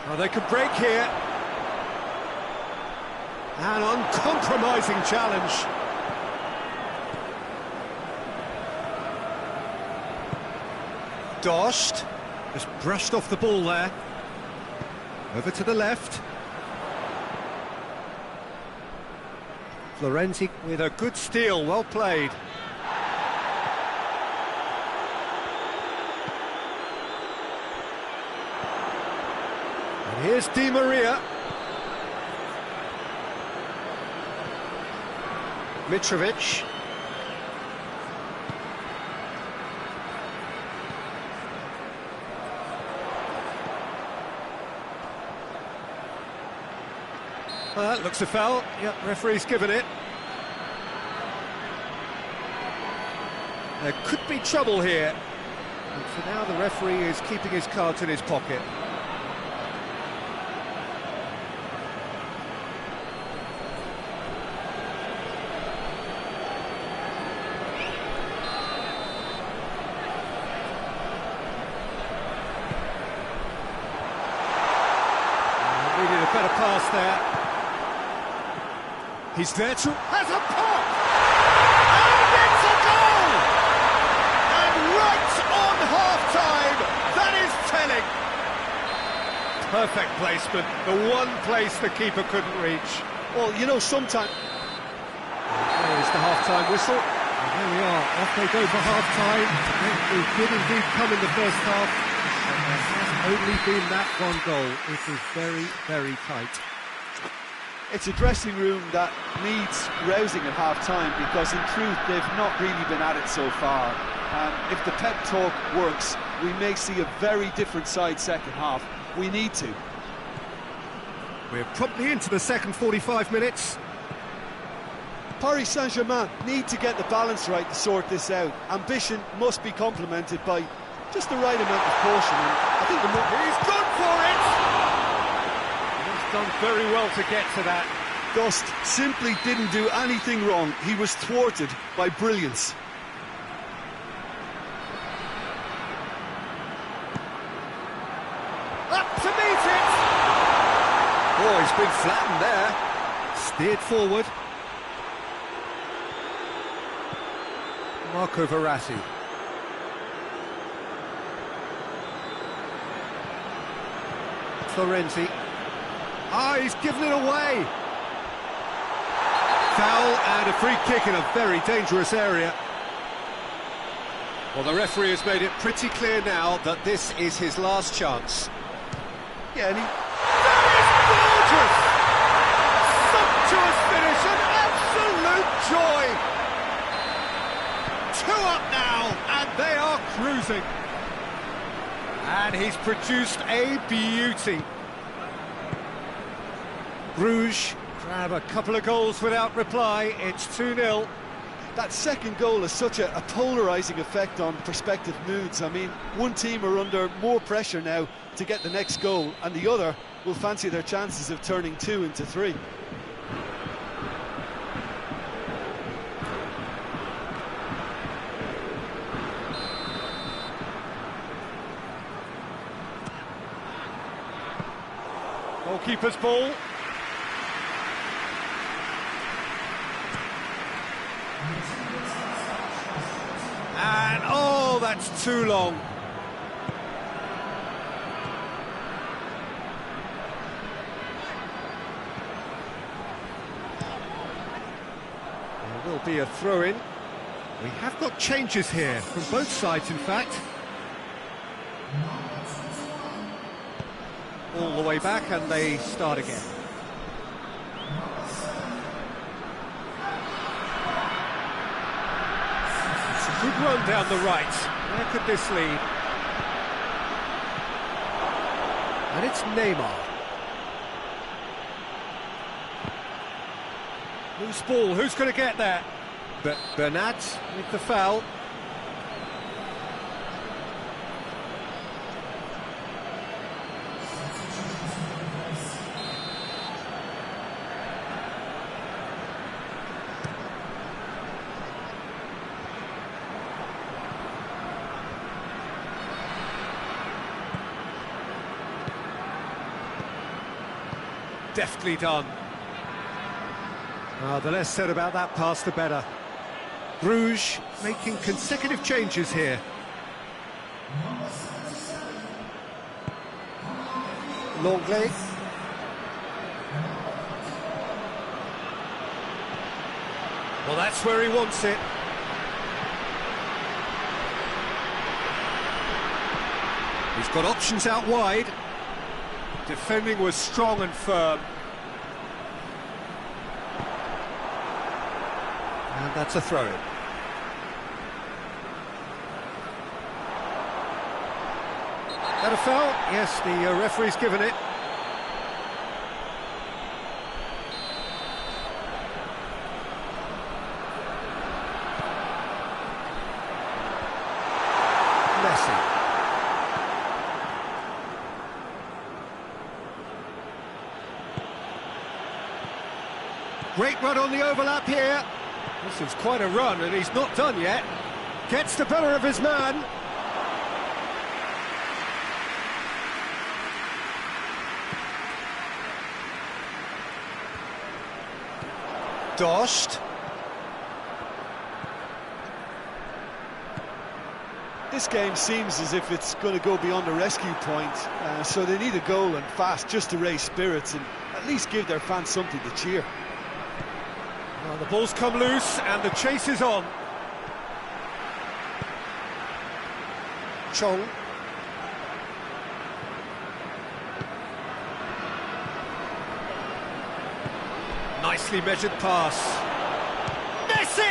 Oh, they could break here. An uncompromising challenge. Dost has brushed off the ball there. Over to the left. Florenzi with a good steal, well played. And here's Di Maria. Mitrovic. That looks a foul. Yep, referee's given it. There could be trouble here. But for now, the referee is keeping his cards in his pocket. there. He's there to... Has a pop! And it's a goal! And right on half-time, that is telling. Perfect placement, the one place the keeper couldn't reach. Well, you know, sometimes... There's the half-time whistle. And there we are, off they go for half-time. It did indeed come in the first half, and there has only been that one goal. It is very, very tight. It's a dressing room that needs rousing at half-time, because in truth they've not really been at it so far. If the pep talk works, we may see a very different side second half. We need to. We're promptly into the second 45 minutes. Paris Saint-Germain need to get the balance right to sort this out. Ambition must be complemented by just the right amount of caution. And I think He's gone for it! He's done very well to get to that. Dust simply didn't do anything wrong. He was thwarted by brilliance. Up to meet it! Oh, he's been flattened there. Steered forward. Marco Verratti. Florenzi. Ah, he's given it away. Foul and a free kick in a very dangerous area. Well, the referee has made it pretty clear now that this is his last chance. Yeah, and That is gorgeous! Sumptuous finish, an absolute joy! 2 up now, and they are cruising. And he's produced a beauty. Bruges grab a couple of goals without reply. It's 2-0. that second goal has such a polarising effect on prospective moods. I mean, one team are under more pressure now to get the next goal, and the other will fancy their chances of turning 2 into 3. Goalkeeper's ball. And, oh, that's too long. There will be a throw-in. We have got changes here, from both sides, in fact. All the way back, and they start again. It's a good run down the right. Where could this lead? And it's Neymar. Loose ball, who's going to get that? Bernat with the foul. Deftly done. The less said about that pass, the better. Bruges making consecutive changes here. Longley. Well, that's where he wants it. He's got options out wide. Defending was strong and firm. And that's a throw-in. That a foul? Yes, the referee's given it. Messi. Great run on the overlap here. This is quite a run, and he's not done yet. Gets the better of his man. Dost. This game seems as if it's going to go beyond the rescue point, so they need a goal and fast just to raise spirits and at least give their fans something to cheer. Well, the ball's come loose and the chase is on. Chong. Nicely measured pass. Messi!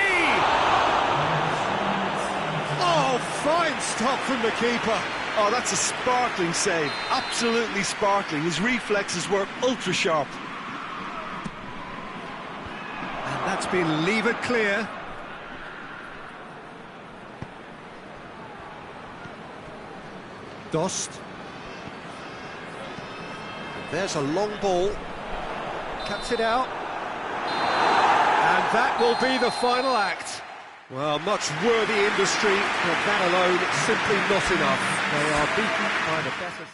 Oh, fine stop from the keeper. Oh, that's a sparkling save, absolutely sparkling. His reflexes were ultra sharp. And that's been levered clear. Dost. There's a long ball. Cuts it out. And that will be the final act. Well, much worthy industry, but that alone simply not enough. They are beaten by the better...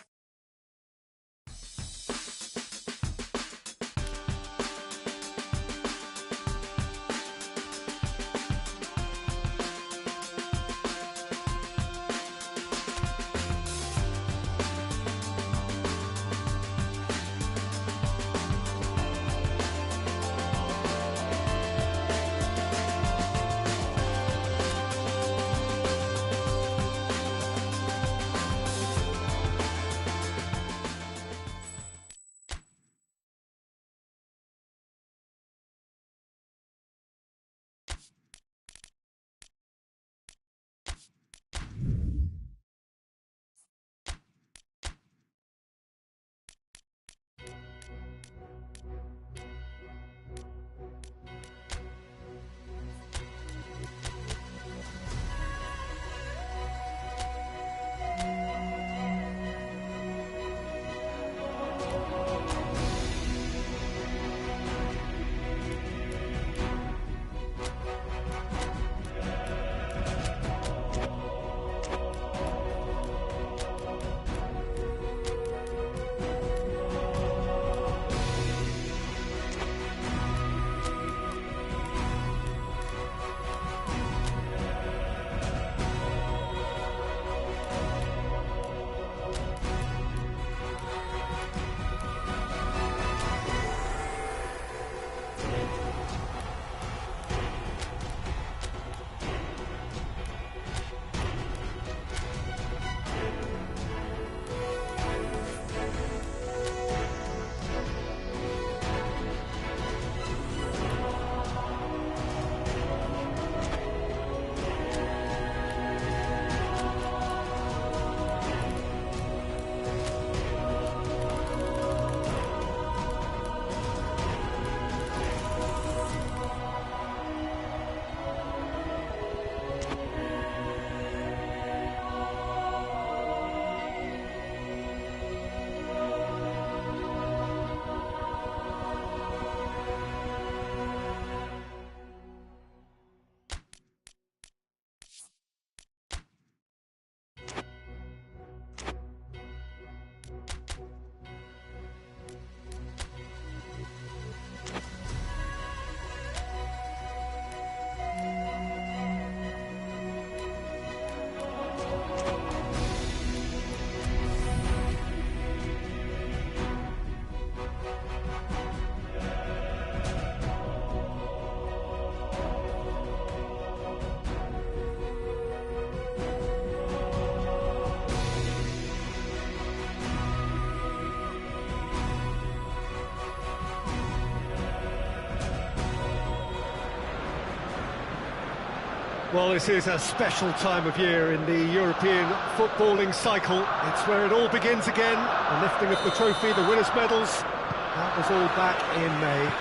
Well, this is a special time of year in the European footballing cycle. It's where it all begins again. The lifting of the trophy, the winners' medals. That was all back in May.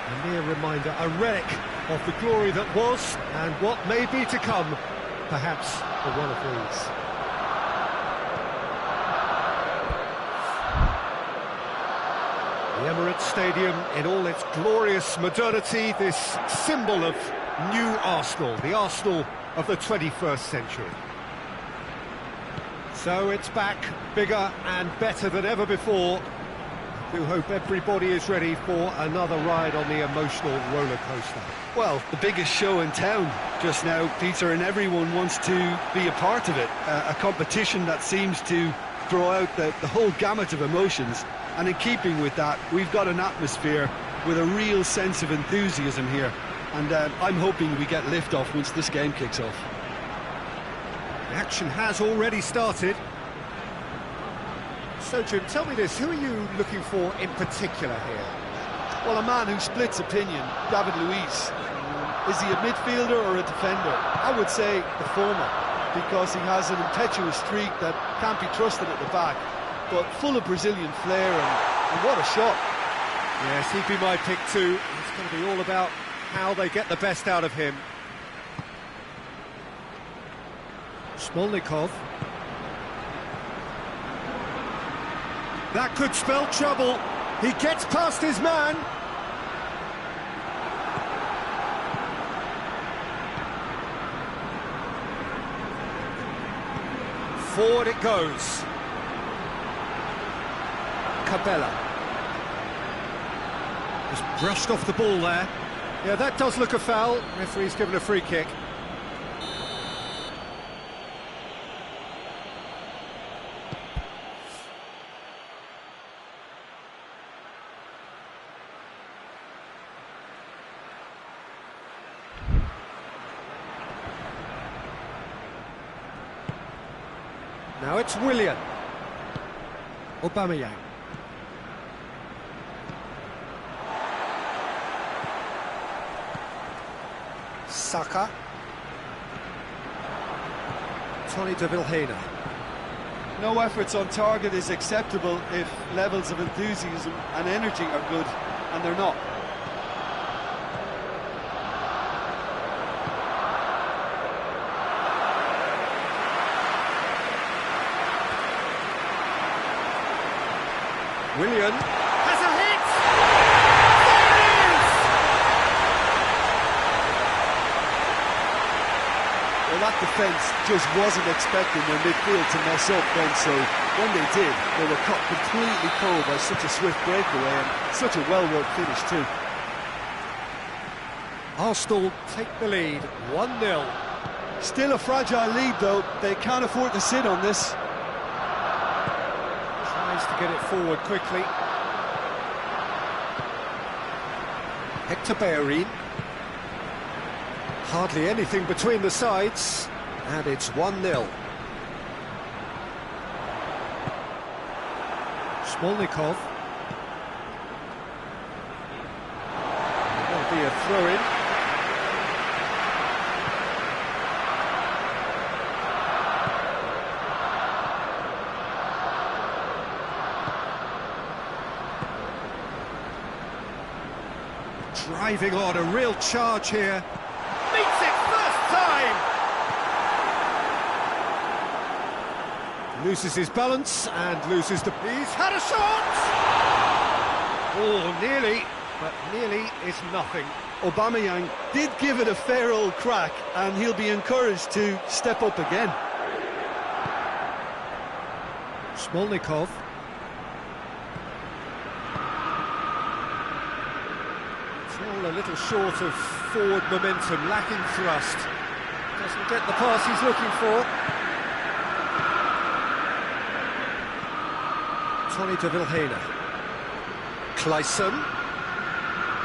A mere reminder, a relic of the glory that was and what may be to come, perhaps for one of these. The Emirates Stadium in all its glorious modernity, this symbol of new Arsenal, the Arsenal of the 21st century. So it's back, bigger and better than ever before. Do hope everybody is ready for another ride on the emotional roller coaster. Well, the biggest show in town just now, Peter, and everyone wants to be a part of it. A competition that seems to throw out the whole gamut of emotions. And in keeping with that, we've got an atmosphere with a real sense of enthusiasm here. And I'm hoping we get lift-off once this game kicks off. The action has already started. So, Jim, tell me this, who are you looking for in particular here? Well, a man who splits opinion, David Luiz. Is he a midfielder or a defender? I would say the former, because he has an impetuous streak that can't be trusted at the back, but full of Brazilian flair, and what a shot. Yes, he'd be my pick too. It's going to be all about how they get the best out of him. Smolnikov. That could spell trouble. He gets past his man. Forward it goes. Cabella. Just brushed off the ball there. Yeah, that does look a foul. Referee's given a free kick. Now it's Willian. Aubameyang. Saka. Tony de Vilhena. No efforts on target is acceptable if levels of enthusiasm and energy are good, and they're not. Willian has a hit! There it is! Well, that defence just wasn't expecting their midfield to mess up then, so when they did, they were caught completely cold by such a swift breakaway and such a well-worked finish too. Arsenal take the lead, 1-0. Still a fragile lead though, they can't afford to sit on this. To get it forward quickly. Hector Bellerin. Hardly anything between the sides, and it's 1-0. Smolnikov. That'll be a throw-in. Driving on, a real charge here. Meets it first time! Loses his balance and loses the... He's had a shot! Oh, nearly, but nearly is nothing. Aubameyang did give it a fair old crack, and he'll be encouraged to step up again. Smolnikov. All a little short of forward momentum, lacking thrust. Doesn't get the pass he's looking for. Tony de Vilhena. Clayson.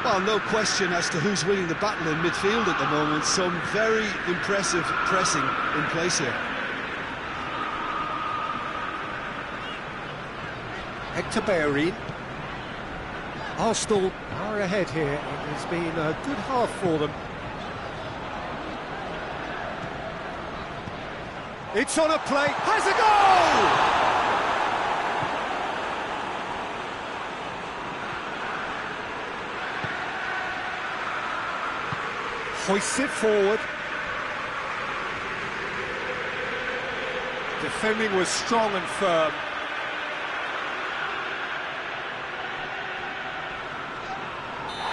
Well, no question as to who's winning the battle in midfield at the moment. Some very impressive pressing in place here. Hector Bellerin. Arsenal are ahead here. It has been a good half for them. It's on a plate. Has a goal! Hoists it forward. Defending was strong and firm.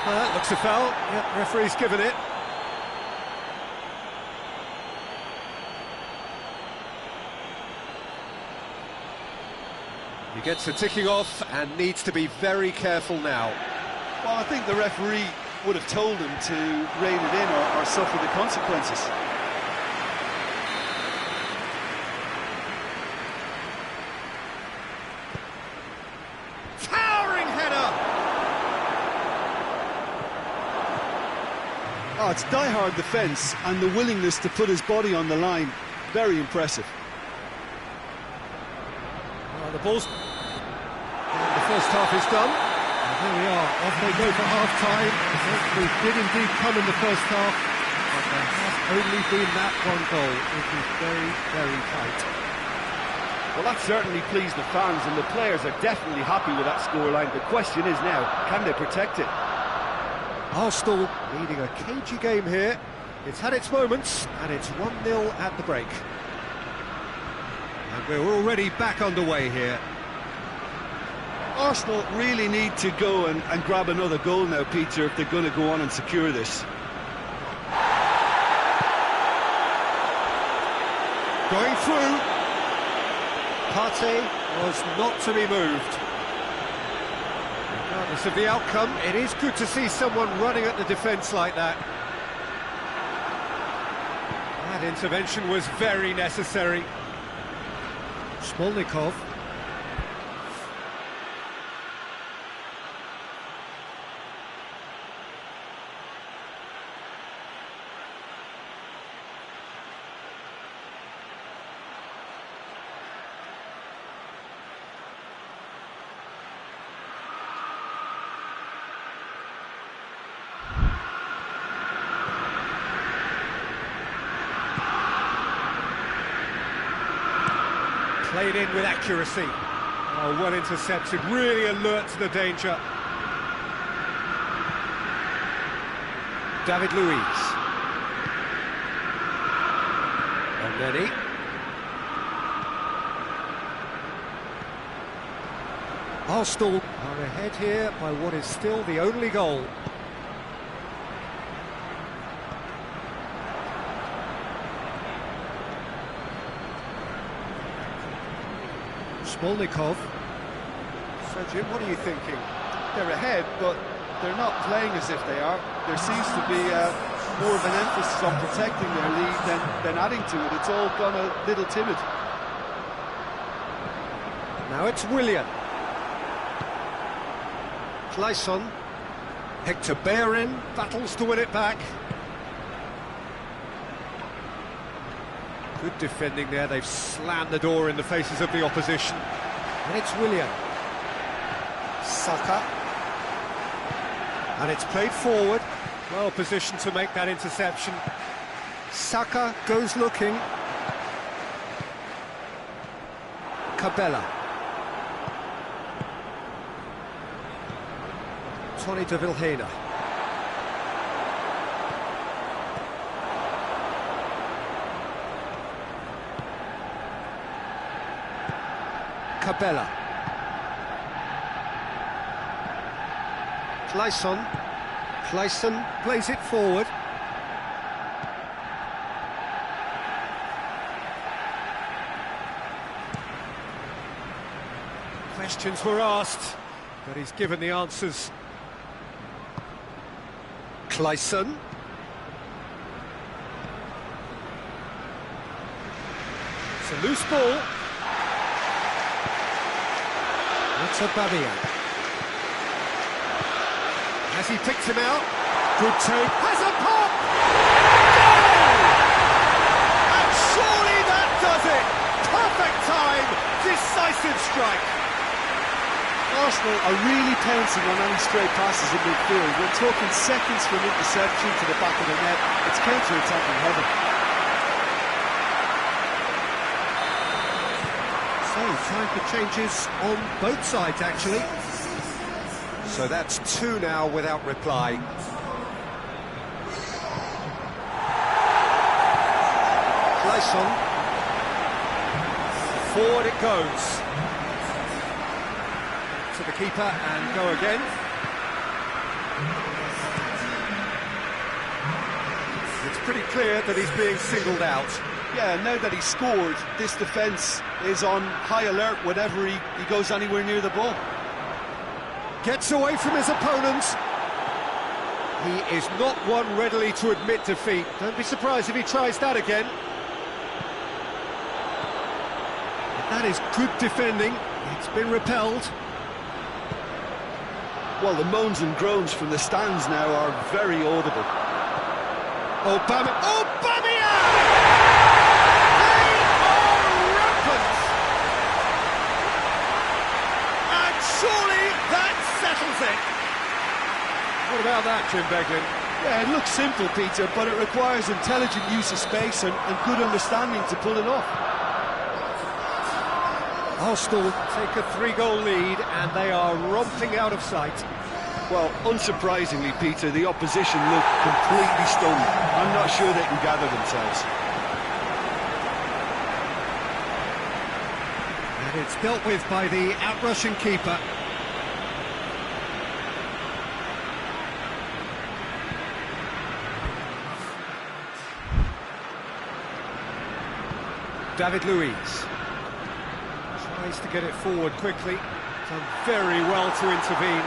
That looks a foul. Yep, referee's given it. He gets a ticking off and needs to be very careful now. Well, I think the referee would have told him to rein it in or suffer the consequences. Towering header! Oh, it's die-hard defence and the willingness to put his body on the line. Very impressive. Well, the ball's... And the first half is done. And here we are, off they go for half-time. We did indeed come in the first half, but there has only been that one goal. It is very, very tight. Well, that certainly pleased the fans, and the players are definitely happy with that scoreline. The question is now, can they protect it? Arsenal leading a cagey game here. It's had its moments, and it's 1-0 at the break. And we're already back underway here. Arsenal really need to go and grab another goal now, Peter, if they're going to go on and secure this. Going through. Partey was not to be moved. Regardless of the outcome, it is good to see someone running at the defence like that. That intervention was very necessary. Smolnikov. Played in with accuracy. Oh, well intercepted, really alert to the danger. David Luiz. Elneny. Arsenal are ahead here by what is still the only goal. Smolnikov. So, Jim, what are you thinking? They're ahead, but they're not playing as if they are. There seems to be more of an emphasis on protecting their lead than adding to it. It's all gone a little timid. Now it's Willian. Clayson. Hector Bellerin battles to win it back. Good defending there, they've slammed the door in the faces of the opposition. And it's Willian. Saka. And it's played forward. Well positioned to make that interception. Saka goes looking. Cabella. Tony de Vilhena. Cabella. Clayson. Clayson plays it forward. Questions were asked, but he's given the answers. Clayson. It's a loose ball. It's a Babia. Has he picked him out? Good take. Has a pop! Goal! And surely that does it! Perfect time, decisive strike. Arsenal are really pouncing on any stray passes in midfield. We're talking seconds from interception to the back of the net. It's counter-attacking heaven. So, time for changes on both sides, actually. So that's two now without reply. Clayson. Forward it goes. To the keeper and go again. It's pretty clear that he's being singled out. Yeah, now that he's scored, this defence is on high alert whenever he goes anywhere near the ball. Gets away from his opponent. He is not one readily to admit defeat. Don't be surprised if he tries that again. But that is good defending. It's been repelled. Well, the moans and groans from the stands now are very audible. Aubameyang! They are rampant! And surely that settles it. What about that, Jim Beglin? Yeah, it looks simple, Peter, but it requires intelligent use of space and good understanding to pull it off. Arsenal take a 3-goal lead and they are romping out of sight. Well, unsurprisingly, Peter, the opposition look completely stunned. I'm not sure they can gather themselves. And it's dealt with by the out-rushing keeper. David Luiz tries to get it forward quickly. Done very well to intervene.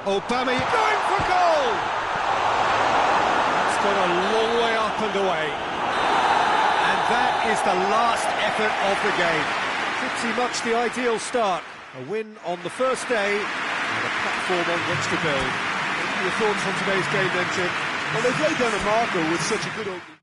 Aubameyang going for goal! It's gone a long way up and away. And that is the last effort of the game. Pretty much the ideal start. A win on the first day and a platform on which to build. What are your thoughts on today's game then, Jim? Well, they've laid down a marker with such a good opening.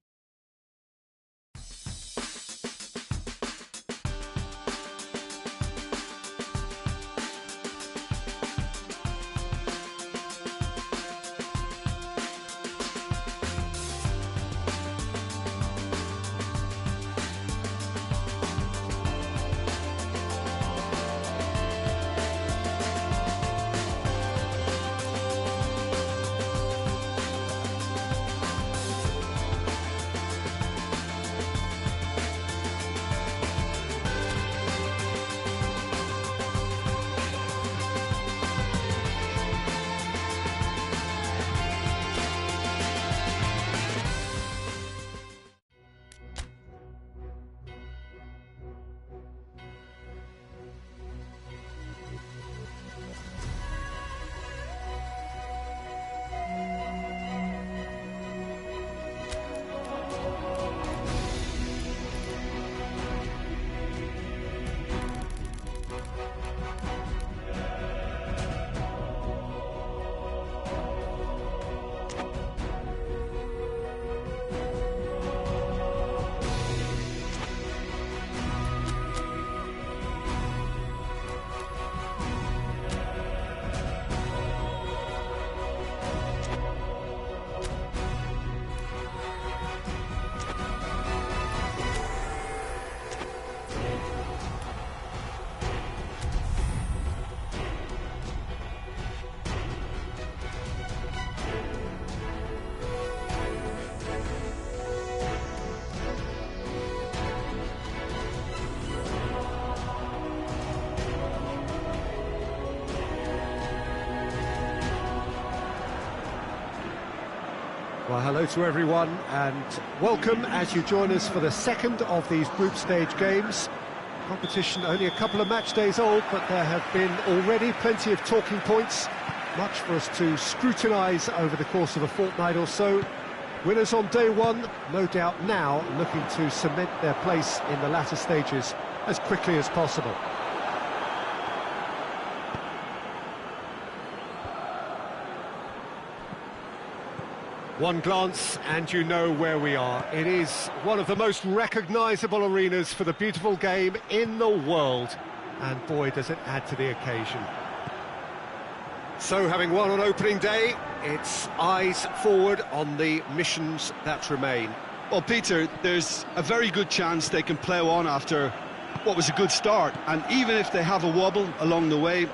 Well, hello to everyone and welcome as you join us for the second of these group stage games. Competition only a couple of match days old, but there have been already plenty of talking points, much for us to scrutinise over the course of a fortnight or so. Winners on day one, no doubt now looking to cement their place in the latter stages as quickly as possible. One glance and you know where we are. It is one of the most recognisable arenas for the beautiful game in the world. And boy, does it add to the occasion. So, having won on opening day, it's eyes forward on the missions that remain. Well, Peter, there's a very good chance they can plough on after what was a good start. And even if they have a wobble along the way,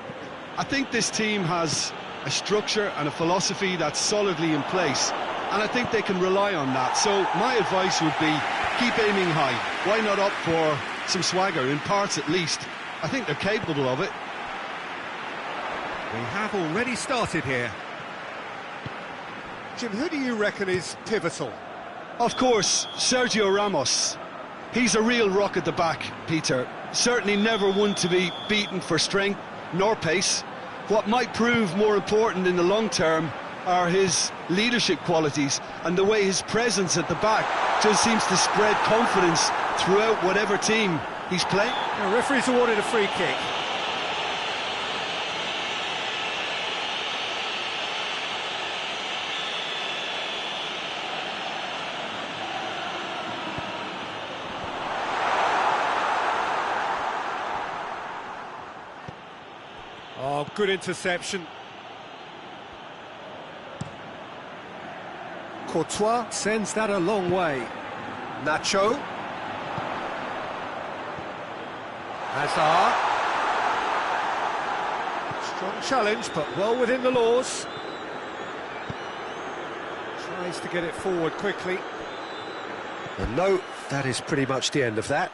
I think this team has a structure and a philosophy that's solidly in place. And I think they can rely on that. So my advice would be, keep aiming high. Why not up for some swagger, in parts at least? I think they're capable of it. We have already started here. Jim, who do you reckon is pivotal? Of course, Sergio Ramos. He's a real rock at the back, Peter. Certainly never one to be beaten for strength nor pace. What might prove more important in the long term are his leadership qualities and the way his presence at the back just seems to spread confidence throughout whatever team he's playing. The referee's awarded a free kick. Oh, good interception. Courtois sends that a long way. Nacho. Hazard. Strong challenge, but well within the laws. Tries to get it forward quickly. And no, that is pretty much the end of that.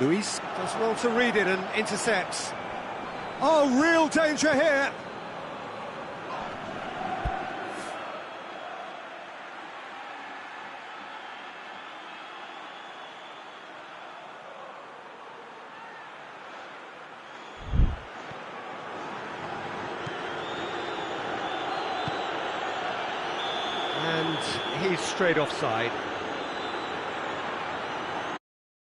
Luis does well to read it and intercepts. Oh, real danger here. And he's straight offside.